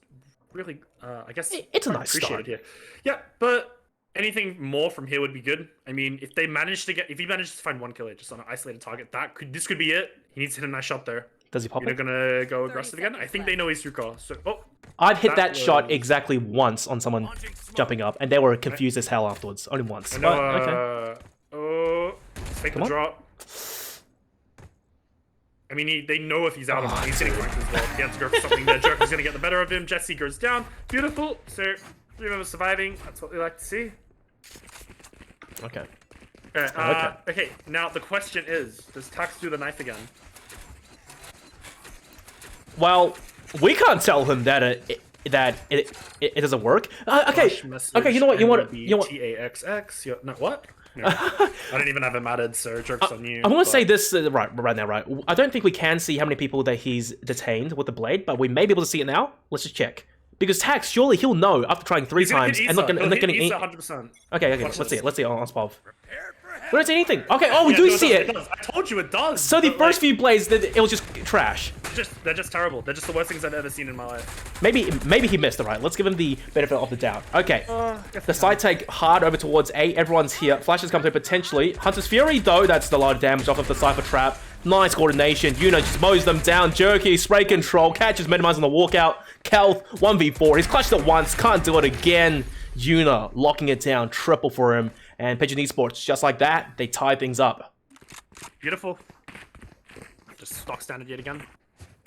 really, I guess it's a nice start here. Yeah, but anything more from here would be good. I mean, if he managed to find 1 kill just on an isolated target, this could be it. He needs to hit a nice shot there. Does he pop it? You're gonna go aggressive again? I think they know he's Yuka. So, I'd hit that shot exactly once on someone jumping up, and they were confused as hell afterwards. Only once. But, okay. Take the drop. I mean, they know if he's out of line, he's getting wrecked as well. He has to go for something there. Joker's going to get the better of him. Jesse goes down. Beautiful. So, 3 members surviving. That's what we like to see. Okay. Okay, now the question is, does Tax do the knife again? Well, we can't tell him that it doesn't work. Okay, you know what? You want TAXX. No, what? No. I don't even have him added, so joke's on you. I'm gonna say this right now. I don't think we can see how many people that he's detained with the blade, but we may be able to see it now. Let's just check. Because Tax, surely he'll know after trying 3 times and not gonna eat. 100%. Okay, let's see it. Let's see it on Spov. We don't see anything. Okay, oh, we do see it. I told you it does. So the first few plays, it was just trash. They're just terrible. They're just the worst things I've ever seen in my life. Maybe he missed it, right? Let's give him the benefit of the doubt. Okay. The side take hard over towards A. Everyone's here. Flashes come through potentially. Hunter's Fury, though, that's a lot of damage off of the Cypher Trap. Nice coordination. Yuna just mows them down. Jerky, spray control. Catches minimizing the walkout. Kelth, 1v4. He's clutched it once. Can't do it again. Yuna locking it down. Triple for him. And Pigeon Esports, just like that, they tie things up. Beautiful. Just stock standard yet again.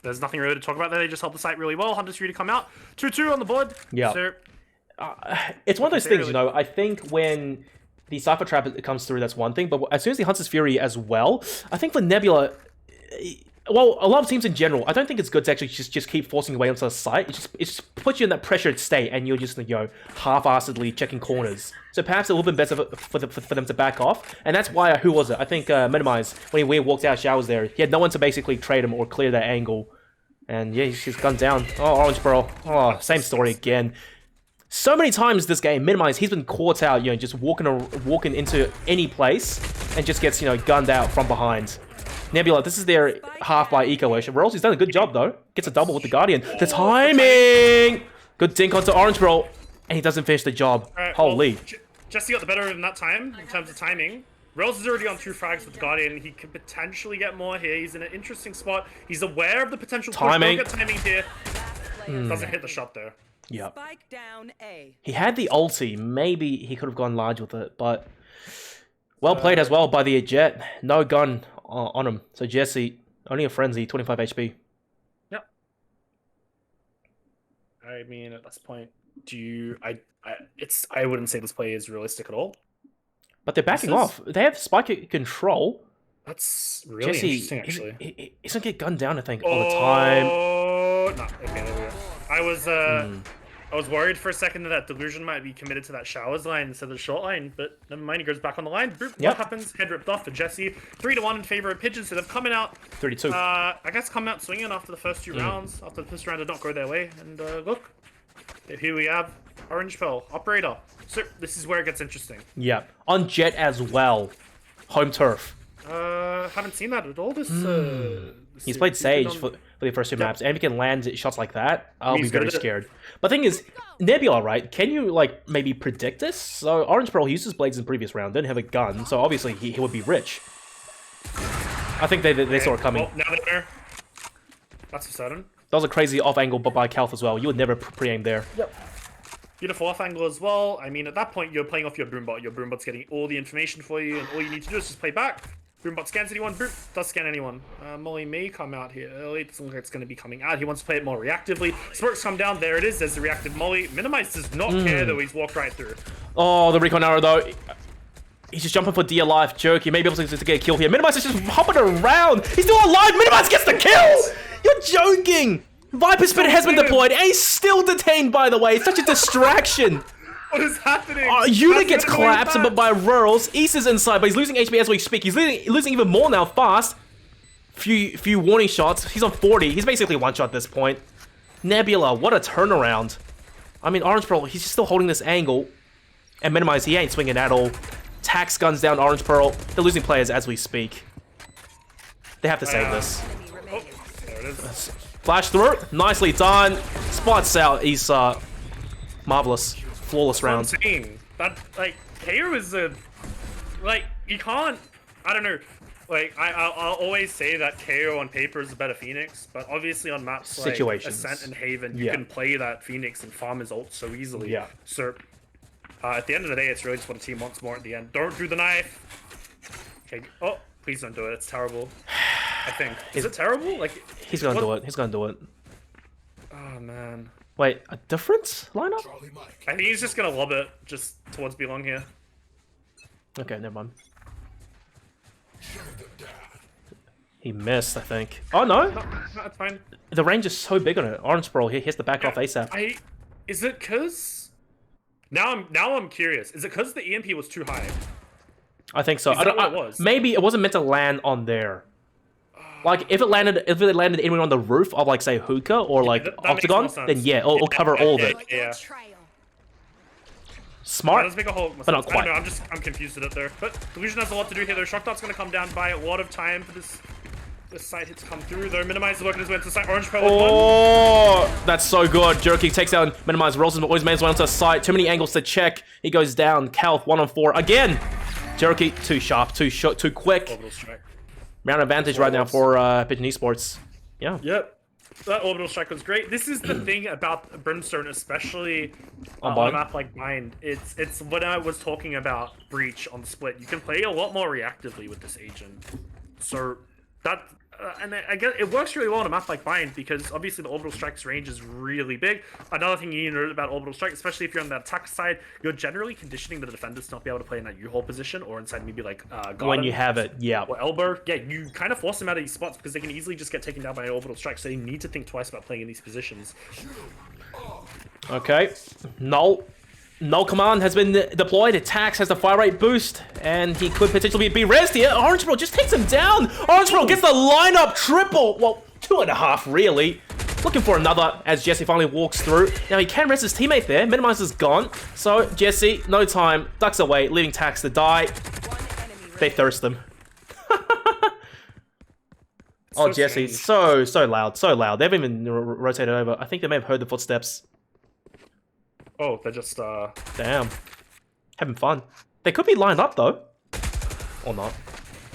There's nothing really to talk about there. They just held the site really well. Hunter's Fury to come out. 2-2 on the board. Yeah. So, it's one of those things, you know, I think when the Cypher Trap comes through, that's one thing. But as soon as the Hunter's Fury as well, I think for Nebula... Well, a lot of teams in general, I don't think it's good to actually just keep forcing your way onto the site. It just puts you in that pressured state, and you're just, you know, half-assedly checking corners. So perhaps a little bit better for them to back off, and that's why, who was it? I think Minimize, when he walked out of showers there, he had no one to basically trade him or clear that angle. And yeah, he's gunned down. Oh, Orange Pearl. Oh, same story again. So many times this game, Minimize, he's been caught out, you know, just walking into any place, and just gets, you know, gunned out from behind. Nebula, this is their half by eco-ocean. Royals, he's done a good job, though. Gets a double with the Guardian. The timing! Good dink onto Orange Pearl, and he doesn't finish the job. right, Holy. Well, Jesse got the better in that time, in terms of timing. Rails is already on 2 frags with the Guardian. He could potentially get more here. He's in an interesting spot. He's aware of the potential timing. Push. Timing here. Doesn't hit the shot there. Yep. Spike down A. He had the ulti. Maybe he could have gone large with it, but... Well played as well by the Jet. No gun on him. So Jesse, only a frenzy, 25 HP. Yep. I mean, at this point, I wouldn't say this play is realistic at all. But they're backing off. They have spike control. That's really Jesse, interesting, actually. He's gonna get gunned down, I think, all the time. Oh, no. Okay, there we go. I was worried for a second that Delusion might be committed to that showers line instead of the short line, but never mind, he goes back on the line. Boop, Yep. What happens? Head ripped off for Jesse. 3-1 in favor of Pigeon, so they're coming out. 32. I guess coming out swinging after the first 2 rounds, after the first round did not go their way. And look, here we have Orange Pearl, Operator. So this is where it gets interesting. Yeah. On Jet as well. Home turf. Haven't seen that at all this He's played Sage for the first 2 maps, and if he can land shots like that, I'll be very scared. But the thing is, Nebula, right? Can you, like, maybe predict this? So, Orange Pearl used his blades in the previous round, didn't have a gun, so obviously he would be rich. I think they saw it coming. Well, now they know. That's for certain. That was a crazy off angle, but by Kelth as well. You would never pre-aim there. Yep. Beautiful off angle as well. I mean, at that point, you're playing off your Boombot. Your Boombot's getting all the information for you, and all you need to do is just play back. Boombot scans anyone, boop, does scan anyone. Molly may come out here early. It doesn't look like it's going to be coming out. He wants to play it more reactively. Sparks come down. There it is. There's the reactive Molly. Minimize does not care, though. He's walked right through. Oh, the recon arrow, though. He's just jumping for dear life. Jerky may be able to get a kill here. Minimize is just hopping around. He's still alive. Minimize gets the kill. You're joking. Viper Spit has been deployed, and he's still detained, by the way. It's such a distraction. What is happening? Yuna gets collapsed but by Rurals. East is inside, but he's losing HP as we speak. He's losing even more now, fast. Few warning shots. He's on 40. He's basically one-shot at this point. Nebula, what a turnaround. I mean, Orange Pearl, he's still holding this angle. And Minimize, he ain't swinging at all. Tax guns down Orange Pearl. They're losing players as we speak. They have to save this. Oh, there it is. Flash through. Nicely done. Spots out Issa. Marvelous. Flawless round. I'm saying that, like, KO is a, like, you can't, I don't know, like, I'll always say that KO on paper is a better Phoenix, but obviously on maps like Ascent and Haven, you can play that Phoenix and farm his ult so easily. Yeah. So, at the end of the day, it's really just what a team wants more at the end. Don't do the knife. Okay. Oh, please don't do it. It's terrible. I think. Is it terrible? Like, he's gonna do it. He's gonna do it. Oh man. Wait, a different lineup? I think he's just gonna lob it just towards Belong here. Okay, never mind. He missed, I think. Oh no! No, that's fine. The range is so big on it. Orange Pearl, he has to back off ASAP. Is it cause? Now I'm curious. Is it cause the EMP was too high? I think so. Is that what it was? Maybe it wasn't meant to land on there. Like if it landed anywhere on the roof of like say hookah or like that makes octagon, more sense. then yeah, it'll cover all of it. Yeah. Smart, Let's make a whole. but not quite. I don't know, I'm confused at it there. But Delusion has a lot to do here. Their shock dot's gonna come down by a lot of time for this side hit to come through. Though minimize the work his way into the side. Orange Pearl. Oh, that's so good. Jerky takes down minimize. Rolls always makes one onto the side. Too many angles to check. He goes down. Calth 1-on-4 again. Jerky too sharp, too short, too quick. Orbital strike. Round advantage right now for Pigeon Esports. Yeah. Yep. That orbital strike was great. This is the thing about Brimstone, especially On on a map like Bind. It's when I was talking about Breach on Split. You can play a lot more reactively with this agent. So that and I guess it works really well on a map like Bind because obviously the orbital strike's range is really big. Another thing you need to know about orbital strike, especially if you're on that attack side, you're generally conditioning the defenders to not be able to play in that U-hole position or inside maybe like garden When you have it, yeah. or elbow. Yeah, you kind of force them out of these spots because they can easily just get taken down by an orbital strike. So you need to think twice about playing in these positions. Okay. Null command has been deployed. Tax has the fire rate boost, and he could potentially be rezzed here. Orange Pearl just takes him down. Orange Pearl gets the lineup triple. Well, 2.5 really. Looking for another as Jesse finally walks through. Now he can rest his teammate there. Minimizer's gone. So Jesse, no time, ducks away, leaving Tax to die. They thirst him. Oh, Jesse, so loud, so loud. They haven't even rotated over. I think they may have heard the footsteps. Oh, they're just Damn. Having fun. They could be lined up though. Or not.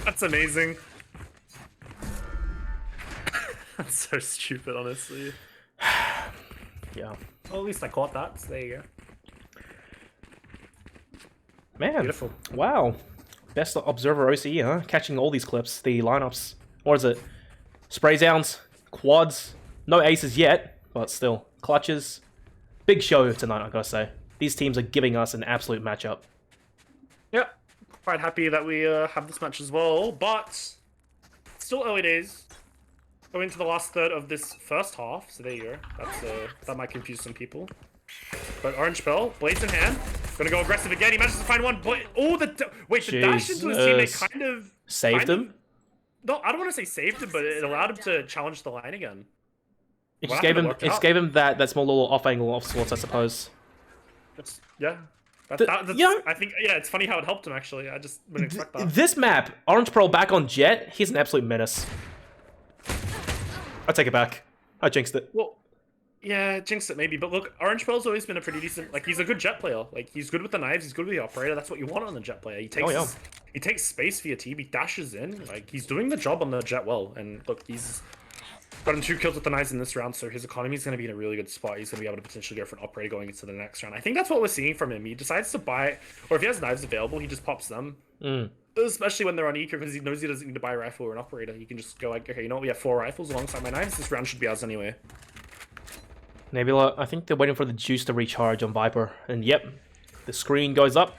That's amazing. That's so stupid, honestly. Yeah. Well, at least I caught that, so there you go. Man. Beautiful. Wow. Best observer OCE, huh? Catching all these clips, the lineups. What is it? Spray downs, quads, no aces yet, but still. Clutches. Big show tonight, I gotta say. These teams are giving us an absolute matchup. Yep. Quite happy that we have this match as well, but still early days. Going into the last third of this first half, so there you go. That's that might confuse some people. But Orange Pearl, blades in hand, gonna go aggressive again. He manages to find one. Oh, wait, the dash into his teammate kind of saved him. No, I don't want to say saved him, but it allowed him to challenge the line again. It just gave him that small little off angle off sorts, I suppose. Yeah. I think it's funny how it helped him actually. I just wouldn't expect that. This map, Orange Pearl back on Jet, he's an absolute menace. I take it back. I jinxed it. Well, yeah, jinxed it maybe, but look, Orange Pearl's always been a pretty decent. Like he's a good Jet player. Like he's good with the knives. He's good with the operator. That's what you want on the Jet player. He takes he takes space for your team. He dashes in. Like he's doing the job on the Jet well. And look, he's gotten 2 kills with the knives in this round, so his economy is going to be in a really good spot. He's going to be able to potentially go for an operator going into the next round. I think that's what we're seeing from him. He decides to buy, or if he has knives available, he just pops them. Especially when they're on eco, because he knows he doesn't need to buy a rifle or an operator. He can just go like, okay, you know what? We have 4 rifles alongside my knives. This round should be ours anyway. Nebula, I think they're waiting for the juice to recharge on Viper. And yep, the screen goes up.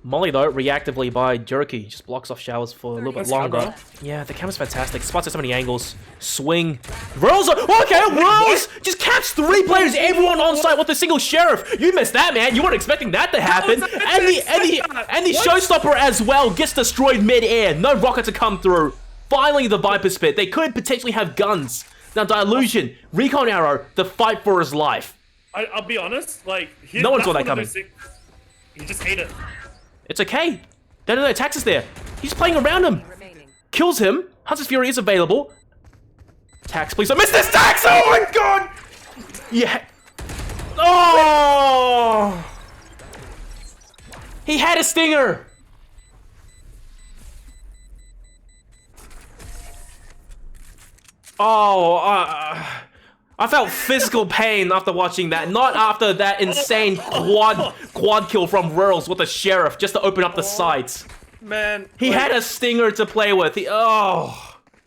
Molly, though, reactively by Jerky. Just blocks off showers for a little bit longer. Camera. Yeah, the camera's fantastic. Spots at so many angles. Swing. Rose! Okay, Rose! Just catch 3 players, everyone on site with a single sheriff. You missed that, man. You weren't expecting that to happen. And the showstopper as well gets destroyed mid-air. No rocket to come through. Finally, the Viper spit. They could potentially have guns. Now, Dilution, Recon Arrow, the fight for his life. I'll be honest, like... No one saw that coming. He just ate it. It's okay. No, Tax is there. He's playing around him. Kills him. Hunter's Fury is available. Tax, please don't miss this, Tax! Oh my god! Yeah. Oh! He had a stinger! Oh, I felt physical pain after watching that. Not after that insane quad kill from Rurls with the sheriff just to open up the sights. Man, he had a stinger to play with.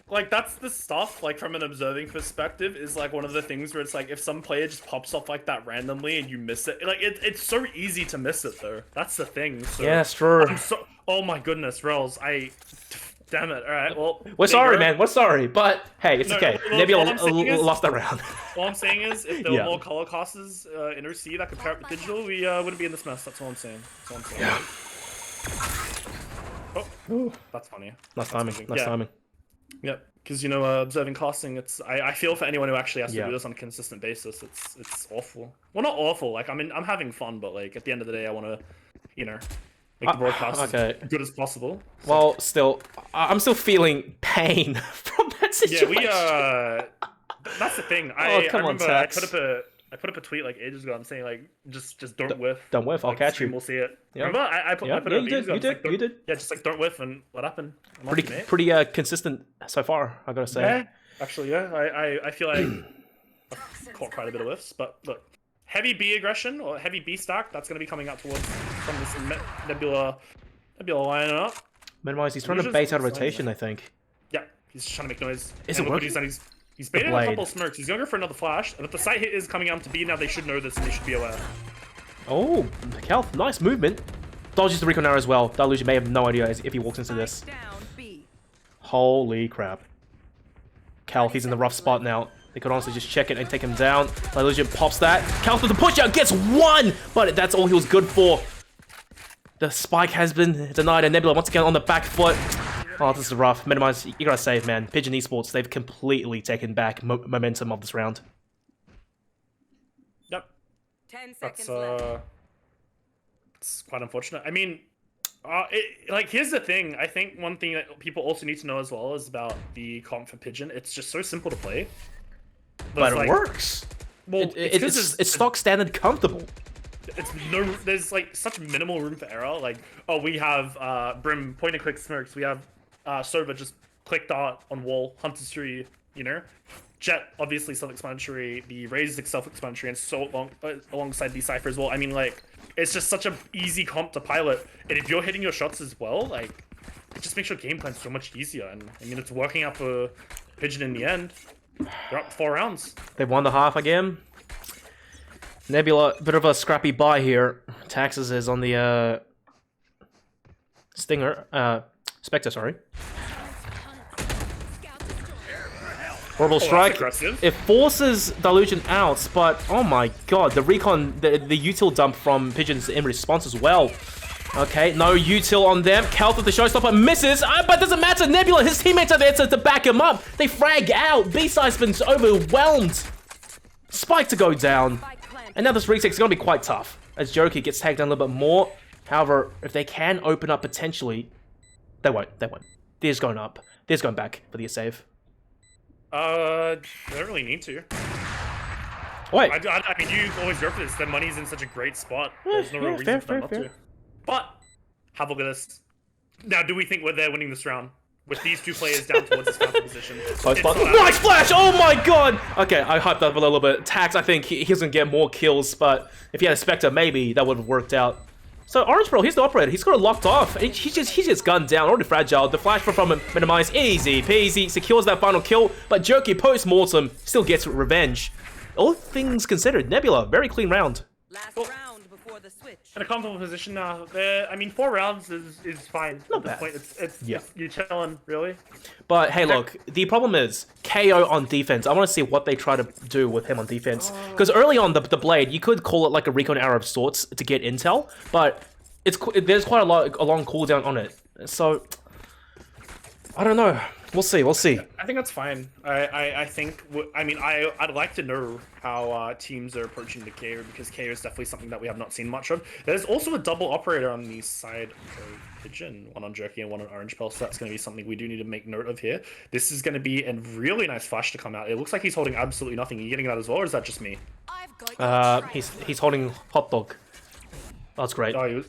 Like that's the stuff. Like from an observing perspective, is like one of the things where it's like if some player just pops off like that randomly and you miss it, like it's so easy to miss it though. That's the thing. So, yeah, it's true. Oh my goodness, Rurls, damn it. All right, well... We're sorry, man. We're sorry. But, hey, it's okay. Nebula lost that round. All I'm saying is, if there were more color classes in OC that could pair up with Digital, we wouldn't be in this mess. That's all I'm saying. Yeah. Oh, that's funny. Nice timing. Nice timing. Yep. Because observing casting, I feel for anyone who actually has to Yeah. do this on a consistent basis. It's awful. Well, not awful. Like I'm having fun, but like at the end of the day, I want to, make the broadcast okay. as good as possible. So, Well, still, I'm still feeling pain from that situation. yeah, that's the thing. Oh, I come on, remember Tax. I put up a tweet like ages ago. I'm saying like just don't whiff. Don't whiff, I'll Like, catch stream you. will see it. Yeah. Remember I put Yeah, it yeah, up you ages did, ago. you I'm just did, like, you did. Yeah, just like don't whiff, and what happened? I'm lucky, mate. Pretty consistent so far, I gotta say. Yeah, actually, yeah. I feel like I've caught quite a bit of whiffs, but look, heavy B aggression or heavy B stack that's going to be coming out towards from this Nebula lineup. Minimize, he's trying to Just bait out of signs rotation, I think. Yeah, he's just trying to make noise. Is And it look what he's working? done. He's baited a blade. couple of smokes. He's going for another flash, but the site hit is coming out to B now. They should know this and they should be aware. Oh, Cal, nice movement. Dodges the recon arrow as well. Delusion may have no idea if he walks into this. Down B. Holy crap. Cal, he's in the rough spot now. They could honestly just check it and take him down. Delusion pops that. Cal with the push out gets one, but that's all he was good for. The spike has been denied, and Nebula once again on the back foot. Oh, this is rough. Minimize, you gotta save, man. Pigeon Esports, they've completely taken back momentum of this round. Yep, 10 that's seconds left. it's quite unfortunate. I mean, here's the thing. I think one thing that people also need to know as well is about the comp for Pigeon. It's just so simple to play. But There's, it works. Well, It's stock standard comfortable. there's like such minimal room for error. Like, oh, we have Brim point and click smokes. We have Sova just click dart on wall, Hunter's tree, Jet obviously self-explanatory, the Raze is self-explanatory, and so long alongside the Cypher as well. I mean, like, it's just such an easy comp to pilot, and if you're hitting your shots as well, like, it just makes your game plan so much easier. And I mean, it's working out for Pigeon in the end. They're up 4 rounds. They won the half again. Nebula, bit of a scrappy buy here. Taxes is on the Stinger, Spectre, sorry. Horrible strike. Aggressive. It forces Delusion out, but oh my god, the recon, the util dump from Pigeon's in response as well. Okay, no util on them. Kelth with the showstopper misses, but doesn't matter. Nebula, his teammates are there to back him up. They frag out. B-Side's been overwhelmed. Spike to go down. And now this retake is going to be quite tough, as Joki gets tagged down a little bit more. However, if they can open up potentially, they won't. There's going up. There's going back for the save. They don't really need to. Wait. I mean, you always go for this. Their money's in such a great spot. There's no real reason for them not to. But, have a look at this. Now, do we think we're there winning this round? With these two players down towards this counter position. Close spot. Nice flash! Oh my god! Okay, I hyped up a little bit. Tax, I think he doesn't get more kills, but if he had a Spectre, maybe that would have worked out. So Orange Pearl, he's the operator. He's got it locked off. He's just gunned down, already fragile. The flash from him minimized, easy peasy, secures that final kill. But Jerky post-mortem still gets revenge. All things considered, Nebula, very clean round. Last round before the switch. In a comfortable position now. I mean, 4 rounds is fine. Not at this bad. point. It's Yeah. you're chilling, really. But hey, look, the problem is KO on defense. I want to see what they try to do with him on defense. Because early on, the blade, you could call it like a recon arrow of sorts to get intel, but there's quite a long cooldown on it. So I don't know. We'll see. I think that's fine. I think. I mean, I'd like to know how teams are approaching the KO, because KO is definitely something that we have not seen much of. There's also a double operator on the side of Pigeon, one on Jerky and one on Orange Pearl, so that's going to be something we do need to make note of here. This is going to be a really nice flash to come out. It looks like he's holding absolutely nothing. Are you getting that as well, or is that just me? I've got your He's holding hot dog. That's great. Oh,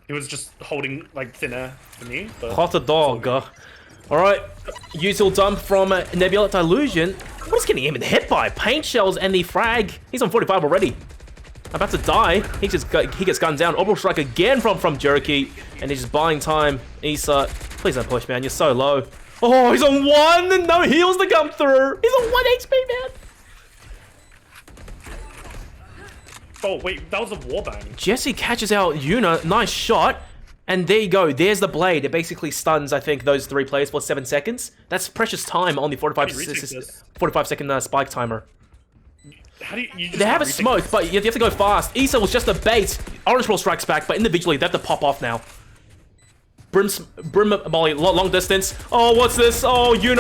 he was just holding like thin air for me. But Hot dog. Alright, util dump from Nebula Delusion. What is getting him hit by? Paint shells and the frag. He's on 45 already. About to die. He gets gunned down. Orbital strike again from Jerky, and he's just buying time. Issa, please don't push, man. You're so low. Oh, he's on 1 and no heals to come through. He's on 1 HP, man. Oh wait, that was a warbang. Jesse catches out Yuna. Nice shot. And there you go. There's the blade. It basically stuns, I think, those 3 players for 7 seconds. That's precious time on the 45-second spike timer. How do you just They have a retake smoke, this? but you have to go fast. Issa was just a bait. Orange Pearl strikes back, but individually, they have to pop off now. Brim Molly, long distance. Oh, what's this? Oh, sorry,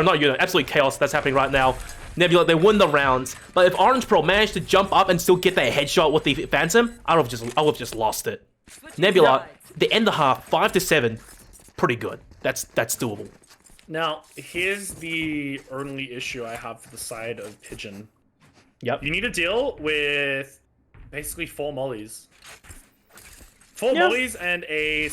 not Yuno. Absolute chaos that's happening right now. Nebula, they win the round. But if Orange Pearl managed to jump up and still get their headshot with the Phantom, I would have just lost it. Nebula, they end the half 5-7. Pretty good. That's doable. Now, here's the only issue I have for the side of Pigeon. Yep. You need to deal with basically 4 mollies. 4 mollies and a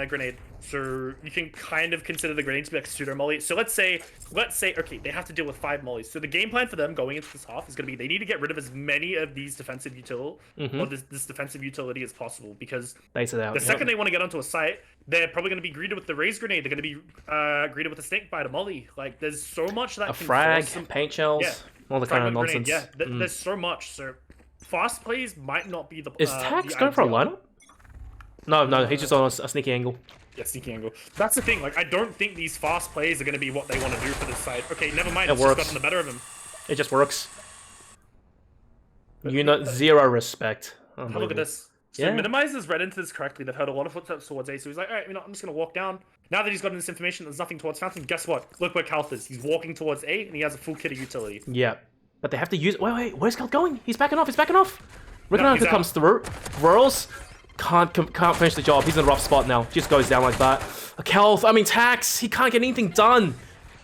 grenade. So you can kind of consider the grenade to be like a pseudo molly. So let's say, okay, they have to deal with 5 mollies. So the game plan for them going into this half is going to be they need to get rid of as many of these defensive or this defensive utility as possible, because the second they want to get onto a site, they're probably going to be greeted with the raised grenade. They're going to be greeted with a snake bite, a molly. Like there's so much that can frag, force them. paint shells, all the kind of nonsense. Grenade, yeah, there's so much. So fast plays might not be the. Is Tax going for a lineup? No, he's just on a sneaky angle. Yeah, sneaky angle. That's the thing. Like, I don't think these fast plays are going to be what they want to do for this side. Okay, never mind. It's just gotten the better of him. It just works. Zero respect. Have a look at this. So Minimize has read into this correctly. They've heard a lot of footsteps towards A, so he's like, all right, I'm just going to walk down. Now that he's gotten this information, there's nothing towards Fountain. Guess what? Look where Calth is. He's walking towards A, and he has a full kit of utility. Yeah. But they have to use... Wait, where's Calth going? He's backing off. Recognize comes through. Whirls. Can't finish the job. He's in a rough spot now. Just goes down like that. Calth, Tax, he can't get anything done.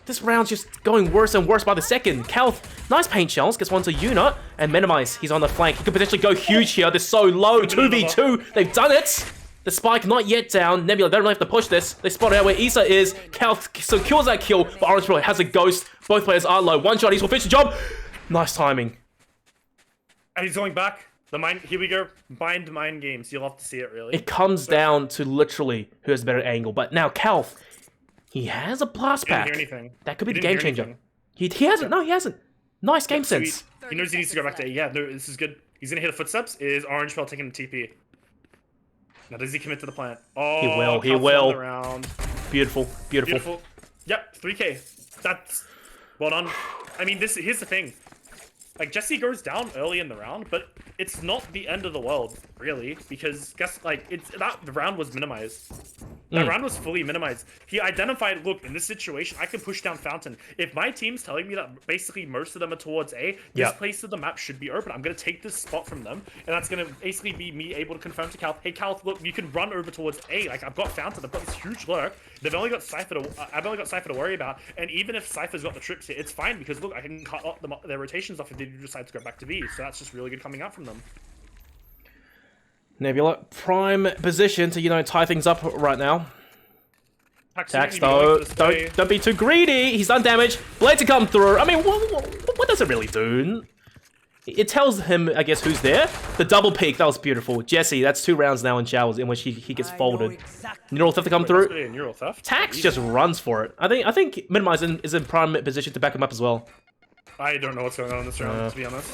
This round's just going worse and worse by the second. Calth, nice paint shells, gets one to Unit, and Minimize, he's on the flank. He could potentially go huge here. They're so low. 2v2. They've done it. The spike not yet down. Nebula, they don't really have to push this. They spot out where Issa is. Calth secures that kill, but Orange Pearl has a ghost. Both players are low. One shot, he's will finish the job. Nice timing. And he's going back. Here we go. Mind games. You'll have to see it, really. It comes down to literally who has a better angle. But now, Calth, he has a blast pack. That could be the game changer. He hasn't. No, he hasn't. Nice game sense. He knows he needs to go back to A. Yeah, no, this is good. He's going to hear the footsteps. Is Orange Pearl taking the TP? Now, does he commit to the plant? Oh, he will. Around. Beautiful. Yep, 3K. That's well done. I mean, here's the thing. Like, Jesse goes down early in the round, but it's not the end of the world, really, because the round was minimized. That round was fully minimized. He identified, look, in this situation, I can push down Fountain. If my team's telling me that basically most of them are towards A, this place of the map should be open. I'm going to take this spot from them, and that's going to basically be me able to confirm to Calth, hey, Calth, look, you can run over towards A. Like, I've got Fountain. I've got this huge lurk. I've only got Cypher to worry about, and even if Cypher's got the trips here, it's fine, because, look, I can cut off their rotations off if they do decide to go back to B, so that's just really good coming out from them. Nebula, prime position to, tie things up right now. Tax, though, don't be too greedy. He's done damage. Blade to come through. I mean, what does it really do? It tells him, I guess, who's there. The double peek, that was beautiful. Jesse, that's 2 rounds now in showers in which he gets folded. Neural Theft to come through. Neural Theft? Tax just runs for it. I think Minimize is in prime position to back him up as well. I don't know what's going on in this round, to be honest.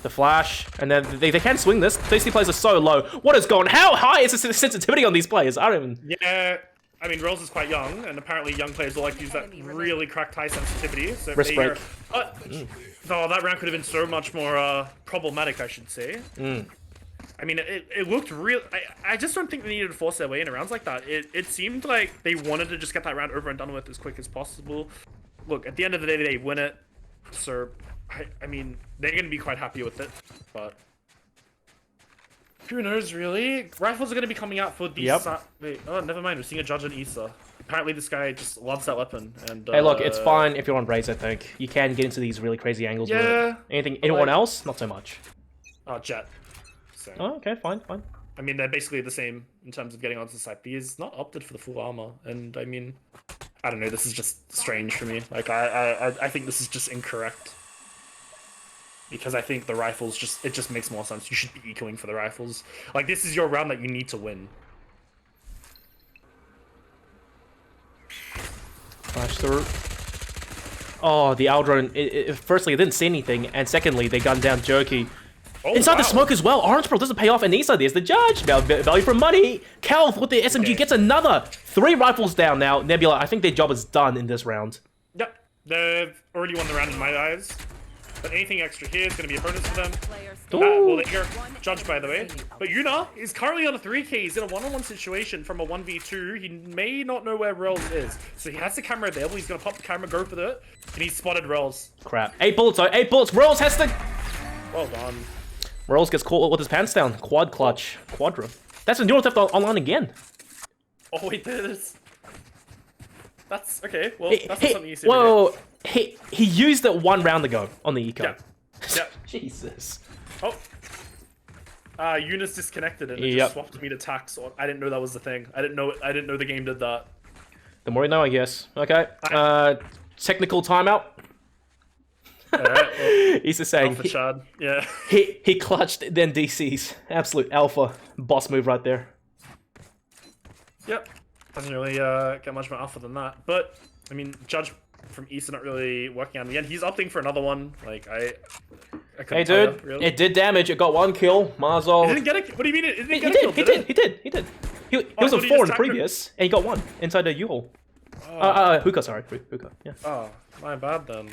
The flash, and then they can swing this. These two players are so low. What is going? How high is the sensitivity on these players? I don't even... Yeah, I mean, Rose is quite young, and apparently young players will like to use that really cracked high sensitivity. So wrist break. Oh, that round could have been so much more problematic, I should say. I mean, it looked real. I just don't think they needed to force their way into rounds like that. It seemed like they wanted to just get that round over and done with as quick as possible. Look, at the end of the day, they win it. So, I mean, they're going to be quite happy with it, but who knows, really? Rifles are going to be coming out for these... Wait, oh, never mind, we're seeing a judge on Issa. Apparently this guy just loves that weapon, and... Hey, look, it's fine if you're on Raze, I think. You can get into these really crazy angles with it. Anyone else? Not so much. Oh, Jet. So. Oh, okay, fine. I mean, they're basically the same in terms of getting onto the site, but he's not opted for the full armor, and I mean... I don't know, this is just strange for me. Like, I think this is just incorrect. Because I think the rifles it just makes more sense. You should be ecoing for the rifles. Like, this is your round that you need to win. Flash through. Oh, the Aldrone, firstly, it didn't see anything, and secondly, they gunned down Jerky. Oh, inside the smoke as well. Orange Pearl doesn't pay off, and Issa, there's the judge. Value for money. Calth with the SMG gets another. 3 rifles down now. Nebula, I think their job is done in this round. Yep. They've already won the round in my eyes. But anything extra here is going to be a bonus for them. Player Well, there you go. Judge, by the way. But Yuna is currently on a 3k. He's in a one-on-one situation from a 1v2. He may not know where Rels is. So he has the camera available. He's going to pop the camera, go for it. And he's spotted Rels. Crap. 8 bullets, though. 8 bullets. Rels has to... Well done. Rels gets caught with his pants down. Quad clutch. Quadra. That's a Neural Theft online again. Oh, wait, there's... That's... Okay, well, that's not something you see. Whoa. He used it 1 round ago on the eco. Yeah. Yeah. Jesus. Oh. Eunice disconnected and it just swapped me to tax. I didn't know that was the thing. I didn't know the game did that. The more you know, I guess. Okay. Technical timeout. Alright, well, He's just saying Alpha Chad. Yeah. he clutched then DC's. Absolute alpha boss move right there. Yep. Doesn't really get much more alpha than that. But I mean, Judge from East are not really working out in the end. He's opting for another one. Like I hey dude, really. It did damage. It got 1 kill. Marzol. He didn't get it. What do you mean? It didn't He get a kill, did. He did. He was on 4 in the just previous, and he got 1 inside the U-haul. Hookah, sorry. Hookah, yeah. Oh, my bad then.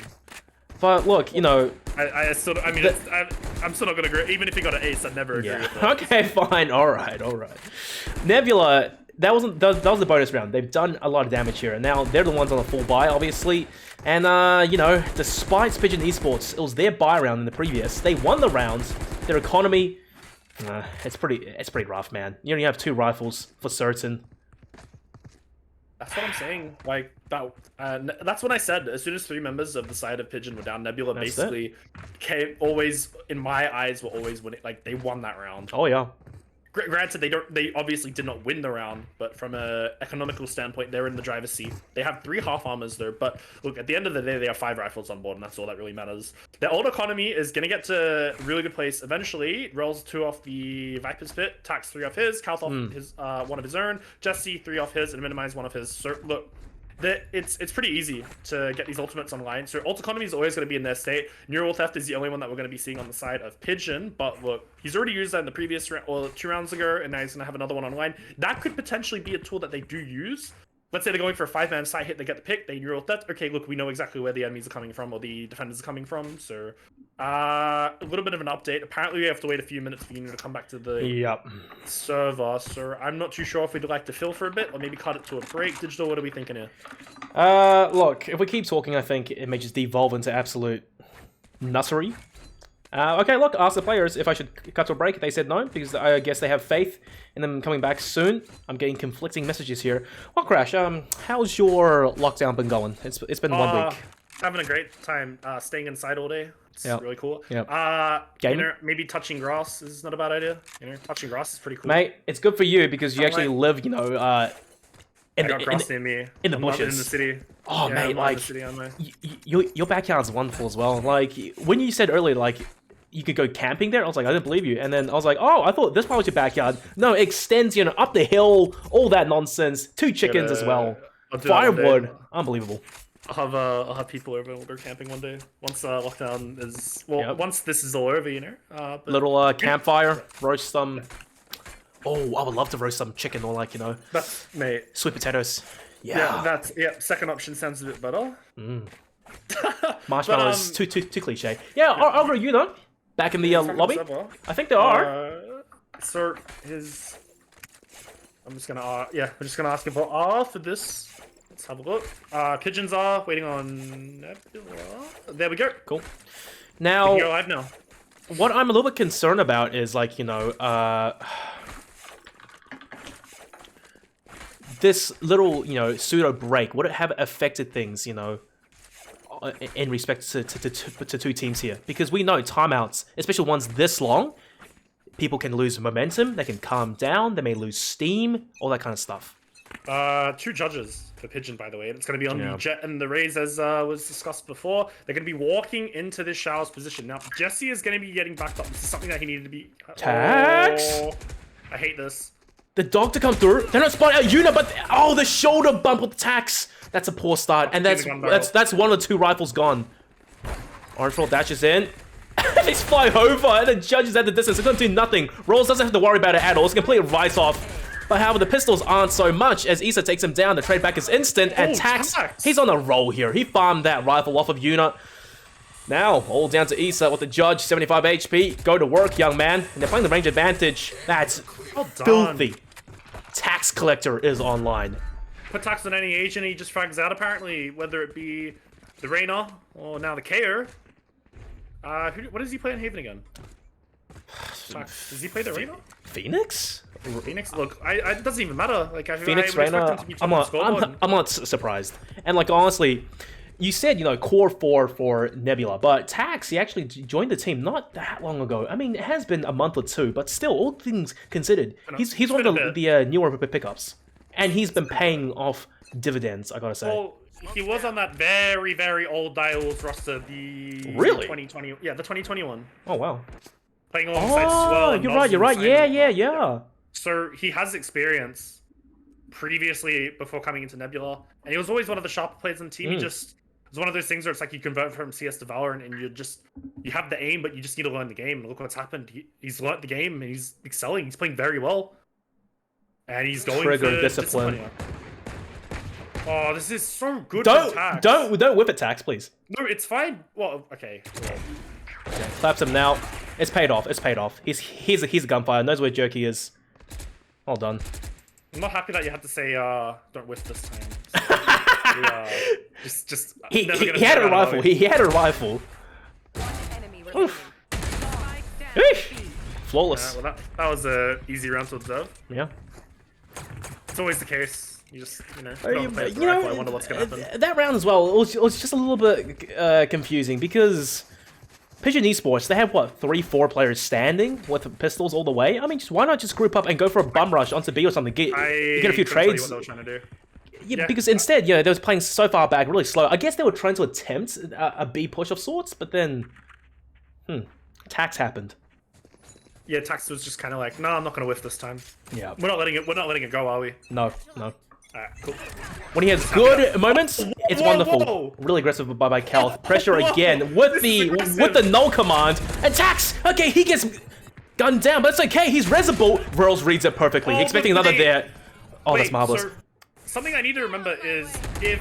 But look, you know... I'm still not gonna agree. Even if he got an ace, I'd never agree with that. Okay, fine. Alright. Nebula, that was the bonus round. They've done a lot of damage here, and now they're the ones on a full buy, obviously. And, you know, despite Pigeon Esports, it was their buy round in the previous. They won the round. Their economy... it's pretty rough, man. You only have 2 rifles for certain. That's what I'm saying. Like that. That's what I said. As soon as 3 members of the side of Pigeon were down, Nebula basically always, in my eyes, were always winning. Like they won that round. Oh yeah. Granted, they obviously did not win the round, but from a economical standpoint, they're in the driver's seat. They have 3 half armors there, but look, at the end of the day, they have 5 rifles on board, and that's all that really matters. Their old economy is gonna get to a really good place eventually. Rolls 2 off the Viper's Pit, Tax 3 off his, Calth off his 1 of his own, Jesse 3 off his, and Minimize 1 of his. So look, it's pretty easy to get these ultimates online. So ult economy is always going to be in their state. Neural Theft is the only one that we're going to be seeing on the side of Pigeon. But look, he's already used that in the previous round, or 2 rounds ago, and now he's going to have another one online. That could potentially be a tool that they do use. Let's say they're going for a 5-man side hit, they get the pick, they Neural Theft. Okay, look, we know exactly where the enemies are coming from, or the defenders are coming from. So, a little bit of an update. Apparently, we have to wait a few minutes for you to come back to the server. So, I'm not too sure if we'd like to fill for a bit, or maybe cut it to a break. Digital, what are we thinking here? Look, if we keep talking, I think it may just devolve into absolute nuttery. Okay, look, ask the players if I should cut to a break. They said no, because I guess they have faith in them coming back soon. I'm getting conflicting messages here. Well, Crash, how's your lockdown been going? It's been 1 week. Having a great time staying inside all day. It's really cool. Gaming? Maybe touching grass is not a bad idea. Touching grass is pretty cool. Mate, it's good for you because you actually live, in grass near me. In the bushes. In the city. Oh, yeah, mate, like, your backyard's wonderful as well. Like, when you said earlier, like, you could go camping there, I was like, I didn't believe you. And then I was like, oh, I thought this part was your backyard. No, it extends, up the hill, all that nonsense. 2 chickens as well. Firewood. Unbelievable. I'll have people over when we're camping one day. Once lockdown is... Well, once this is all over, But... Little campfire, roast some... Oh, I would love to roast some chicken or That's, mate. Sweet potatoes. Yeah. Second option sounds a bit better. Marshmallows, too cliche. Yeah, I'll go back in the lobby. I think there are. So his... I'm just gonna ask him for R for this. Let's have a look. Pigeons are waiting on Nebula. There we go. Cool. Now, you're live now. What I'm a little bit concerned about is this little, pseudo break, would it have affected things, in respect to 2 teams here? Because we know timeouts, especially ones this long, people can lose momentum, they can calm down, they may lose steam, all that kind of stuff. 2 judges for Pigeon, by the way. It's going to be on the Jet and the Rays, as was discussed before. They're going to be walking into this Showers position. Now, Jesse is going to be getting backed up. This is something that he needed to be... Tax! Oh, I hate this. The dog to come through. They're not spotting out Una, but the shoulder bump with the Tax. That's a poor start, and that's 1 or 2 rifles gone. Orange Roll dashes in. They fly over, and the Judge is at the distance. They're going to do nothing. Rolls doesn't have to worry about it at all. It's a complete write-off. But however, the pistols aren't so much, as Issa takes him down. The trade back is instant, and Tax, he's on a roll here. He farmed that rifle off of Una. Now, all down to Issa with the judge, 75 HP. Go to work, young man. And they're playing the range advantage. That's Well done. filthy. Tax collector is online. Put tax on any agent, he just frags out apparently, whether it be the Reyna or now the KO. What does he play in Haven again? Does he play the Reyna? Phoenix? Phoenix? Look, it doesn't even matter. Like, Phoenix, I would expect Reyna, him to be top of the scoreboard. I'm not surprised. And like, honestly, you said, you know, core 4 for Nebula, but Tax, he actually joined the team not that long ago. I mean, it has been a month or two, but still, all things considered, he's one of the newer pickups. And he's been paying off dividends, I gotta say. Well, he was on that very, very old Dials roster, the Really? 2020, yeah, the 2021. Oh, wow. Playing alongside Swell. And you're Noz right. and Yeah. Simon. So he has experience previously before coming into Nebula, and he was always one of the sharper players on the team. He just it's one of those things where it's like you convert from CS to Valorant, and you have the aim, but you just need to learn the game. And look what's happened. He's learned the game, and he's excelling. He's playing very well, and he's going Trigger for discipline. Oh, this is so good. Don't whip it, Tax, please. No, it's fine. Well, okay. Claps him now. It's paid off. He's a gunfire. Knows where Jerky is. Well done. I'm not happy that you had to say don't whiff this time. So, he had a rifle. He had a rifle. Oof. Flawless. Well, that was a easy round to observe. Yeah. It's always the case. You just, I wonder what's gonna happen. That round as well, it was just a little bit confusing because Pigeon Esports, they have what, 3-4 players standing with pistols all the way. I mean, why not just group up and go for a bum rush onto B or something? Get a few trades. What they were trying to do. Yeah, because instead, they was playing so far back, really slow. I guess they were trying to attempt a B push of sorts, but then, Tax happened. Yeah, Tax was just kind of like, no, I'm not gonna whiff this time. Yeah. We're not letting it go, are we? No. Alright, cool. When he has good moments, it's wonderful. Whoa. Really aggressive by Cal. Pressure again with the null command. Attacks! Okay, he gets gunned down, but it's okay. He's resable. Rurls reads it perfectly. Expecting another there. Oh, that's marvelous. So, something I need to remember is if...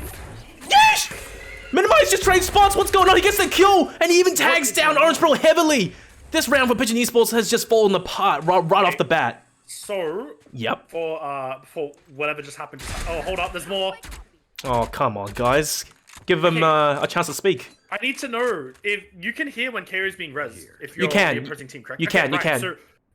Yeesh! Minimize just trade spots. What's going on? He gets the kill, and he even tags down Orange Pearl heavily. This round for Pigeon Esports has just fallen apart right off the bat. So... Yep. For whatever just happened. Oh, hold up, there's more. Oh, come on, guys. Give him a chance to speak. I need to know if you can hear when KO is being res. If you're the opposing team, correct? You can.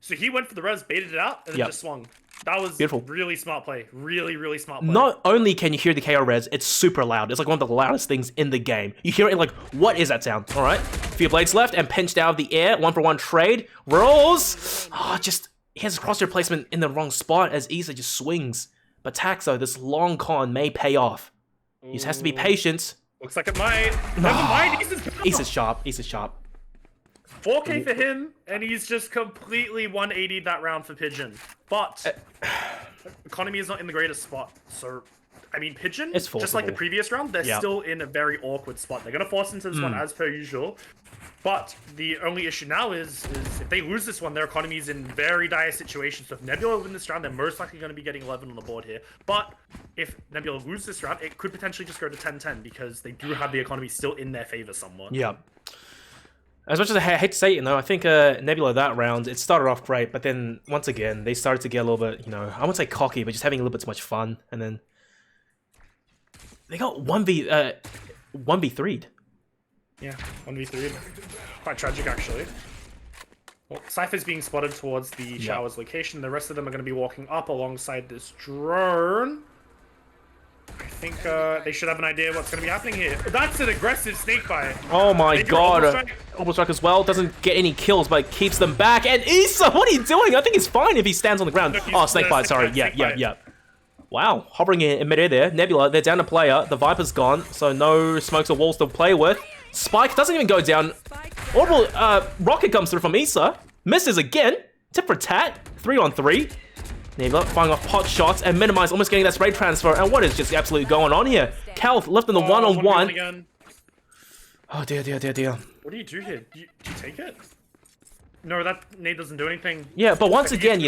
So he went for the res, baited it out, and then just swung. That was beautiful. Really smart play. Really, really smart play. Not only can you hear the KO res, it's super loud. It's like one of the loudest things in the game. You hear it like, what is that sound? All right. Few blades left and pinched out of the air. 1-for-1 trade. Rolls. Oh, he has a crosshair placement in the wrong spot as Issa just swings. But Taxo, this long con may pay off. He just has to be patient. Looks like it might. Never mind. Issa's sharp. 4K for him, and he's just completely 180 that round for Pigeon. But economy is not in the greatest spot. So, I mean, Pigeon, just like the previous round, they're still in a very awkward spot. They're going to force into this one as per usual. But the only issue now is if they lose this one, their economy is in very dire situations. So if Nebula win this round, they're most likely going to be getting 11 on the board here. But if Nebula loses this round, it could potentially just go to 10-10 because they do have the economy still in their favor somewhat. Yeah. As much as I hate to say it, I think Nebula that round, it started off great, but then once again, they started to get a little bit, I wouldn't say cocky, but just having a little bit too much fun, and then they got 1v3'd. Yeah, 1v3'd. Quite tragic, actually. Well, Cypher's being spotted towards the shower's location. The rest of them are going to be walking up alongside this drone. I think they should have an idea what's going to be happening here. That's an aggressive snake bite. Oh my god. Almost strike as well. Doesn't get any kills, but keeps them back. And Issa, what are you doing? I think it's fine if he stands on the ground. Oh, snake bite. Sorry. Yeah. Wow. Hovering in midair there. Nebula, they're down a player. The Viper's gone, so no smokes or walls to play with. Spike doesn't even go down. Orbital rocket comes through from Issa. Misses again. Tip for tat. 3-on-3. Nebula firing off pot shots and Minimize almost getting that spray transfer. And what is just absolutely going on here? Calth left in the one-on-1. Oh dear. What do you do here? Do you take it? No, that nade doesn't do anything. Yeah, but once again,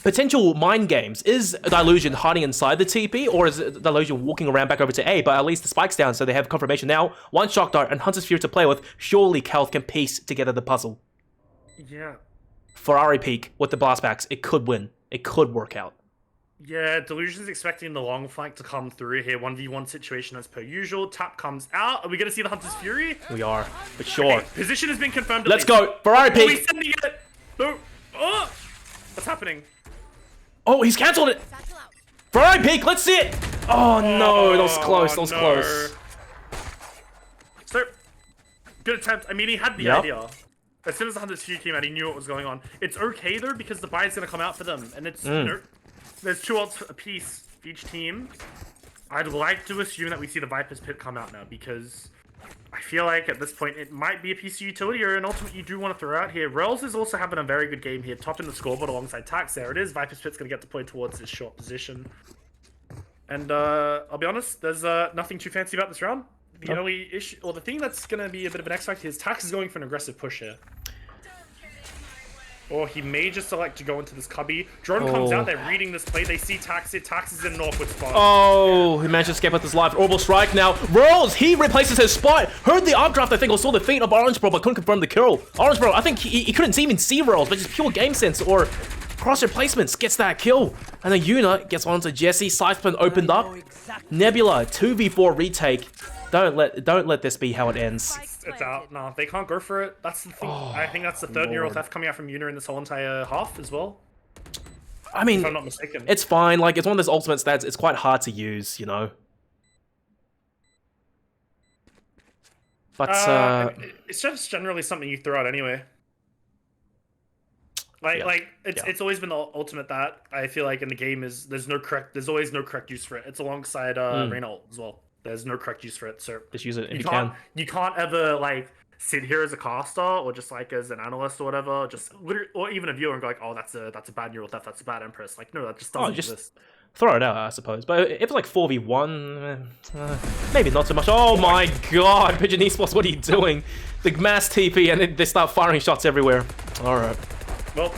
potential mind games. Is Delusion hiding inside the TP, or is Delusion walking around back over to A? But at least the spike's down, so they have confirmation now. One Shock Dart and Hunter's Fury to play with. Surely Calth can piece together the puzzle. Yeah. Ferrari Peak with the blastbacks. It could win. It could work out. Yeah, Delusion's expecting the long flank to come through here. 1v1 situation as per usual. Tap comes out. Are we going to see the Hunter's Fury? We are, but sure. Okay, position has been confirmed. Let's go. Ferrari Oh, he's Peak. sending it. No. Oh, what's happening? Oh, he's cancelled it. Satchel out. Ferrari Peak. Let's see it. Oh no, that was close. That was no. close. So, good attempt. I mean, he had the Yep. idea. As soon as the Hunter's Fury came out, he knew what was going on. It's okay though because the buy is going to come out for them, and it's you know, there's 2 ults apiece for each team. I'd like to assume that we see the Viper's Pit come out now because I feel like at this point it might be a piece of utility or an ultimate you do want to throw out here. Rels is also having a very good game here, top in the scoreboard alongside Tax. There it is. Viper's Pit's going to get deployed towards his short position. And I'll be honest, there's nothing too fancy about this round. The only issue, or the thing that's going to be a bit of an X factor is Tax is going for an aggressive push here. Or he may just elect to go into this cubby. Drone comes out, they're reading this play, they see Tax it. Tax is in an awkward spot. Oh, he managed to escape with his life. Orbital Strike now. Rolls, he replaces his spot. Heard the updraft, I think, or saw the feet of Orange Bro, but couldn't confirm the kill. Orange Bro, I think he couldn't even see Rolls, but just pure game sense or cross replacements gets that kill. And then Yuna gets onto Jesse. Sidespin opened up. Nebula, 2v4 retake. Don't let this be how it ends. It's out. No, they can't go for it. That's the thing. I think that's the third neural theft coming out from Yuna in this whole entire half as well. I mean, If I'm not mistaken. it's fine. Like, it's one of those ultimates that's it's quite hard to use, you know. But it's just generally something you throw out anyway. It's always been the ultimate that I feel like in the game is there's always no correct use for it. It's alongside Reyna ult as well. There's no correct use for it, so just use it if you can. You can't ever like sit here as a caster or just like as an analyst or whatever, just literally, or even a viewer and go like, oh, that's a bad neural theft, that's a bad empress. Like no, that just doesn't exist. Throw it out, I suppose. But if it's like 4v1, maybe not so much. Oh my god, Pigeon Esports, what are you doing? The mass TP and then they start firing shots everywhere. Alright. Well,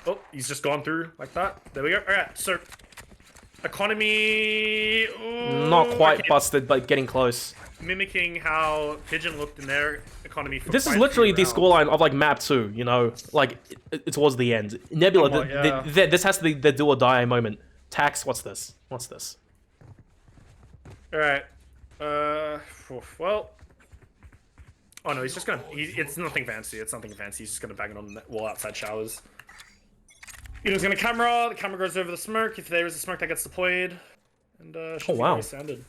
oh, he's just gone through like that. There we go. Alright, so economy... Not quite busted, but getting close. Mimicking how Pigeon looked in their economy. For this is literally the scoreline of like map 2, you know, like towards the end. Nebula, this has to be the do or die moment. Tax, what's this? What's this? Alright. Well... Oh no, he's just gonna... it's nothing fancy, it's nothing fancy. He's just gonna bang it on the wall outside showers. He's gonna camera, the camera goes over the smoke. If there is a smoke that gets deployed. And oh wow. Standard.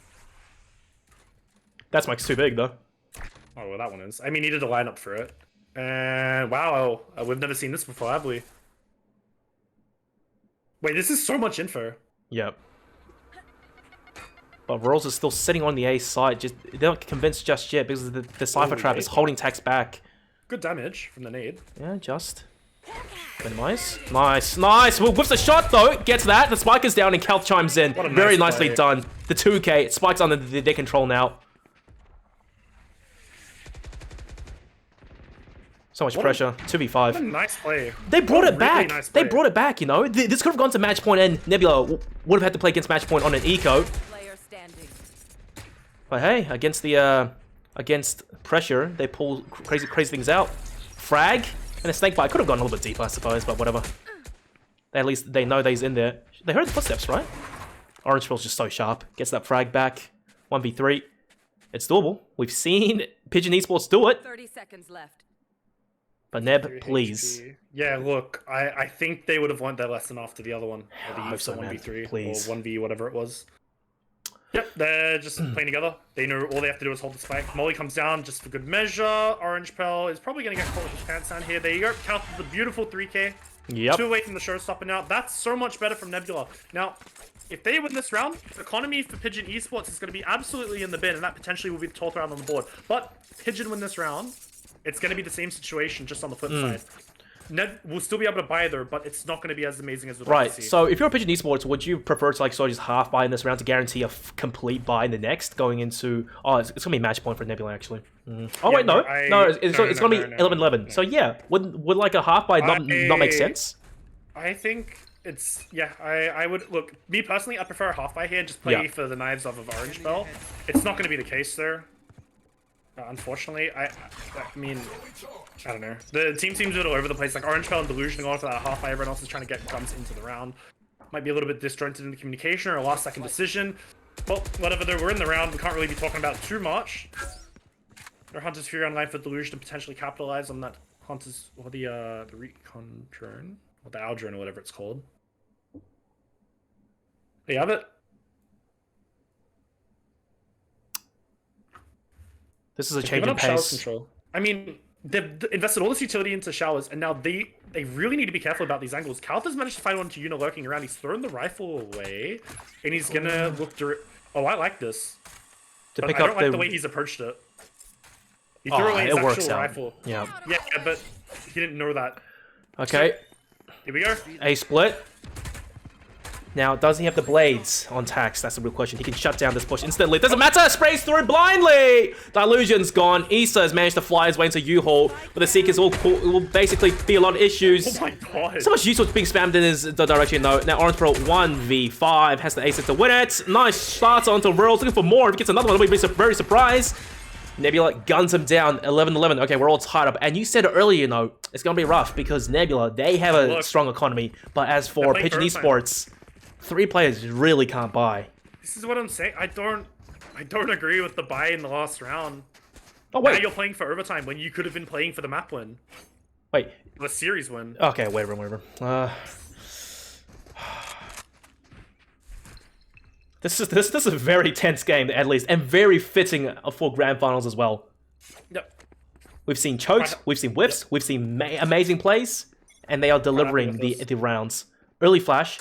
That smoke's too big though. Oh well, that one is. I mean, he did a lineup for it. And wow, we've never seen this before, have we? Wait, this is so much info. Yep. But Rolls is still sitting on the A side. They're not convinced just yet because the Cypher Trap is holding Tax back. Good damage from the nade. Yeah, just. Minimize. Nice, nice. Well, whips a shot though. Gets that. The spike is down and Calth chimes in. Very nicely done. The 2K. Spike's under their control now. So much pressure. 2v5. What a nice play. They brought it Really back. nice They play. brought it back, you know. This could have gone to match point and Nebula would have had to play against match point on an eco. Player standing. But hey, against pressure, they pull crazy things out. Frag and a snake bite. Could have gone a little bit deeper, I suppose, but whatever. At least they know that he's in there. They heard the footsteps, right? Orange feels just so sharp. Gets that frag back. 1v3. It's doable. We've seen Pigeon Esports do it. 30 seconds left. But Neb, please. Yeah, look, I think they would have learned their lesson after the other one. Or the I hope so, man. 1v3 Please. or 1v whatever it was. Yep, they're just playing together. They know all they have to do is hold the spike. Molly comes down just for good measure. Orange Pell is probably going to get caught with his pants down here. There you go. Calth with a beautiful 3k. Yep. 2 away from the showstopper now. That's so much better from Nebula. Now, if they win this round, economy for Pigeon Esports is going to be absolutely in the bin, and that potentially will be the 12th round on the board. But Pigeon win this round, it's going to be the same situation, just on the flip side. Ned will still be able to buy there, but it's not going to be as amazing as we'd like to see. So if you're a Pigeon Esports, would you prefer to like sort of just half buy in this round to guarantee a complete buy in the next, going into... Oh, it's going to be match point for Nebula, actually. Oh, Yeah, wait, no. It's going to be 11-11. So yeah, would like a half buy not make sense? I think it's I would look me personally. I prefer a half buy here. Just play for the knives off of Orange Bell. It's not going to be the case there. Unfortunately, I mean, I don't know. The team seems a little over the place. Like Orange Bell and Delusion going for that half buy. Everyone else is trying to get guns into the round. Might be a little bit disjointed in the communication or a last second decision. Well, whatever. Though we're in the round, we can't really be talking about too much. Their Hunter's Fury online for Delusion to potentially capitalize on that Hunter's or the Recon drone or the Owl drone or whatever it's called. They have it. This is a change in pace. Control. I mean, they've invested all this utility into showers, and now they really need to be careful about these angles. Kalth has managed to find one to Yuna lurking around. He's thrown the rifle away, and he's gonna look through. Oh, I like this. To but pick I don't up like the way he's approached it. He threw away his actual rifle. Yeah. Yeah, but he didn't know that. Okay. So, here we go. A split. Now, does he have the blades on Tax? That's the real question. He can shut down this push instantly. Doesn't matter! Sprays through blindly! Delusion's gone. Issa has managed to fly his way into U-Haul, but the Seekers will basically be a lot of issues. Oh my god. So much usage being spammed in his direction, though. Now, Orange Pearl 1v5 has the ace to win it. Nice starts onto Worlds. Looking for more. If he gets another one, we'll be very surprised. Nebula guns him down, 11-11. Okay, we're all tied up. And you said earlier, you know, it's going to be rough because Nebula, they have a strong economy. But as for Pigeon Esports, 3 players really can't buy. This is what I'm saying. I don't agree with the buy in the last round. Oh, wait. Now you're playing for overtime when you could have been playing for the map win. Wait. The series win. Okay, whatever. This is a very tense game, at least, and very fitting for grand finals as well. Yep. We've seen chokes, we've seen whiffs, we've seen amazing plays, and they are delivering the rounds. Early flash.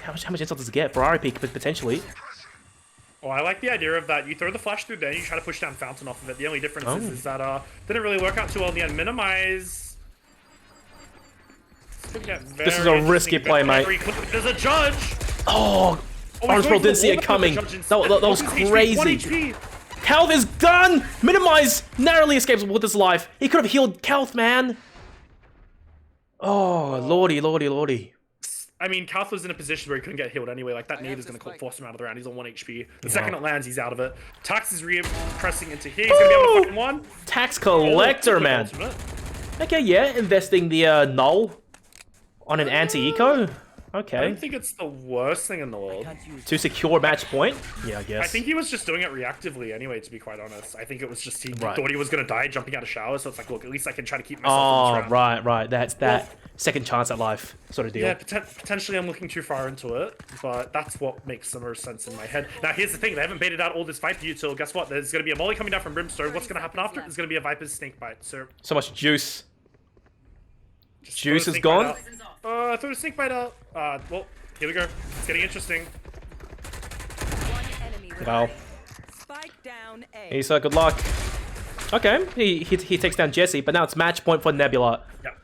How much intel does it get? Ferrari peak, potentially. Oh, I like the idea of that. You throw the flash through there, you try to push down Fountain off of it. The only difference is that didn't really work out too well in the end. Minimize. This is a risky play, mate. There's a judge. Oh, Orange Pearl didn't see it coming. That was crazy. Kalth is done. Minimize narrowly escapes with his life. He could have healed Kalth, man. Oh, lordy. I mean, Kalth was in a position where he couldn't get healed anyway. Like, that nade is going to force him out of the round. He's on 1 HP. The second it lands, he's out of it. Tax is pressing into here. He's going to be able to fucking one. Tax collector, man. Okay, yeah. Investing the null on an anti-eco. Okay. I don't think it's the worst thing in the world. To secure match point? Yeah, I guess. I think he was just doing it reactively anyway, to be quite honest. I think it was just he thought he was going to die jumping out of shower, so it's like, look, at least I can try to keep myself in this round. Right. That's that second chance at life sort of deal. Yeah, potentially I'm looking too far into it, but that's what makes the most sense in my head. Now, here's the thing. They haven't baited out all this Viper util. Guess what? There's going to be a molly coming down from Brimstone. What's going to happen after? There's going to be a Viper's snake bite. So much juice. Juice is gone? I threw a snake bite out. Well, here we go. It's getting interesting. Wow. Issa, good luck. Okay, he takes down Jesse, but now it's match point for Nebula. Yep.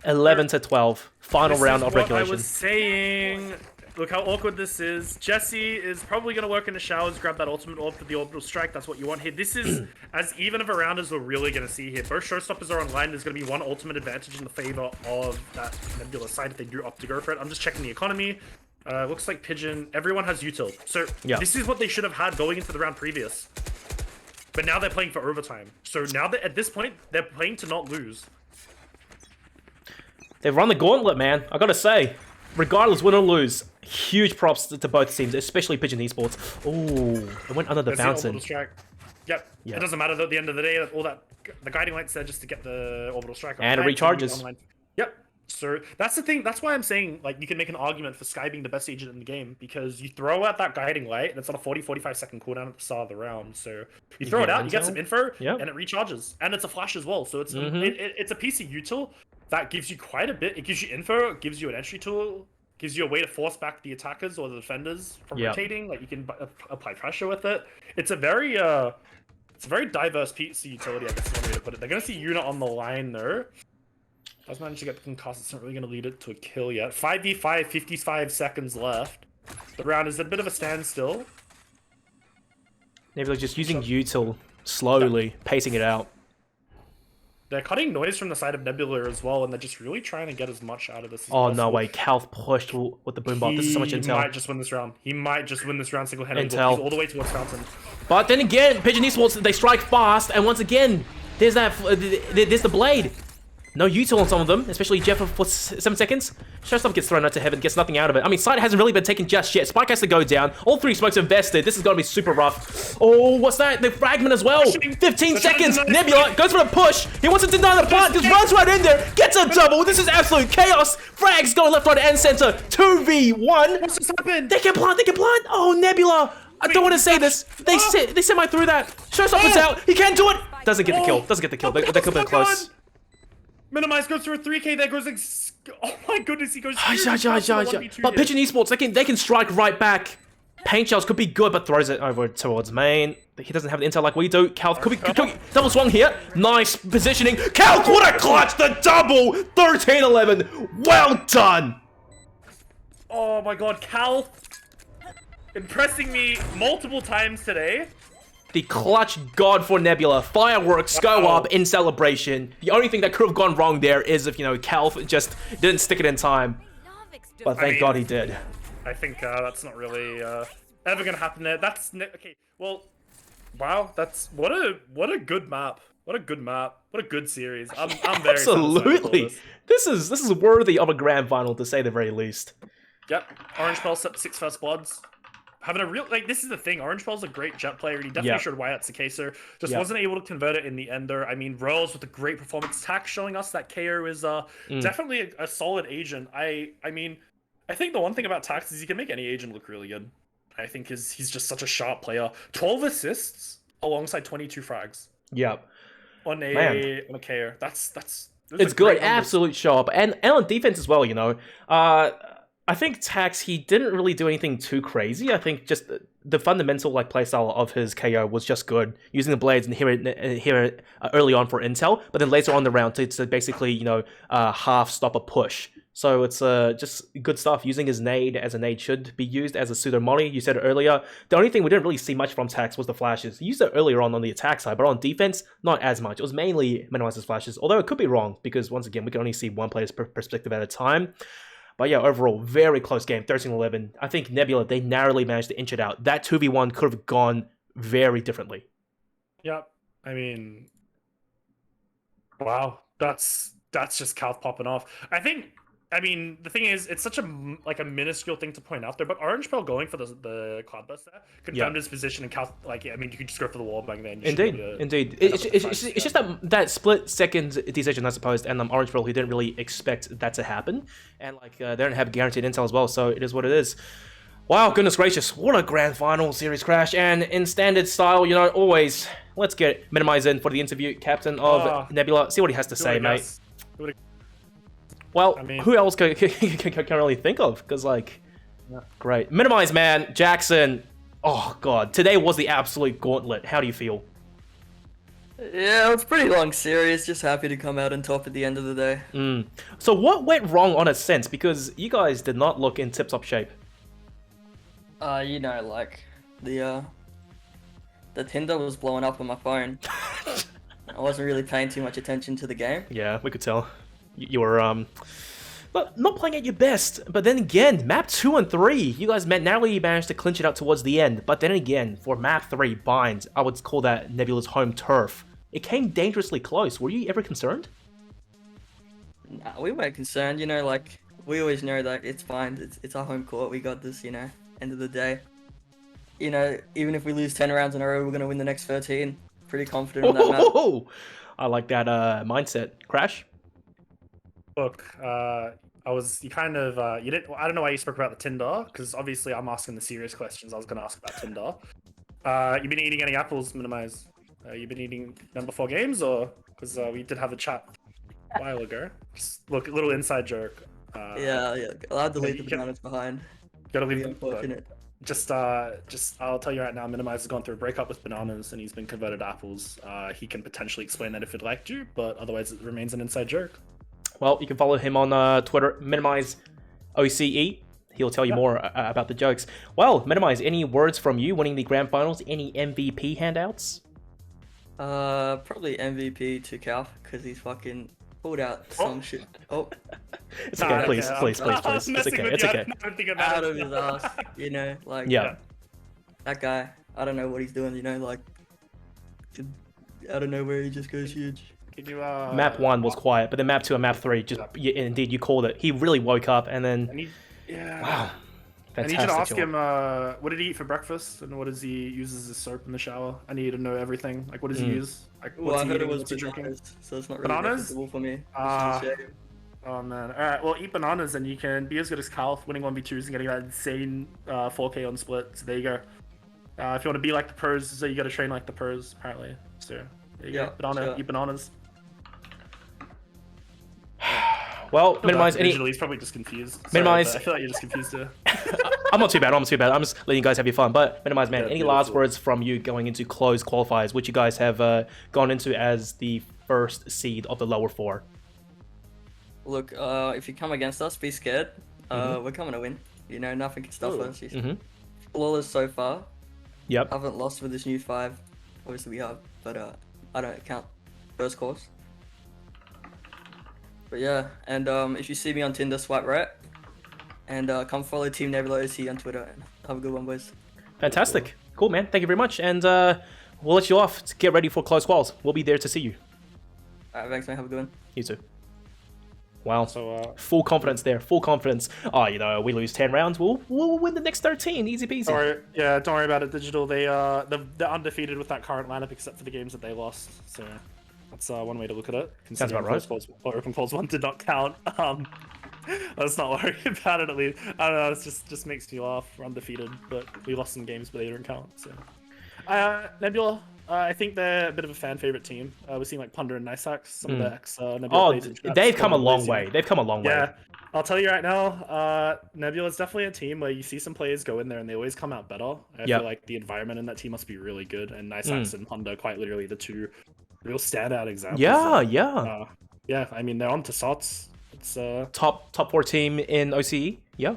11-12. Final round of regulation. I was saying, look how awkward this is. Jesse is probably going to work in the showers, grab that ultimate orb for the orbital strike. That's what you want here. This is as even of a round as we're really going to see here. Both showstoppers are online. There's going to be one ultimate advantage in the favor of that Nebula side if they do opt to go for it. I'm just checking the economy. Looks like Pigeon. Everyone has util. So this is what they should have had going into the round previous. But now they're playing for overtime. So now that at this point, they're playing to not lose. They've run the gauntlet, man. I gotta say, regardless, win or lose, huge props to both teams, especially Pigeon Esports. Oh, it went under the fountain. Yep. It doesn't matter though. At the end of the day, all that the guiding light's there just to get the orbital strike. And it recharges. Yep. So that's the thing. That's why I'm saying, like, you can make an argument for Skye being the best agent in the game because you throw out that guiding light and it's on a 40-45 second cooldown at the start of the round. So you throw it out, you get some info, and it recharges, and it's a flash as well. So it's it's a piece of util that gives you quite a bit. It gives you info, it gives you an entry tool, gives you a way to force back the attackers or the defenders from rotating. Like, you can apply pressure with it. It's a very diverse piece of utility, I guess is one way to put it. They're gonna see Yuna on the line though. Does manage to get the concuss. It's not really going to lead it to a kill yet. 5v5, 55 seconds left. The round is a bit of a standstill. Maybe like just using util slowly, pacing it out. They're cutting noise from the side of Nebula as well, and they're just really trying to get as much out of this as Oh, possible. no way. Calth pushed with the boom bot. This is so much He intel. might just win this round. He might just win this round single-handedly. Intel. He's all the way towards Fountain. But then again, Pigeon Esports, they strike fast, and once again, there's the blade. No util on some of them, especially Jeff for 7 seconds. Showstopper gets thrown out to heaven, gets nothing out of it. I mean, side hasn't really been taken just yet. Spike has to go down. All 3 smokes invested. This is going to be super rough. Oh, what's that? The fragment as well. 15 seconds. Nebula goes for a push. He wants to deny the plant. Just runs right in there. Gets a double. This is absolute chaos. Frags going left, right, and center. 2v1. What's just happened? They can plant. They can plant. Oh, Nebula. I don't want to say this. They semi through that. Showstopper's out. He can't do it. Doesn't get the kill. Doesn't get the kill. They could have been close. Minimize goes for a 3k. There goes like, oh my goodness, he goes. But Pigeon Esports, they can strike right back. Paint shells could be good, but throws it over towards main. He doesn't have the intel like we do. Cal could be double swung here. Nice positioning. Cal, what a clutch! The double 13-11. Well done. Oh my god, Cal impressing me multiple times today. The clutch god for Nebula. Fireworks go up in celebration. The only thing that could have gone wrong there is if, Cal just didn't stick it in time. But thank God he did. I think that's not really ever gonna happen there. Okay. Well, wow. That's what a good map. What a good map. What a good series. I'm very absolutely. This is worthy of a grand final to say the very least. Yep. Orange Pearl 6 first bloods. Having a real, this is the thing, Orange Pearl's a great jet player, and he definitely showed why that's the case, sir. Just wasn't able to convert it in the ender. I mean, Royals with a great performance. Tax showing us that KO is definitely a solid agent. I mean, I think the one thing about Tax is he can make any agent look really good. I think he's just such a sharp player. 12 assists alongside 22 frags. Yep. On a KO. It's good, absolute sharp. And on defense as well, I think Tax, he didn't really do anything too crazy. I think just the fundamental playstyle of his KO was just good, using the blades and here early on for intel, but then later on the round to basically half stop a push. So it's just good stuff. Using his nade as a nade should be used as a pseudo molly. You said it earlier. The only thing we didn't really see much from Tax was the flashes. He used it earlier on the attack side, but on defense, not as much. It was mainly minimize his flashes, although it could be wrong because once again we can only see one player's perspective at a time. But yeah, overall, very close game, 13-11. I think Nebula, they narrowly managed to inch it out. That 2v1 could have gone very differently. Yep. I mean, wow, that's just Calth popping off. I mean, the thing is, it's such a minuscule thing to point out there, but Orange Pearl going for the cloudburst there confirmed his position, and Calth, I mean, you could just go for the wall bang there. Indeed. It's just that split second decision, I suppose, and Orange Pearl, who didn't really expect that to happen, and they don't have guaranteed intel as well, so it is what it is. Wow, goodness gracious, what a grand final series crash, and in standard style, always, let's get Minimize in for the interview, captain of Nebula, see what he has to say, mate. Well, I mean, who else can really think of? Because, great. Minimize, man. Jackson. Oh, God. Today was the absolute gauntlet. How do you feel? Yeah, it was a pretty long series. Just happy to come out on top at the end of the day. So what went wrong on a sense? Because you guys did not look in tip-top shape. The Tinder was blowing up on my phone. I wasn't really paying too much attention to the game. Yeah, we could tell. You were not playing at your best, but then again, map 2 and 3, you guys narrowly managed to clinch it out towards the end. But then again, for map 3, Binds, I would call that Nebula's home turf. It came dangerously close. Were you ever concerned? Nah, we weren't concerned. We always know that it's fine. It's our home court. We got this. End of the day. Even if we lose 10 rounds in a row, we're gonna win the next 13. Pretty confident in that map. I like that mindset. Crash. Look, I don't know why you spoke about the Tinder, because obviously I'm asking the serious questions. I was going to ask about Tinder. You been eating any apples, Minimize? You been eating them before games, or because we did have a chat a while ago? Just look, a little inside joke. Yeah. I'll delete the bananas behind. Gotta leave them. I'll tell you right now, Minimize has gone through a breakup with bananas, and he's been converted to apples. He can potentially explain that if he'd like to, but otherwise it remains an inside joke. Well, you can follow him on Twitter, Minimize OCE. He'll tell you more about the jokes. Well, Minimize, any words from you winning the grand finals? Any MVP handouts? Probably MVP to Cal because he's fucking pulled out some shit. Oh, It's okay, please, okay, please, I'm please. It's messing okay, with it's you, I okay. didn't even think about out it. of his ass. You know, like Yeah. that guy. I don't know what he's doing. You know, like out of nowhere he just goes huge. Can you, Map 1 was quiet, but then map 2 and map 3, just yeah, indeed, you called it. He really woke up, and then yeah. wow, I need fantastic. you to ask job. him, what did he eat for breakfast, and what does he use as his soap in the shower? I need to know everything. Like, what does he use? Like, Well, what's I he heard it eating? was What's he drinking? bananas, so it's not really Bananas? reputable for me. Oh man. Alright, well, eat bananas and you can be as good as Cal, winning 1v2s and getting that insane 4K on split. So there you go. If you want to be like the pros, so you gotta train like the pros, apparently. So there you go. Banana, sure. eat bananas. Well, minimize any. Digitally, he's probably just confused. Sorry, Minimize- but I feel like you're just confused too. I'm not too bad. I'm not too bad. I'm just letting you guys have your fun. But minimize, man. Yeah, Any beautiful. last words from you going into closed qualifiers, which you guys have gone into as the first seed of the lower 4? Look, if you come against us, be scared. We're coming to win. You know, nothing can stop us. Flawless so far. Yep. Haven't lost with this new 5. Obviously we have, but I don't count first course. But yeah, and if you see me on Tinder, swipe right. And come follow Team Nebula OC on Twitter. And have a good one, boys. Fantastic. Cool, man. Thank you very much. And we'll let you off to get ready for close quals. We'll be there to see you. Alright, thanks, man. Have a good one. You too. Wow. So, full confidence there. Full confidence. Oh, you know, we lose 10 rounds. We'll win the next 13. Easy peasy. don't worry about it, Digital. They're undefeated with that current lineup except for the games that they lost. So that's one way to look at it. Sounds about right. Close calls, or open calls 1 did not count. Let's not worry about it at least. I don't know, it just makes me laugh. We're undefeated, but we lost some games, but they didn't count. So, Nebula, I think they're a bit of a fan favorite team. We're seeing like Punder and Niceax, some of the ex Nebula players in chat. They've come a long way. They've come a long way. Yeah, I'll tell you right now, Nebula's definitely a team where you see some players go in there and they always come out better. I feel like the environment in that team must be really good, and Niceax and Punder quite literally the 2 real standout examples. Yeah. I mean, they're on to SOTS. It's top 4 team in OCE. Yeah.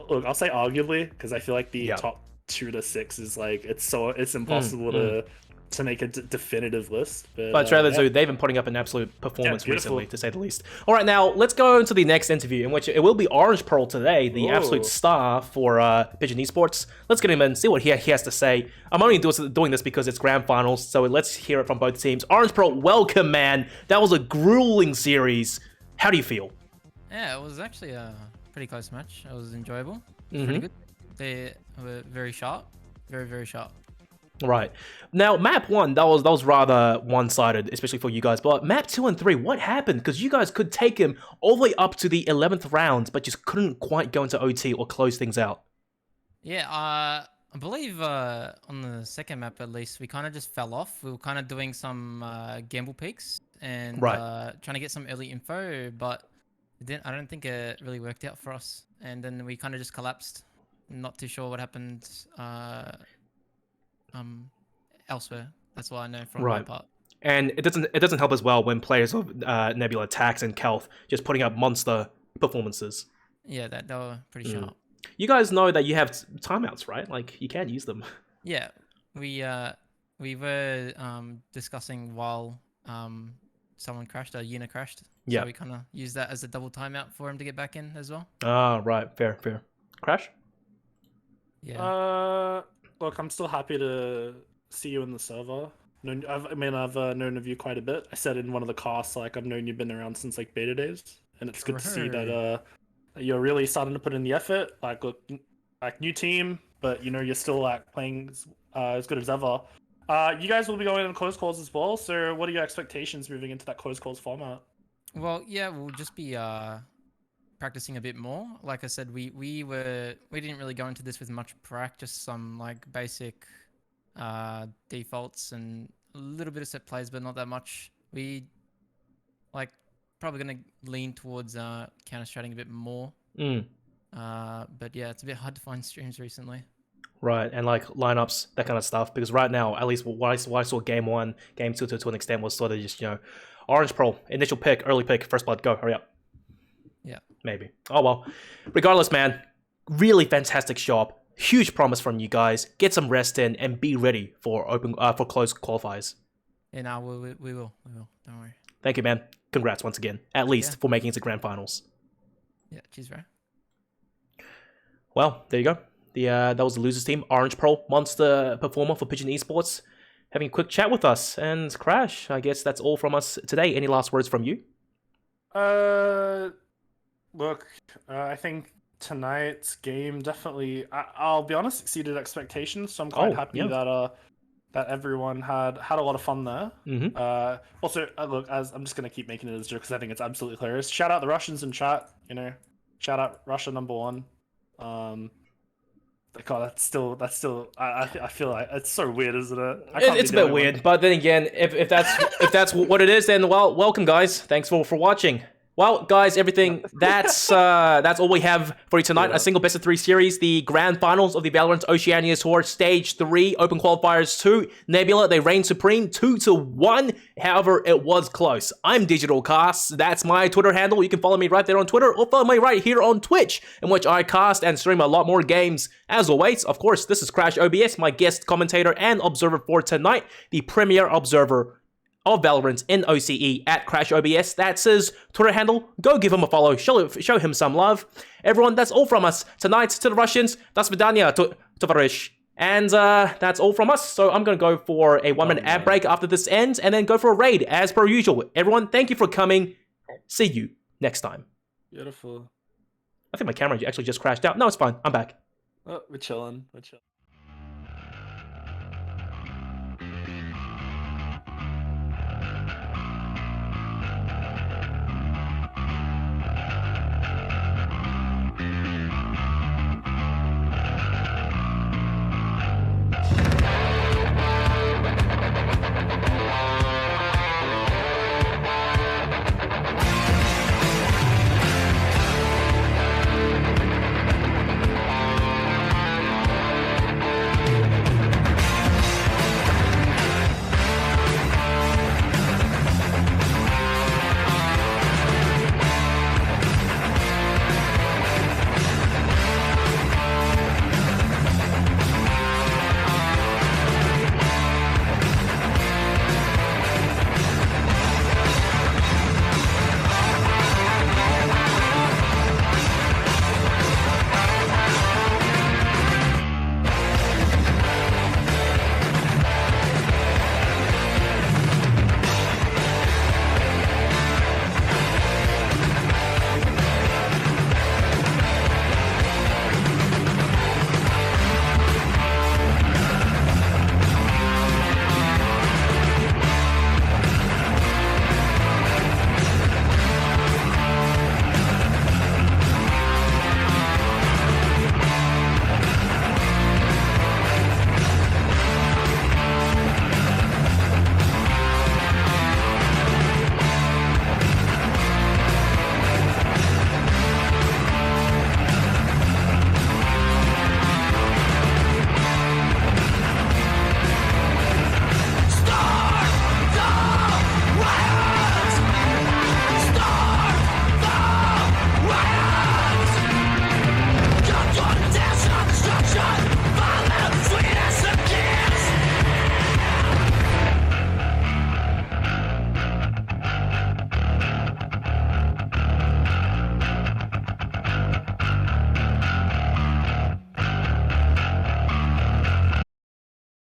look, I'll say arguably because I feel like the top 2 to 6 is like it's impossible to make a definitive list. But Trailer Zoo, they've been putting up an absolute performance recently, to say the least. All right, now let's go into the next interview, in which it will be Orange Pearl today, the absolute star for Pigeon Esports. Let's get him in and see what he has to say. I'm only doing this because it's grand finals, so let's hear it from both teams. Orange Pearl, welcome, man. That was a grueling series. How do you feel? Yeah, it was actually a pretty close match. It was enjoyable. Pretty good. They were very sharp. Very, very sharp. Right. Now, map 1, that was rather one-sided, especially for you guys. But map 2 and 3, what happened? Because you guys could take him all the way up to the 11th round, but just couldn't quite go into OT or close things out. Yeah, I believe on the second map at least, we kind of just fell off. We were kind of doing some gamble peaks and trying to get some early info, but I don't think it really worked out for us. And then we kind of just collapsed. Not too sure what happened elsewhere. That's what I know from my part. And it doesn't help as well when players of Nebula, Tax, and Kelth just putting up monster performances. Yeah, they were pretty sharp. You guys know that you have timeouts, right? Like, you can use them. Yeah, we were discussing while someone crashed, a unit crashed. Yeah. So we kind of used that as a double timeout for him to get back in as well. Ah, right. Fair. Crash? Yeah. Look, I'm still happy to see you in the server. I've known of you quite a bit. I said in one of the casts, like, I've known you've been around since like beta days, and it's good to see that you're really starting to put in the effort. Like, look, like new team, but you know you're still like playing as good as ever. You guys will be going in close calls as well. So, what are your expectations moving into that close calls format? Well, yeah, we'll just be practicing a bit more. Like I said, we didn't really go into this with much practice. Some like basic defaults and a little bit of set plays, but not that much. We like probably gonna lean towards counter-strating a bit more. But yeah, it's a bit hard to find streams recently. Right, and like lineups, that kind of stuff. Because right now, at least what I saw game 1, game 2 to an extent was sort of just, Orange Pearl, initial pick, early pick, first blood, go, hurry up. Yeah. Maybe. Oh well. Regardless, man, really fantastic shop. Huge promise from you guys. Get some rest in and be ready for close qualifiers. Yeah, no, we will. Don't worry. Thank you, man. Congrats once again, at least Yeah. for making it to grand finals. Yeah, cheers, bro. Well, there you go. That was the losers team. Orange Pearl, monster performer for Pigeon Esports, having a quick chat with us. And Crash, I guess that's all from us today. Any last words from you? Look, I think tonight's game definitely, I'll be honest, exceeded expectations. So I'm quite happy that everyone had a lot of fun there. Also, look, as I'm just gonna keep making it as a joke because I think it's absolutely hilarious. Shout out the Russians in chat. Shout out Russia #1. God, that's still. I feel like it's so weird, isn't it? It's a bit weird, but then again, if that's what it is, then well, welcome guys. Thanks for watching. Well, guys, everything that's all we have for you tonight. Yeah. A single best of 3 series, the grand finals of the Valorant Oceania Tour, Stage 3, Open Qualifiers 2. Nebula, they reign supreme, 2-1. However, it was close. I'm DigitalCasts. That's my Twitter handle. You can follow me right there on Twitter, or follow me right here on Twitch, in which I cast and stream a lot more games. As always, of course, this is Crash OBS, my guest commentator and observer for tonight, the premier observer of Valorant in OCE at Crash OBS. That's his Twitter handle. Go give him a follow. Show him some love. Everyone, that's all from us tonight. To the Russians, das vidanya, tovarish. And that's all from us. So I'm going to go for a 1-minute ad break after this ends, and then go for a raid as per usual. Everyone, thank you for coming. See you next time. Beautiful. I think my camera actually just crashed out. No, it's fine. I'm back. Oh, we're chilling.